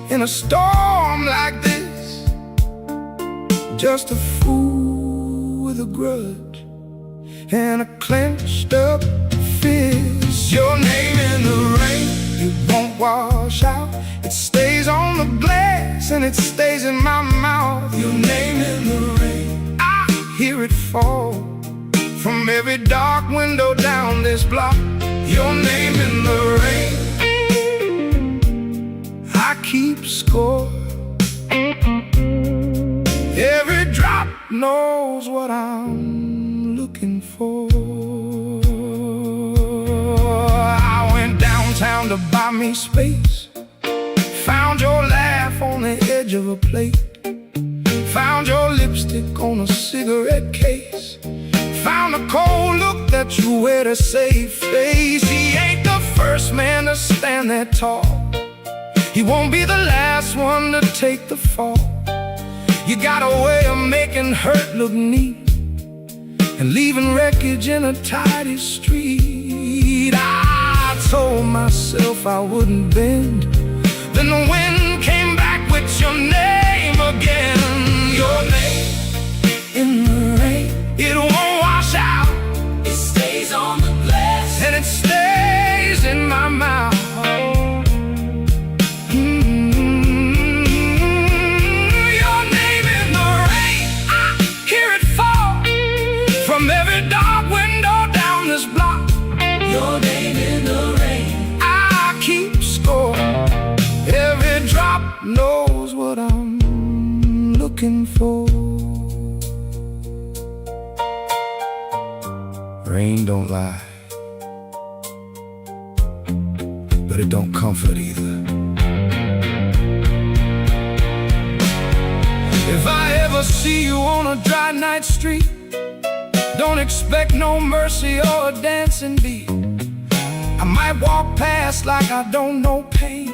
in a storm like this, just a fool with a grudge and a clenched up fist. Your name in the rain, it won't wash out. It stays on the glass and it stays in my mouth. Your name in the rain, I hear it fall from every dark window down this block. Your name in the rain, I keep score. Every drop knows what I'm looking for. I went downtown to buy me space, found your laugh on the edge of a plate, found your lipstick on a cigarette case, found a cold look that you wear to save face. He ain't the first man to stand that tall, he won't be the last one to take the fall. You got a way of making hurt look neat and leaving wreckage in a tidy street. I told myself I wouldn't bend, then the wind came back with your name again. Your name in the rain, it won't wash out. It stays on the glass and it stays in my mouth. From every dark window down this block, your name in the rain, I keep score. Every drop knows what I'm looking for. Rain don't lie, but it don't comfort either. If I ever see you on a dry night street, don't expect no mercy or a dancing beat. I might walk past like I don't know pain,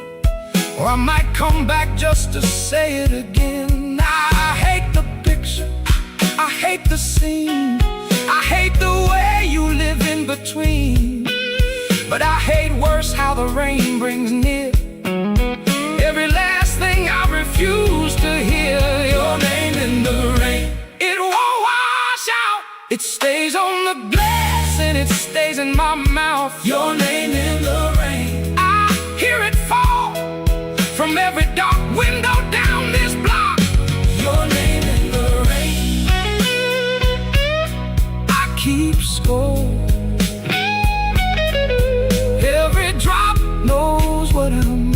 or I might come back just to say it again. I hate the picture, I hate the scene, I hate the way you live in between. But I hate worse how the rain brings near every last thing I refuse to hear. Your name in the rain, it won't wash out. It stays on the glass and it stays in my mouth. Your name in the rain, I hear it fall from every dark window down this block. Your name in the rain, I keep score. Every drop knows what I'm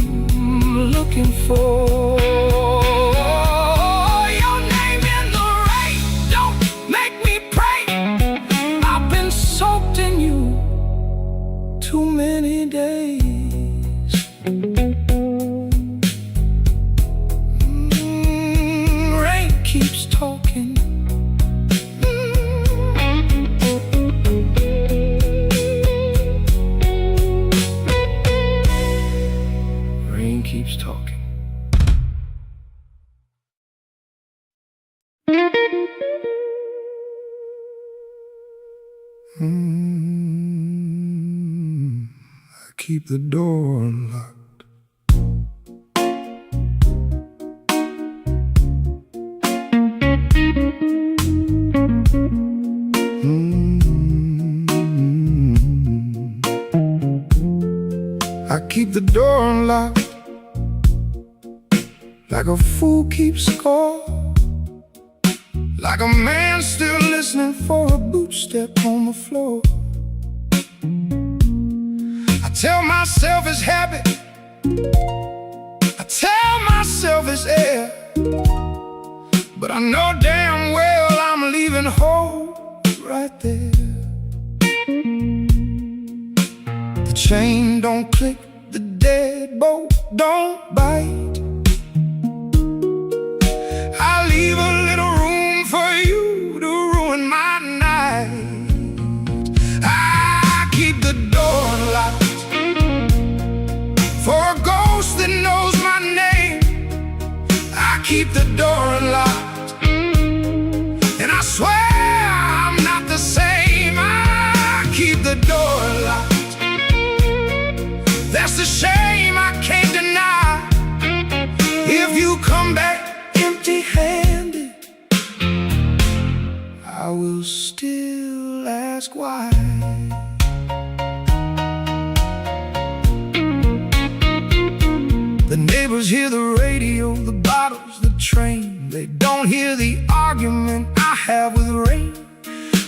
looking for. Too many days. Rain keeps talking. Rain keeps talking. Keep the door unlocked. I keep the door unlocked, like a fool keeps score, like a man still listening for a boot step on the floor. I tell myself it's habit, I tell myself it's air, but I know damn well I'm leaving home right there. The chain don't click, the deadbolt don't bite. I leave a little room for you to ruin my night. I keep the door locked for a ghost that knows my name. I keep the door locked, and I swear I'm not the same. I keep the door locked. That's the shame I can't deny. If you come back empty-handed, I will still ask why. The neighbors hear the radio, the bottles, the train. They don't hear the argument I have with rain.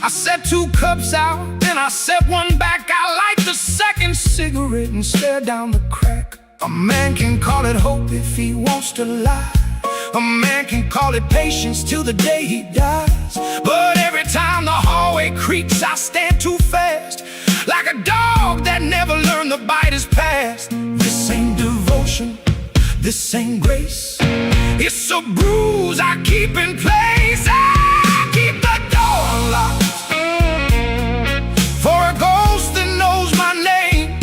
I set 2 cups out, then I set one back. I light the second cigarette and stare down the crack. A man can call it hope if he wants to lie. A man can call it patience till the day he dies. But every time the hallway creaks, I stand too fast, like a dog that never learned the bite is past. This ain't devotion, this ain't grace. It's a bruise I keep in place. I keep the door locked for a ghost that knows my name.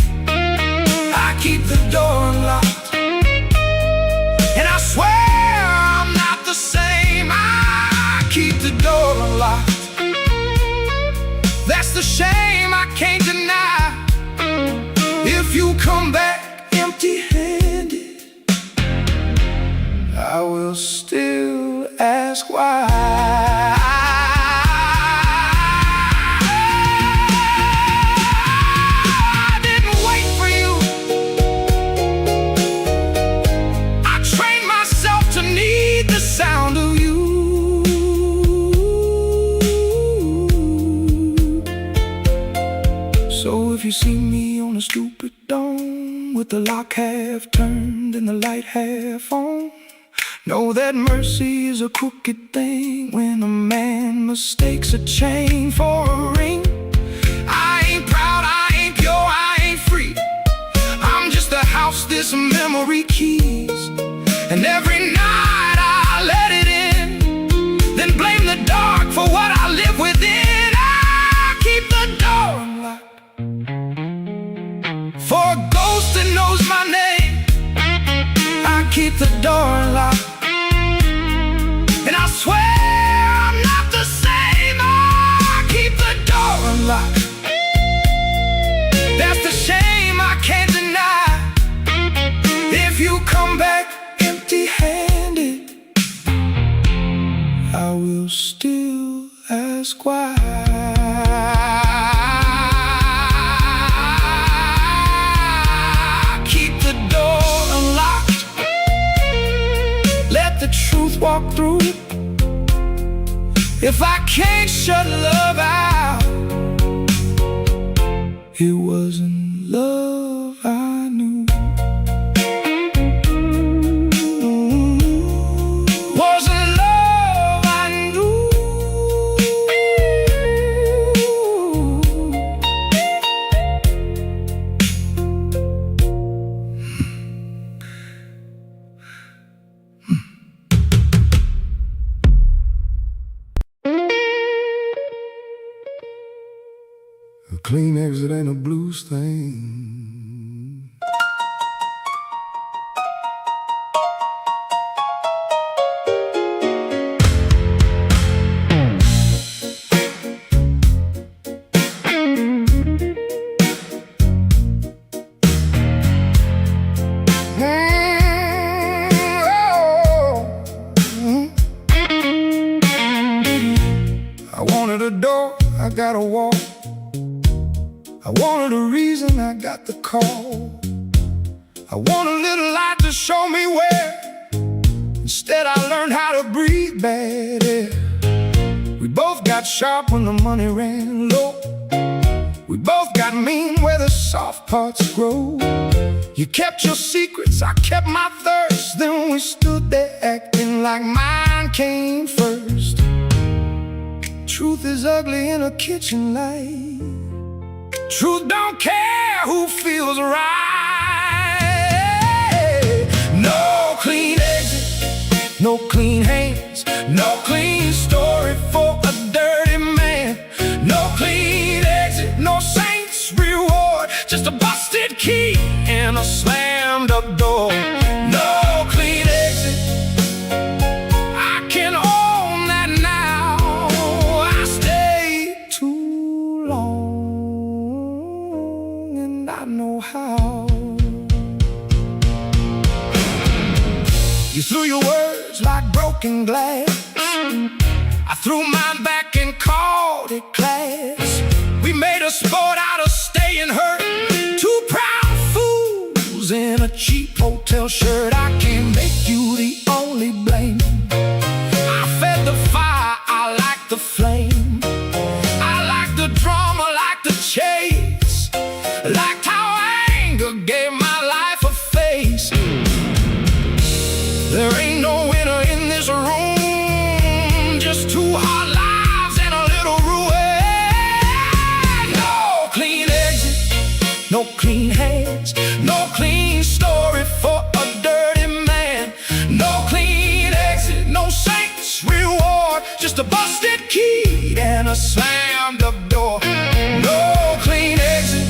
I keep the door locked, and I swear I'm not the same. I keep the door locked. That's the shame I can't deny. If you come back empty-handed, I will still ask why. I didn't wait for you. I trained myself to need the sound of you. So if you see me on a stupid dome with the lock half turned and the light half on, know that mercy is a crooked thing when a man mistakes a chain for a ring. I ain't proud, I ain't pure, I ain't free. I'm just a house this memory keys. And every night I let it in, then blame the dark for what I live within. I keep the door unlocked for a ghost that knows my name. I keep the door unlocked, and I swear I'm not the same. I keep the door unlocked. That's the shame I can't deny. If you come back empty-handed, I will still ask why. Keep the door unlocked. Let the truth walk through. If I can't shut love out, it wasn't love I knew. Wasn't love I knew. A clean exit ain't a blues thing. I wanted a door, I got a wall. I wanted a reason, I got the call. I want a little light to show me where. Instead I learned how to breathe bad air. We both got sharp when the money ran low. We both got mean where the soft parts grow. You kept your secrets, I kept my thirst. Then we stood there acting like mine came first. Truth is ugly in a kitchen light. Truth don't care who feels right. no clean hands, no clean story for a dirty man. No clean exit, no saint's reward, just a busted key and a slammed up door. No clean exit, I can own that now. I stayed too long, and I know how. You threw your words like broken glass, I threw mine back and called it class. We made a sport out of staying hurt, two proud fools in a cheap hotel shirt. I can't make you the only blame. I fed the fire, I like the flame. I like the drama, like the chase. Liked how anger gave my life a face. There ain't no winner in this room, just two hard lives and a little ruin. No clean exit, no clean hands, no clean story for a dirty man. No clean exit, no saint's reward, just a busted key and a slammed up door. No clean exit,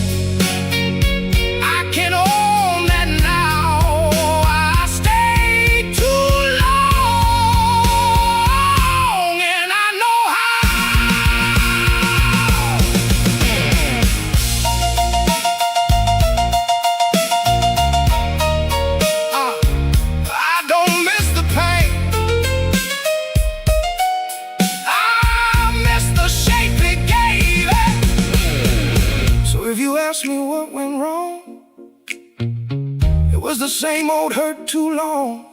I can own that now. I stayed too long, and I know how. I don't miss the pain, I miss the shape it gave it. So if you ask me what went wrong, it was the same old hurt too long.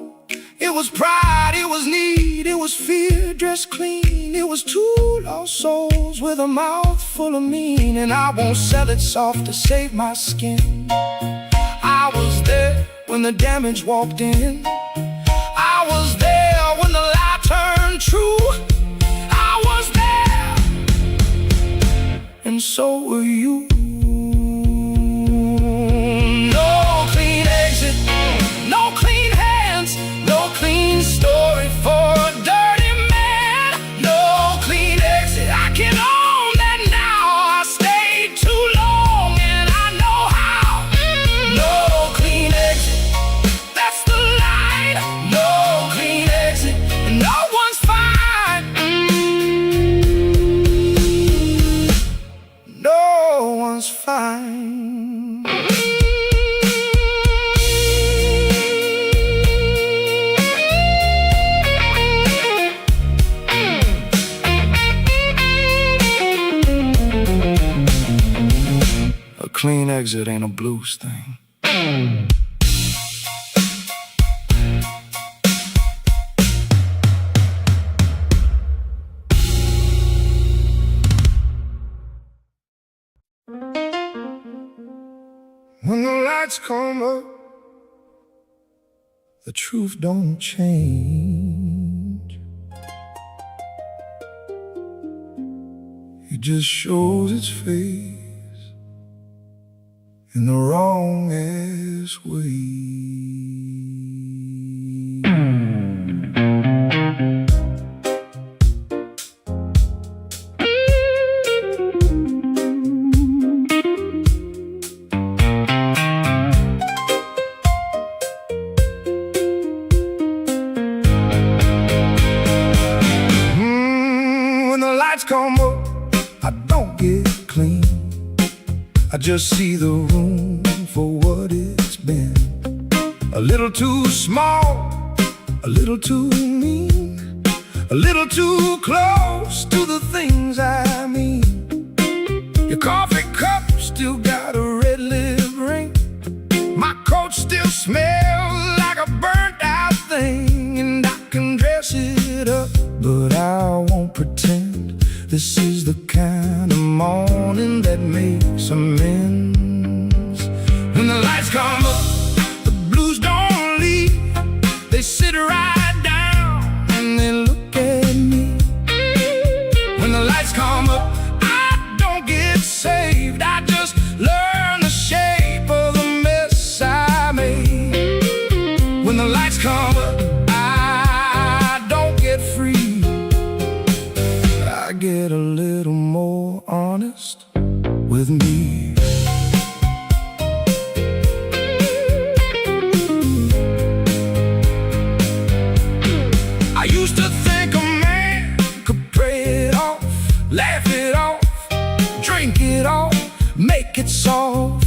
It was pride, it was need, it was fear dressed clean. It was two lost souls with a mouth full of mean. And I won't sell it soft to save my skin. I was there when the damage walked in. I was there when the lie turned true. I was there, and so were you. No clean exit, no clean hands, no clean story for a dirty man. No clean exit, I can own that now. I stayed too long, and I know how. No clean exit, that's the line. No clean exit, and no one's fine. No one's fine. A clean exit ain't a blues thing. When the lights come up, the truth don't change. It just shows its face in the wrongest way. When the lights come up, I don't get clean. I just see the room for what it's been. A little too small, a little too mean, a little too close to the things I mean. Your coffee cup still got a red lip ring. My coat still smells like a burnt out thing. And I can dress it up, but I won't pretend this is the kind of morning that makes amends. When the lights come up, the blues don't leave. They sit right down and they look at me. When the lights come up, I don't get saved. I just learn the shape of the mess I made. When the lights come up, I get a little more honest with me. I used to think a man could pray it off, laugh it off, drink it off, make it soft.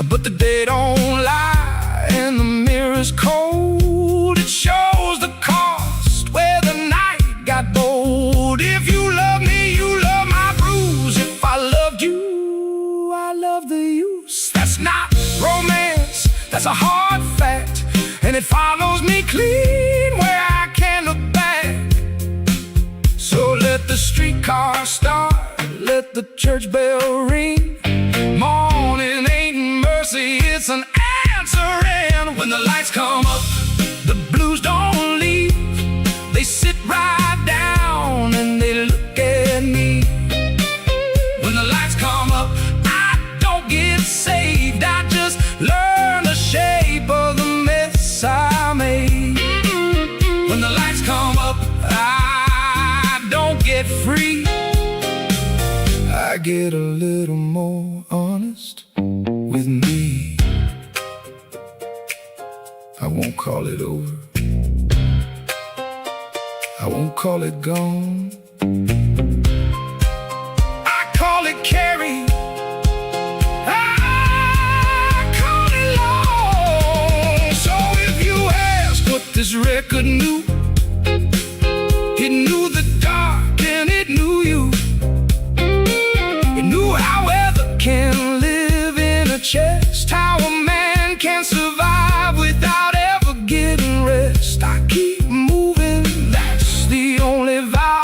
But the day don't lie and the mirror's cold. It shows the cost where the night got bold. If you love me, you love my bruise. If I loved you, I love the use. That's not romance, that's a hard fact, and it follows me clean where I can't look back. So let the streetcar start, let the church bell ring. Morning ain't mercy, it's an answering. When the lights come up, the blues don't leave. They sit right down and they look at me. When the lights come up, I don't get saved, I just learn the shape of the mess I made. When the lights come up, I don't get free, I get a little more honest with me. I won't call it over, I won't call it gone, I call it carried, I call it long. So if you ask what this record knew, it knew the dark and it knew you. It knew how weather can live in a chest, how a man can survive without ever getting rest. I keep moving, that's the only vow.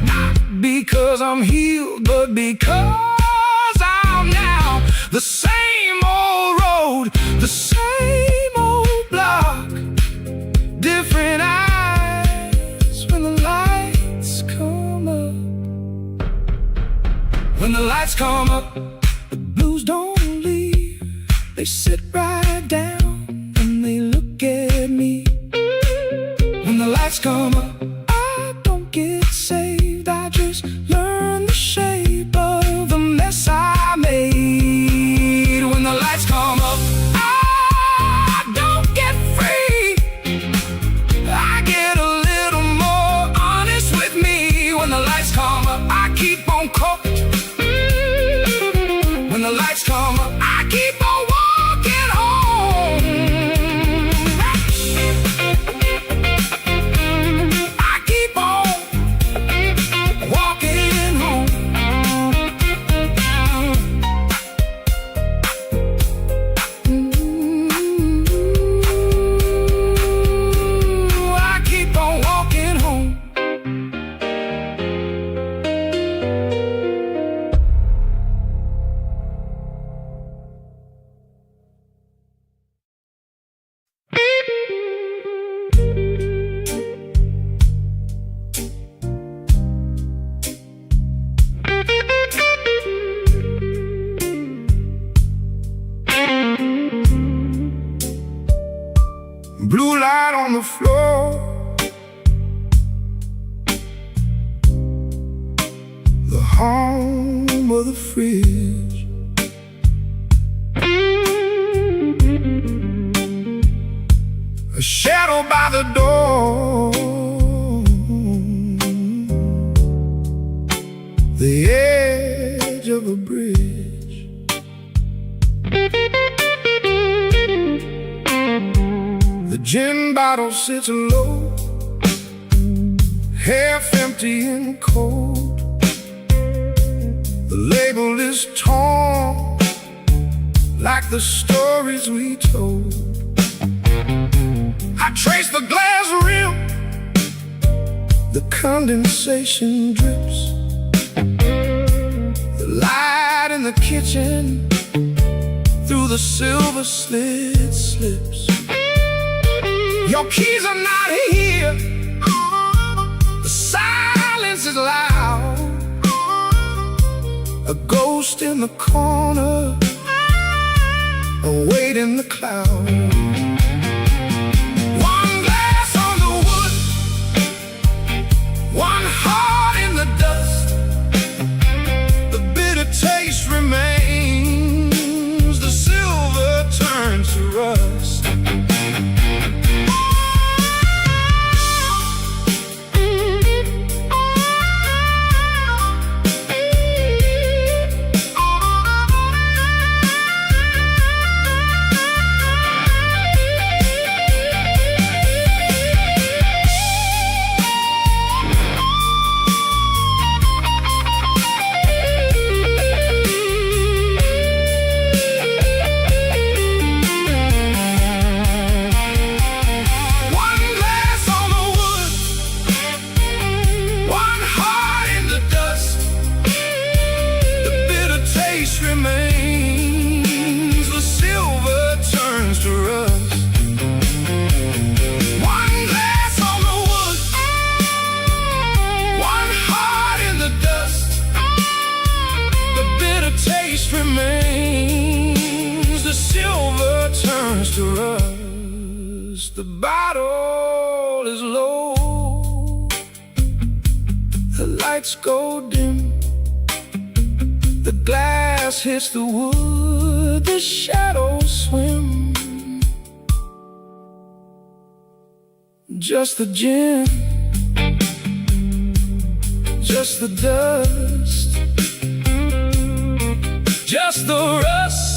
Not because I'm healed, but because I'm now the same old road, the same old block, different eyes when the lights come up. When the lights come up, the blues don't leave. They sit right down and they look at me. When the lights come up, I don't get saved, I just learn the shape of the mess I made. When the lights come up, I don't get free, I get a little more honest with me. When the lights come up, I keep on coping. When the lights come up, I keep on walking home. I keep on walking home. I keep on walking home. Blue light on the floor, the home of the fridge. A shadow by the door, the edge of a bridge. The gin bottle sits low, half empty and cold. The label is torn, like the stories we told. I trace the glass rim, the condensation drips, the light in the kitchen through the silver slit slips. Your keys are not here, the silence is loud. A ghost in the corner, awaiting the cloud. One glass on the wood, one heart in the dust. to rust. The bottle is low, the lights go dim, the glass hits the wood, the shadows swim. Just the gin, just the dust, just the rust